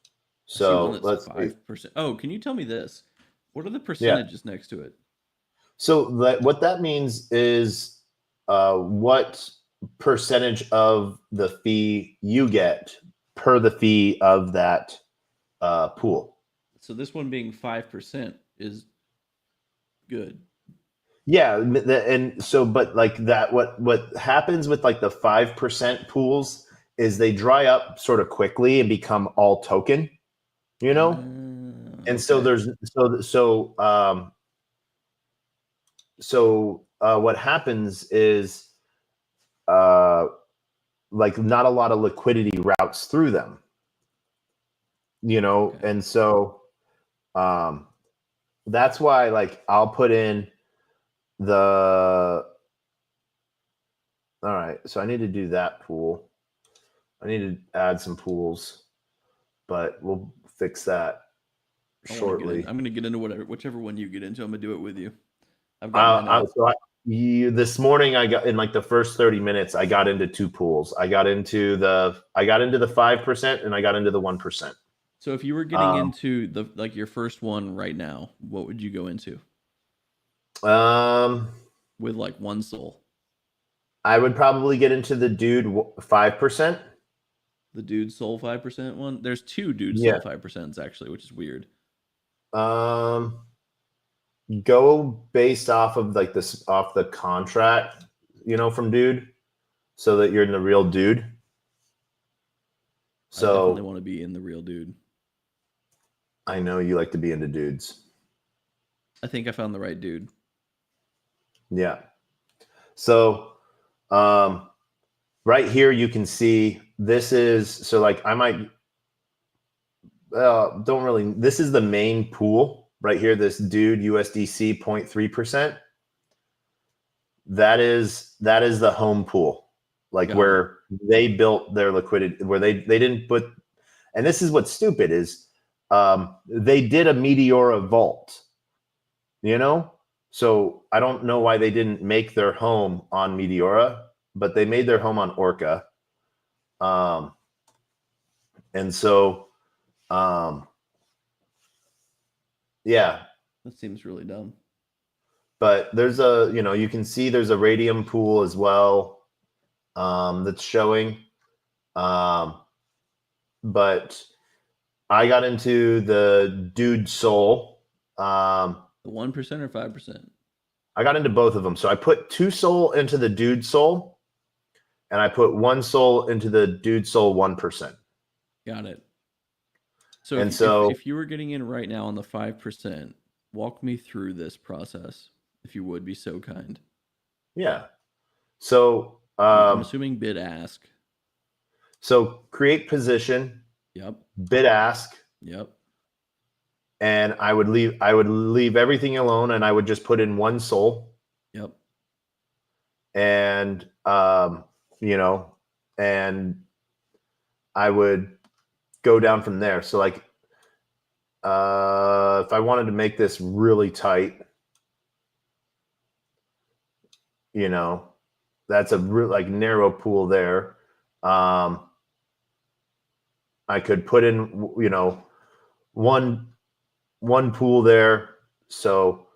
see one So that's let's see. 5%. Oh, can you tell me this? What are the Yeah. percentages next to it? So what that means is what percentage of the fee you get per the fee of that pool. So this one being 5% is good. Yeah, and so but like that, what happens with like the 5% pools is they dry up sort of quickly and become all token, and so Okay. there's what happens is like not a lot of liquidity routes through them, Okay. and so that's why like I'll put in the all right, so I need to do that pool. I need to add some pools, but we'll fix that shortly. I'm gonna get into whichever one you get into. I'm gonna do it with you. I've got mine out. This morning I got in like the first 30 minutes. I got into 2 pools. I got into the 5% and I got into the 1%. So if you were getting into your first one right now, what would you go into? With like 1 soul. I would probably get into the dude 5%. The dude soul 5% one. There's 2 dude soul 5% actually, which is weird. Go based off of like this off the contract, from dude, so that you're in the real dude. I definitely want to be in the real dude. I know you like to be into dudes. I think I found the right dude. Yeah. So, right here you can see this is so like I might don't really. This is the main pool right here. This dude USDC 0.3%. That is the home pool, like where they built their liquidity, where they didn't put. And this is what's stupid is they did a Meteora vault, so I don't know why they didn't make their home on Meteora, but they made their home on Orca. And so, yeah. That seems really dumb. But there's you can see there's a radium pool as well that's showing. But I got into the dude soul. The 1% or 5%? I got into both of them. So I put 2 soul into the dude soul, and I put 1 soul into the dude soul 1%. Got it. If you were getting in right now on the 5%, walk me through this process, if you would be so kind. Yeah. So I'm assuming bid ask. So create position. Yep. Bid ask. Yep. And I would leave everything alone, and I would just put in 1 soul. Yep. And and I would go down from there. So like if I wanted to make this really tight, that's a like narrow pool there. I could put in one pool there, so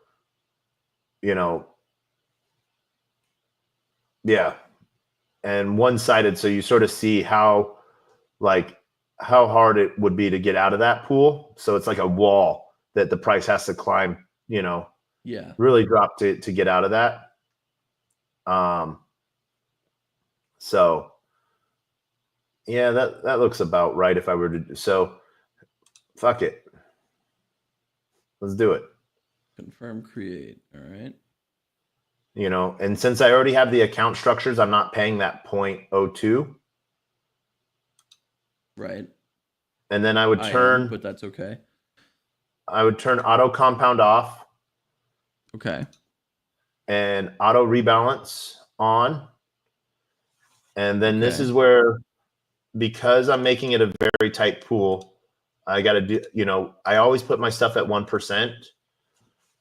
yeah, and one-sided, so you sort of see how hard it would be to get out of that pool. So it's like a wall that the price has to climb, yeah, really drop to get out of that. So Yeah, that looks about right if I were to. So, fuck it. Let's do it. Confirm create. All right. And since I already have the account structures, I'm not paying that 0.02. Right. And then I would turn, but that's okay. auto compound off Okay. and auto rebalance on. And then this Okay. is where, because I'm making it a very tight pool, I got to do, I always put my stuff at 1%.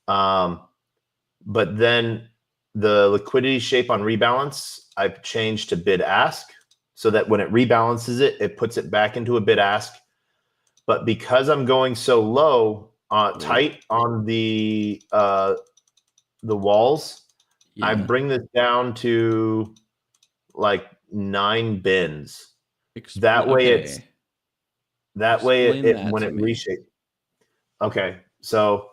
But then the liquidity shape on rebalance, I've changed to bid ask so that when it rebalances it, it puts it back into a bid ask. But because I'm going so low, tight on the walls, I bring this down to like 9 bins. That way it when it reshapes. Okay, so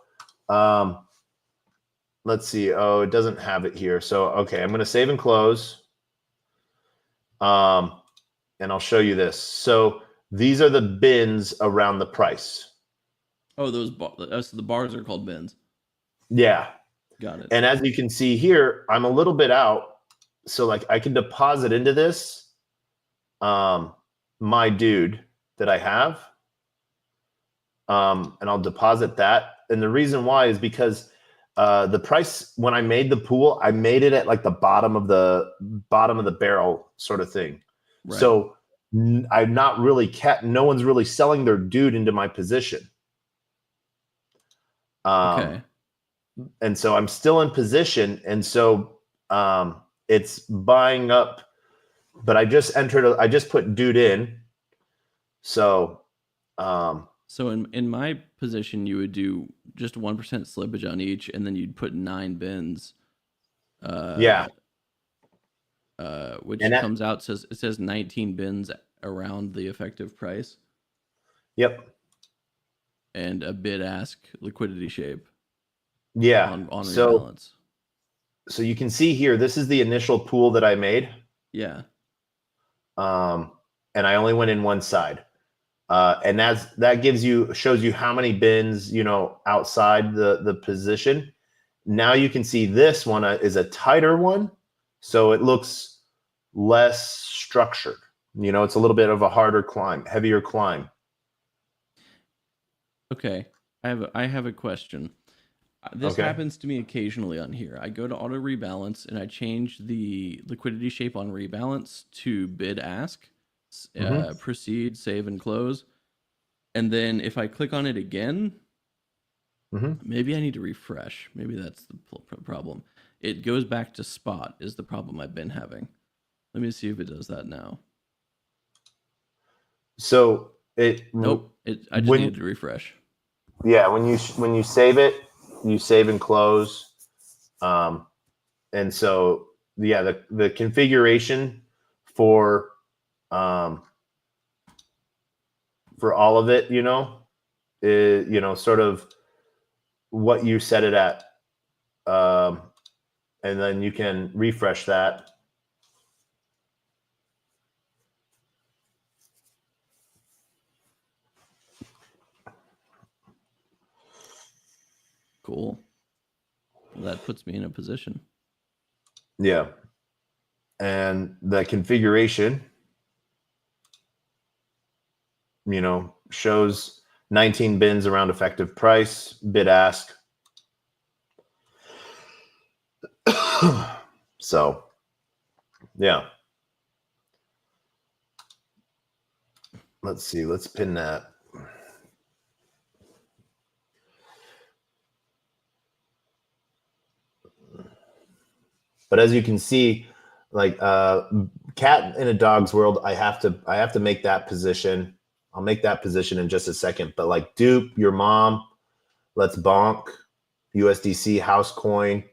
let's see. Oh, it doesn't have it here. So okay, I'm going to save and close. And I'll show you this. So these are the bins around the price. Oh, those the bars are called bins. Yeah. Got it. And as you can see here, I'm a little bit out. So like I can deposit into this my dude that I have. And I'll deposit that. And the reason why is because the price when I made the pool, I made it at like the bottom of the barrel sort of thing. Right. So I'm not really no one's really selling their dude into my position. Okay. And so I'm still in position. And so it's buying up, but I just put dude in. So, so in my position, you would do just 1% slippage on each, and then you'd put 9 bins. Which comes out says 19 bins around the effective price. Yep. And a bid ask liquidity shape. Yeah. On rebalance. So you can see here, this is the initial pool that I made. Yeah. And I only went in one side. And that shows you how many bins, outside the position. Now you can see this one is a tighter one. So it looks less structured. It's a little bit of a harder climb, heavier climb. Okay. I have a question. This happens to me occasionally on here. I go to auto rebalance and I change the liquidity shape on rebalance to bid ask, proceed, save, and close. And then if I click on it again, maybe I need to refresh. Maybe that's the problem. It goes back to spot is the problem I've been having. Let me see if it does that now. So nope. I just needed to refresh. Yeah, when you save it, you save and close. And so the configuration for all of it, is, sort of what you set it at. And then you can refresh that. Cool. Well, that puts me in a position. Yeah. And the configuration, shows 19 bins around effective price, bid ask. So, yeah. Let's see. Let's pin that. But as you can see, like cat in a dog's world, I have to make that position. I'll make that position in just a second. But like dupe, your mom, let's bonk, USDC, house coin,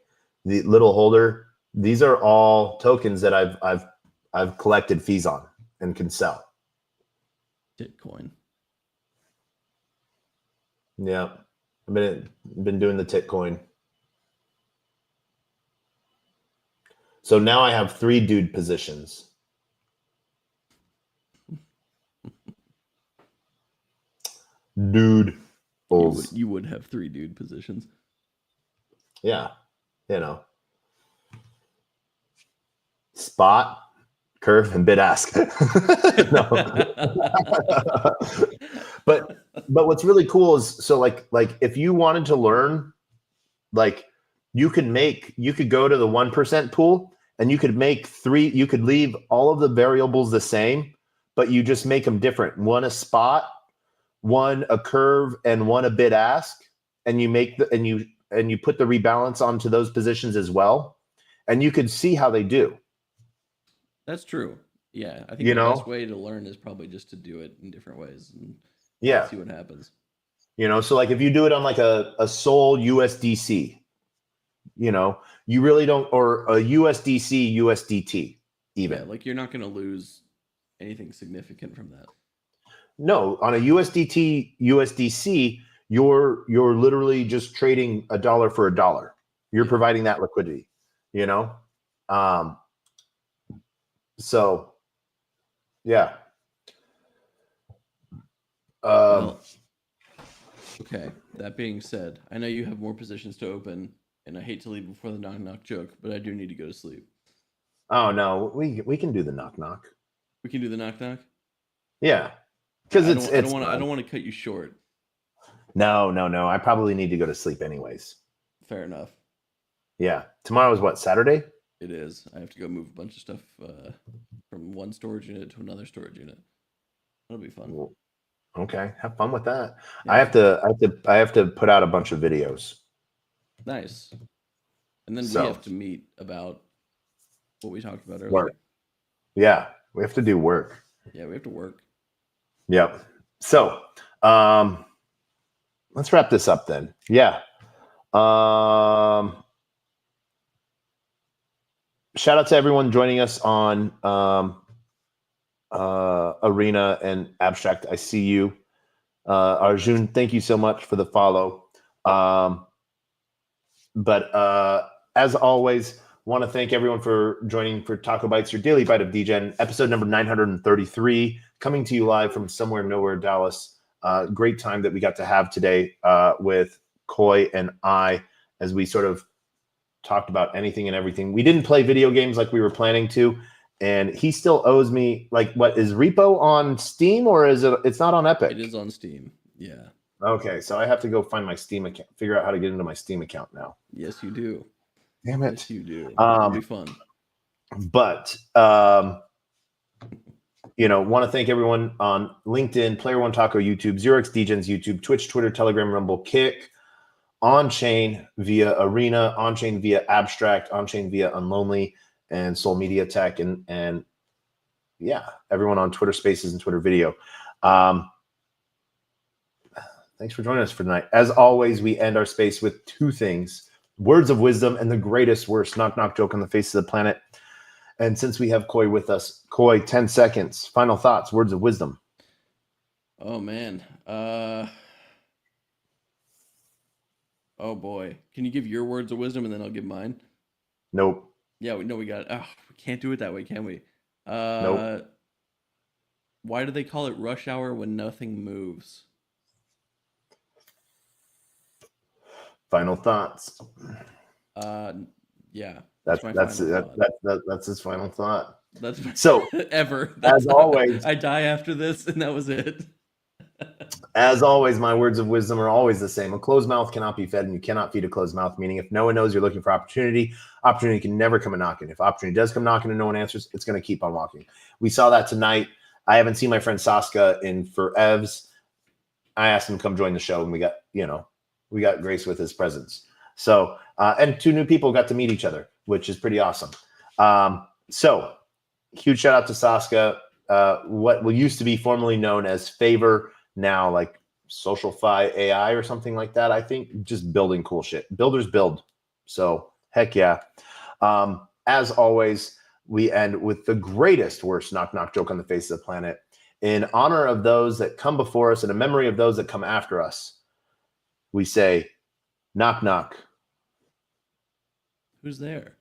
the little holder. These are all tokens that I've collected fees on and can sell. Bitcoin. Yeah, I've been doing the Titcoin. So now I have 3 dude positions. dude. You would have 3 dude positions. Yeah, spot, curve, and bid ask. No. but what's really cool is so like if you wanted to learn, like you could go to the 1% pool and you could make 3. You could leave all of the variables the same, but you just make them different. One a spot, one a curve, and one a bid ask, and you make and you put the rebalance onto those positions as well, and you could see how they do. That's true. Yeah, I think the best way to learn is probably just to do it in different ways and see what happens. So like if you do it on like a Sol USDC, you really don't, or a USDC USDT even. Yeah, like you're not going to lose anything significant from that. No, on a USDT USDC, you're literally just trading a dollar for a dollar. You're providing that liquidity, So, yeah. Well, okay. That being said, I know you have more positions to open, and I hate to leave before the knock knock joke, but I do need to go to sleep. Oh no, we can do the knock knock. We can do the knock knock. Yeah, because I don't want to cut you short. No. I probably need to go to sleep anyways. Fair enough. Yeah, tomorrow is what, Saturday? It is. I have to go move a bunch of stuff from one storage unit to another storage unit. That'll be fun. Well, okay, have fun with that. Yeah. I have to put out a bunch of videos. Nice. And then we have to meet about what we talked about earlier. Work. Yeah, we have to do work. Yeah, we have to work. Yep. So, let's wrap this up then. Yeah. Shout out to everyone joining us on Arena and Abstract. I see you. Arjun, thank you so much for the follow. But as always, want to thank everyone for joining for TacoBytes, your daily bite of Degen, episode number 933, coming to you live from somewhere nowhere, Dallas. Great time that we got to have today with Coy and I, as we sort of talked about anything and everything. We didn't play video games like we were planning to, and he still owes me, like, what is Repo on Steam, or is it? It's not on Epic. It is on Steam. Yeah. Okay, so I have to go find my Steam account, figure out how to get into my Steam account now. Yes, you do. Damn it. Yes, you do. It'll be fun. But want to thank everyone on LinkedIn, Player One Taco, YouTube, 0xDegens YouTube, Twitch, Twitter, Telegram, Rumble, Kick, on-chain via Arena, on-chain via Abstract, on-chain via Unlonely, and Soul Media Tech, and yeah, everyone on Twitter Spaces and Twitter Video. Thanks for joining us for tonight. As always, we end our space with 2 things: words of wisdom and the greatest worst knock knock joke on the face of the planet. And since we have Coy with us, Coy, 10 seconds, final thoughts, words of wisdom. Oh man. Oh boy. Can you give your words of wisdom and then I'll give mine? Nope. Yeah, we got it. Oh, we can't do it that way, can we? Nope. Why do they call it rush hour when nothing moves? Final thoughts. Yeah. That's his final thought. That's so ever. As always, I die after this, and that was it. As always, my words of wisdom are always the same. A closed mouth cannot be fed, and you cannot feed a closed mouth. Meaning, if no one knows you're looking for opportunity, opportunity can never come a knocking. If opportunity does come knocking and no one answers, it's going to keep on walking. We saw that tonight. I haven't seen my friend Saska in forevs. I asked him to come join the show, and we got grace with his presence. So, and 2 new people got to meet each other, which is pretty awesome. So, huge shout out to Saska, what used to be formerly known as Favor, now like SocialFi AI or something like that. I think just building cool shit. Builders build. So, heck yeah. As always, we end with the greatest worst knock knock joke on the face of the planet. In honor of those that come before us and in memory of those that come after us, we say, knock knock. Who's there?